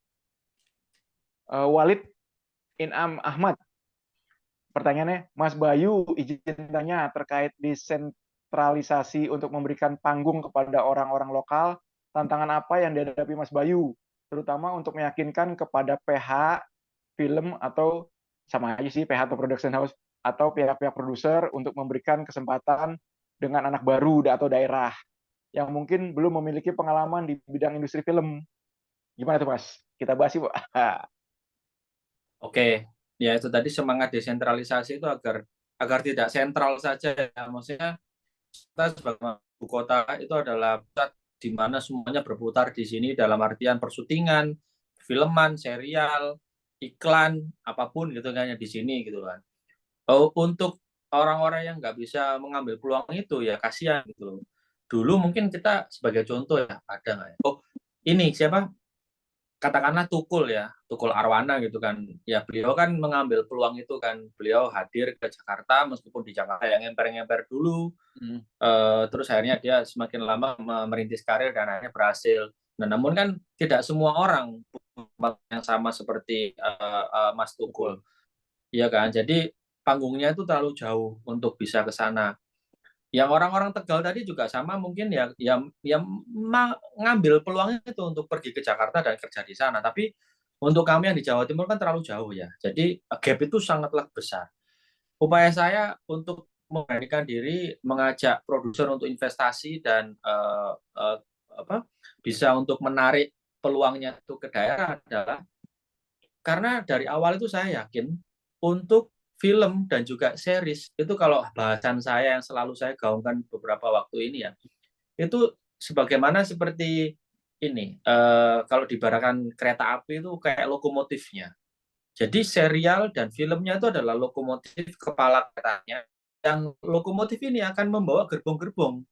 Walid Inam Ahmad. Pertanyaannya, Mas Bayu, izin tanya terkait desentralisasi untuk memberikan panggung kepada orang-orang lokal, tantangan apa yang dihadapi Mas Bayu, terutama untuk meyakinkan kepada PH film atau sama aja sih PH atau production house atau pihak-pihak produser untuk memberikan kesempatan dengan anak baru atau daerah yang mungkin belum memiliki pengalaman di bidang industri film. Gimana tuh Mas? Kita bahas sih, Pak. Oke, ya itu tadi semangat desentralisasi itu agar tidak sentral saja ya. Maksudnya kita sebagai ibu kota itu adalah pusat di mana semuanya berputar di sini dalam artian persyutingan, filman, serial, iklan, apapun gitu kan ya di sini gitu kan. Untuk orang-orang yang nggak bisa mengambil peluang itu ya kasihan gitu loh. Dulu mungkin kita sebagai contoh ya ada nggak ya? Oh ini siapa? Katakanlah Tukul ya, Tukul Arwana gitu kan. Ya beliau kan mengambil peluang itu kan. Beliau hadir ke Jakarta meskipun di Jakarta yang ngemper-ngemper dulu. Terus akhirnya dia semakin lama merintis karir dan akhirnya berhasil. Nah, namun kan tidak semua orang yang sama seperti Mas Tukul. Iya kan? Jadi panggungnya itu terlalu jauh untuk bisa ke sana. Yang orang-orang Tegal tadi juga sama mungkin ngambil peluangnya itu untuk pergi ke Jakarta dan kerja di sana. Tapi untuk kami yang di Jawa Timur kan terlalu jauh ya. Jadi gap itu sangatlah besar. Upaya saya untuk memberanikan diri mengajak produser untuk investasi dan bisa untuk menarik peluangnya itu ke daerah adalah karena dari awal itu saya yakin untuk film dan juga series itu kalau bahasan saya yang selalu saya gaungkan beberapa waktu ini ya itu sebagaimana seperti ini kalau diibaratkan kereta api itu kayak lokomotifnya. Jadi serial dan filmnya itu adalah lokomotif kepala keretanya yang lokomotif ini akan membawa gerbong-gerbong.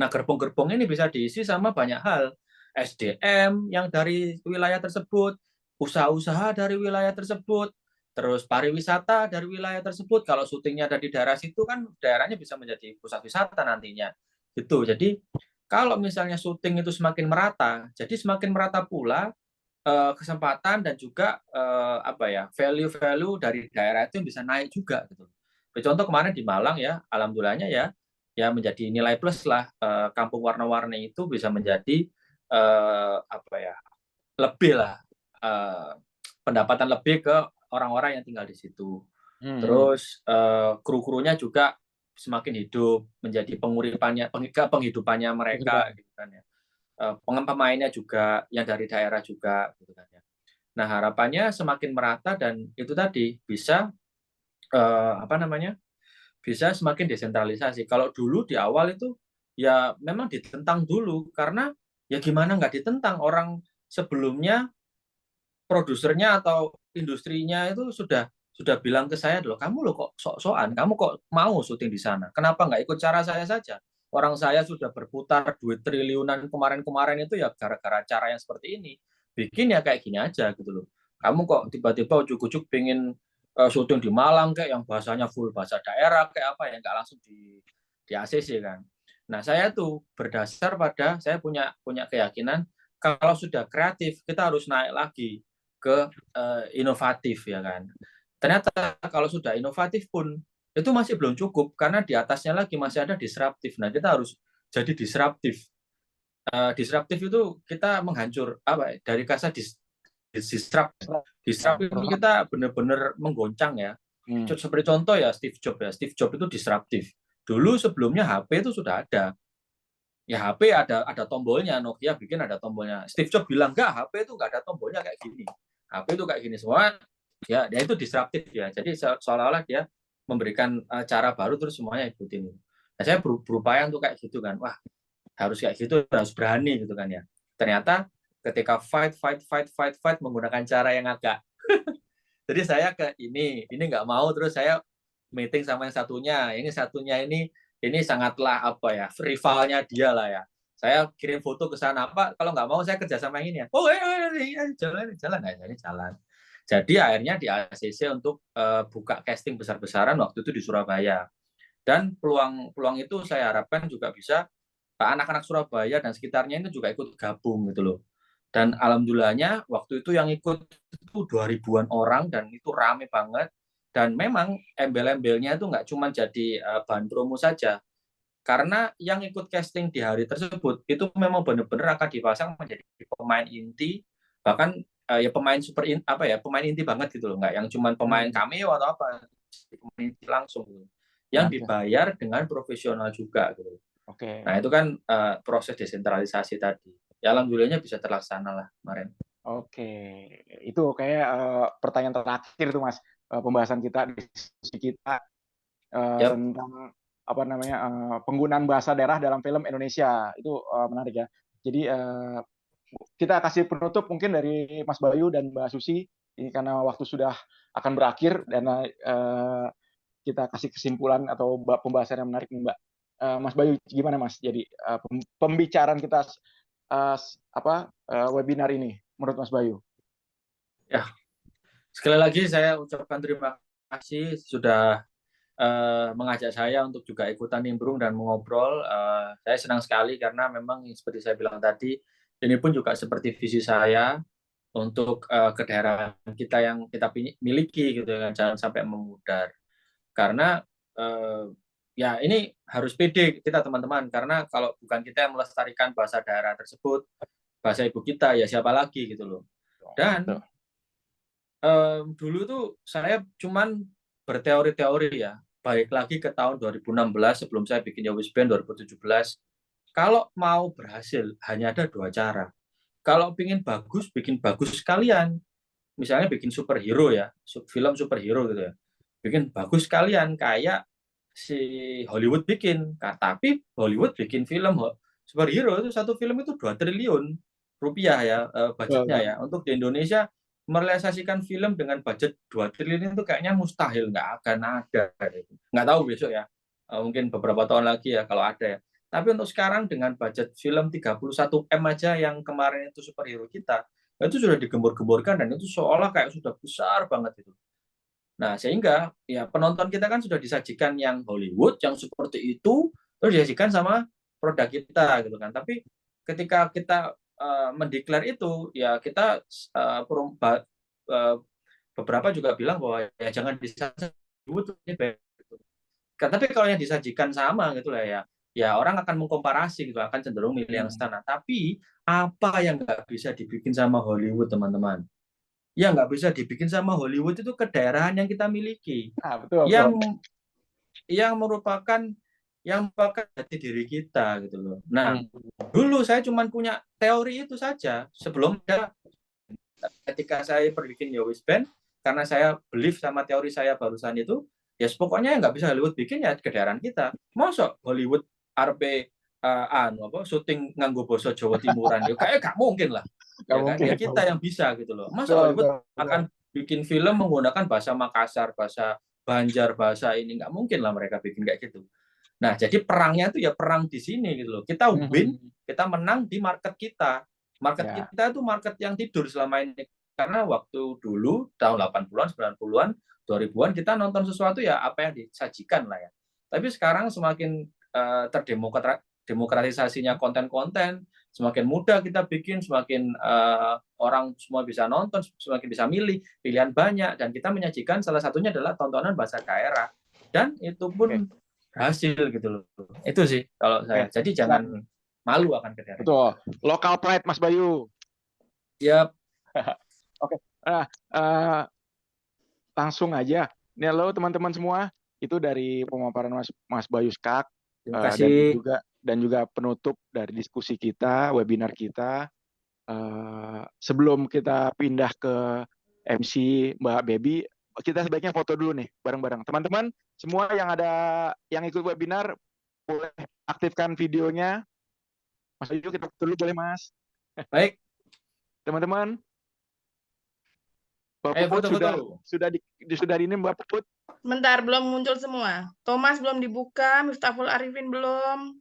Nah gerbong-gerbong ini bisa diisi sama banyak hal, SDM yang dari wilayah tersebut, usaha-usaha dari wilayah tersebut, terus pariwisata dari wilayah tersebut. Kalau syutingnya ada di daerah situ kan daerahnya bisa menjadi pusat wisata nantinya gitu. Jadi kalau misalnya syuting itu semakin merata, jadi semakin merata pula kesempatan dan juga value-value dari daerah itu yang bisa naik juga gitu. Contoh kemarin di Malang ya, alhamdulillahnya ya menjadi nilai plus lah, kampung warna-warni itu bisa menjadi lebih lah pendapatan lebih ke orang-orang yang tinggal di situ. Terus kru-krunya juga semakin hidup, menjadi penghidupannya mereka gitu kan ya. Pemainnya juga yang dari daerah juga gitu kan ya. Nah, harapannya semakin merata dan itu tadi bisa bisa semakin desentralisasi. Kalau dulu di awal itu ya memang ditentang dulu karena ya gimana nggak ditentang, orang sebelumnya produsernya atau industrinya itu sudah bilang ke saya, loh kamu lo kok sok-sokan, kamu kok mau syuting di sana, kenapa nggak ikut cara saya saja, orang saya sudah berputar duit triliunan kemarin-kemarin itu ya gara-gara cara yang seperti ini, bikin ya kayak gini aja gitu loh, kamu kok tiba-tiba ujuk-ujuk pengen syuting di Malang kayak yang bahasanya full bahasa daerah kayak apa ya, nggak langsung di ACC kan. Nah saya tuh berdasar pada saya punya keyakinan kalau sudah kreatif kita harus naik lagi ke inovatif ya kan. Ternyata kalau sudah inovatif pun itu masih belum cukup karena di atasnya lagi masih ada disruptif. Nah kita harus jadi disruptif. Disruptif itu kita menghancur dari kata disruptif itu kita benar-benar menggoncang ya. Seperti contoh ya Steve Jobs ya. Steve Jobs itu disruptif. Dulu sebelumnya HP itu sudah ada. Ya HP ada tombolnya, Nokia bikin ada tombolnya. Steve Jobs bilang enggak, HP itu enggak ada tombolnya kayak gini. HP itu kayak gini semua. Ya, dia itu disruptif ya. Jadi seolah-olah dia memberikan cara baru terus semuanya ikutin. Nah, saya berupaya untuk kayak gitu kan. Wah, harus kayak gitu, harus berani gitu kan ya. Ternyata ketika fight menggunakan cara yang agak Jadi saya ke ini nggak mau, terus saya meeting sama yang satunya ini sangatlah apa ya, rivalnya dia lah ya. Saya kirim foto ke sana, Pak, kalau nggak mau saya kerja sama yang ini ya. Oh, jalan. Nah, ini jalan. Jadi akhirnya di ACC untuk buka casting besar-besaran waktu itu di Surabaya. Dan peluang itu saya harapkan juga bisa anak-anak Surabaya dan sekitarnya itu juga ikut gabung gitu loh. Dan alhamdulillahnya waktu itu yang ikut itu 2000-an orang dan itu rame banget. Dan memang embel-embelnya itu nggak cuma jadi bahan promo saja. Karena yang ikut casting di hari tersebut itu memang benar-benar akan dipasang menjadi pemain inti, bahkan ya pemain pemain inti banget gitu loh, nggak yang cuma pemain cameo atau apa, pemain inti langsung gitu. Yang dibayar dengan profesional juga gitu. Oke. Nah, itu kan proses desentralisasi tadi. Ya alhamdulillahnya bisa terlaksana lah kemarin. Oke, itu kayak pertanyaan terakhir tuh Mas, pembahasan kita, diskusi kita tentang apa namanya penggunaan bahasa daerah dalam film Indonesia, itu menarik ya. Jadi kita kasih penutup mungkin dari Mas Bayu dan Mbak Susi ini karena waktu sudah akan berakhir dan kita kasih kesimpulan atau pembahasan yang menarik nih Mbak. Mas Bayu gimana Mas? Jadi pembicaraan kita webinar ini menurut Mas Bayu? Ya, sekali lagi saya ucapkan terima kasih sudah mengajak saya untuk juga ikutan nimbrung dan mengobrol. Saya senang sekali karena memang seperti saya bilang tadi, ini pun juga seperti visi saya untuk ke daerah kita yang kita miliki gitu kan, jangan sampai memudar. Karena ya ini harus pede kita teman-teman, karena kalau bukan kita yang melestarikan bahasa daerah tersebut, bahasa ibu kita, ya siapa lagi gitu loh. Dan dulu tuh saya cuman berteori-teori ya, balik lagi ke tahun 2016 sebelum saya bikin Yowis Band 2017. Kalau mau berhasil hanya ada 2 cara. Kalau bikin bagus sekalian. Misalnya bikin superhero ya, film superhero gitu ya. Bikin bagus sekalian kayak si Hollywood bikin. Tapi Hollywood bikin film superhero itu satu film itu 2 triliun rupiah ya budgetnya ya. Untuk di Indonesia merealisasikan film dengan budget 2 triliun itu kayaknya mustahil, nggak akan ada. Nggak tahu besok ya, mungkin beberapa tahun lagi ya kalau ada ya. Tapi untuk sekarang dengan budget film 31 M aja yang kemarin itu superhero kita, itu sudah digembur-gemburkan dan itu seolah kayak sudah besar banget itu. Nah, sehingga ya penonton kita kan sudah disajikan yang Hollywood, yang seperti itu, terus disajikan sama produk kita gitu kan. Tapi ketika kita mendeklar itu, ya kita beberapa juga bilang bahwa ya jangan disajikan Hollywood ini baik. Tapi kalau yang disajikan sama gitu lah ya orang akan mengkomparasi gitu, akan cenderung milih yang sana. Tapi apa yang nggak bisa dibikin sama Hollywood teman-teman? Yang nggak bisa dibikin sama Hollywood itu kedaerahan yang kita miliki, yang merupakan jati diri kita gitu loh. Nah, dulu saya cuma punya teori itu saja sebelum ketika saya bikin Yowis Band, karena saya believe sama teori saya barusan itu, ya pokoknya yang nggak bisa Hollywood bikin ya kedaerahan kita. Masuk Hollywood RP syuting nganggo basa Jawa Timuran ya kayak gak mungkin lah. Ya kan? Ya kita yang bisa gitu loh. Masa Hollywood akan bikin film menggunakan bahasa Makassar, bahasa Banjar, bahasa ini, nggak mungkin lah mereka bikin kayak gitu. Nah, jadi perangnya itu ya perang di sini gitu loh. Kita win, kita menang di market kita. Market kita itu market yang tidur selama ini. Karena waktu dulu tahun 80-an, 90-an, 2000-an kita nonton sesuatu ya apa yang disajikan lah ya. Tapi sekarang semakin terdemokratisasinya konten-konten, semakin mudah kita bikin, semakin orang semua bisa nonton, semakin bisa milih, pilihan banyak, dan kita menyajikan salah satunya adalah tontonan bahasa daerah. Dan itu pun berhasil gitu loh. Itu sih kalau saya. Jadi jangan malu akan kedaerahan. Betul. Local pride Mas Bayu. Yap. Oke. Langsung aja. Ini halo teman-teman semua. Itu dari pemaparan Mas Bayu Skak. Terima kasih. Dan juga penutup dari diskusi kita, webinar kita. Sebelum kita pindah ke MC Mbak Baby, kita sebaiknya foto dulu nih bareng-bareng. Teman-teman semua yang ikut webinar boleh aktifkan videonya. Mas Bayu kita foto dulu boleh Mas? Baik. Teman-teman Mbak Ayo Puput foto-foto. sudah ini Mbak Puput. Bentar, belum muncul semua. Thomas belum dibuka, Miftahul Arifin belum,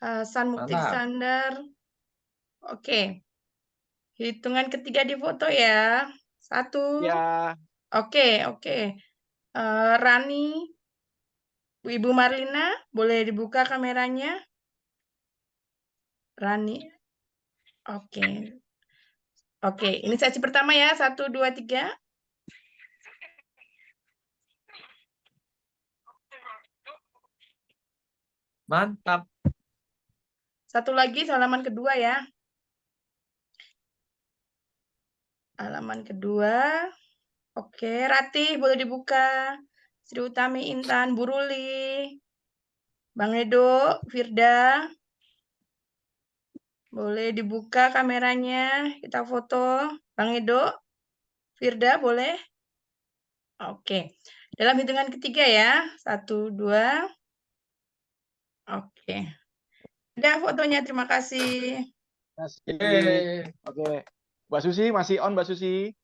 Hasan Mukti Mantap. Sandar. Oke. Hitungan ketiga di foto ya. 1. Ya. Oke. Rani, Ibu Marlina, boleh dibuka kameranya? Rani. Oke, ini sesi pertama ya. 1, 2, 3. Mantap. Satu lagi, halaman kedua ya. Halaman kedua. Oke, Ratih boleh dibuka. Sri Utami Intan, Bu Ruli, Bang Edo, Firda. Boleh dibuka kameranya, kita foto. Bang Edo, Firda boleh? Oke. Dalam hitungan ketiga ya. 1, 2. Oke. Udah fotonya, terima kasih. Oke. Mbak Susi masih on, Mbak Susi?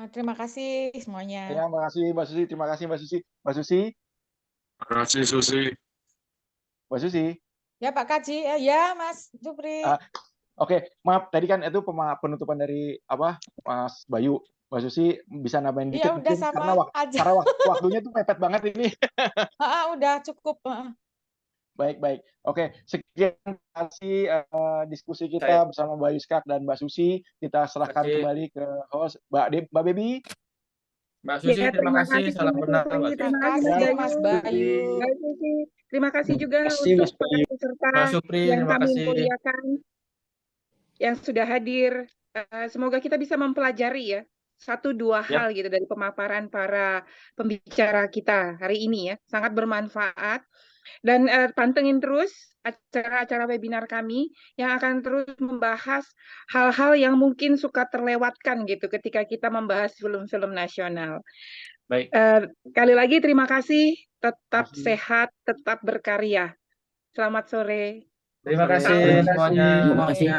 Terima kasih semuanya. Ya, terima kasih Mbak Susi. Terima kasih Mbak Susi. Mbak Susi? Terima kasih Susi. Mbak Susi? Ya Pak Kaji, ya Mas Jupri. Oke, maaf tadi kan itu penutupan dari Mas Bayu. Mbak Susi bisa nambahin dikit Ya udah mungkin sama aja. karena waktunya tuh mepet banget ini. Udah cukup. Baik. Oke, sekian kasih diskusi kita bersama Mbak Yuskak dan Mbak Susi. Kita serahkan kembali ke host Mbak Baby. Mbak Susi, terima kasih. Salam kenal, Mbak Susi. Terima kasih Mas Bayu. Terima kasih juga untuk para peserta yang kami muliakan yang sudah hadir. Semoga kita bisa mempelajari ya 1-2 hal gitu dari pemaparan para pembicara kita hari ini ya, sangat bermanfaat. Dan pantengin terus acara-acara webinar kami yang akan terus membahas hal-hal yang mungkin suka terlewatkan gitu ketika kita membahas film-film nasional. Baik. Kali lagi terima kasih, tetap sehat, tetap berkarya. Selamat sore. Terima kasih semuanya. Terima kasih.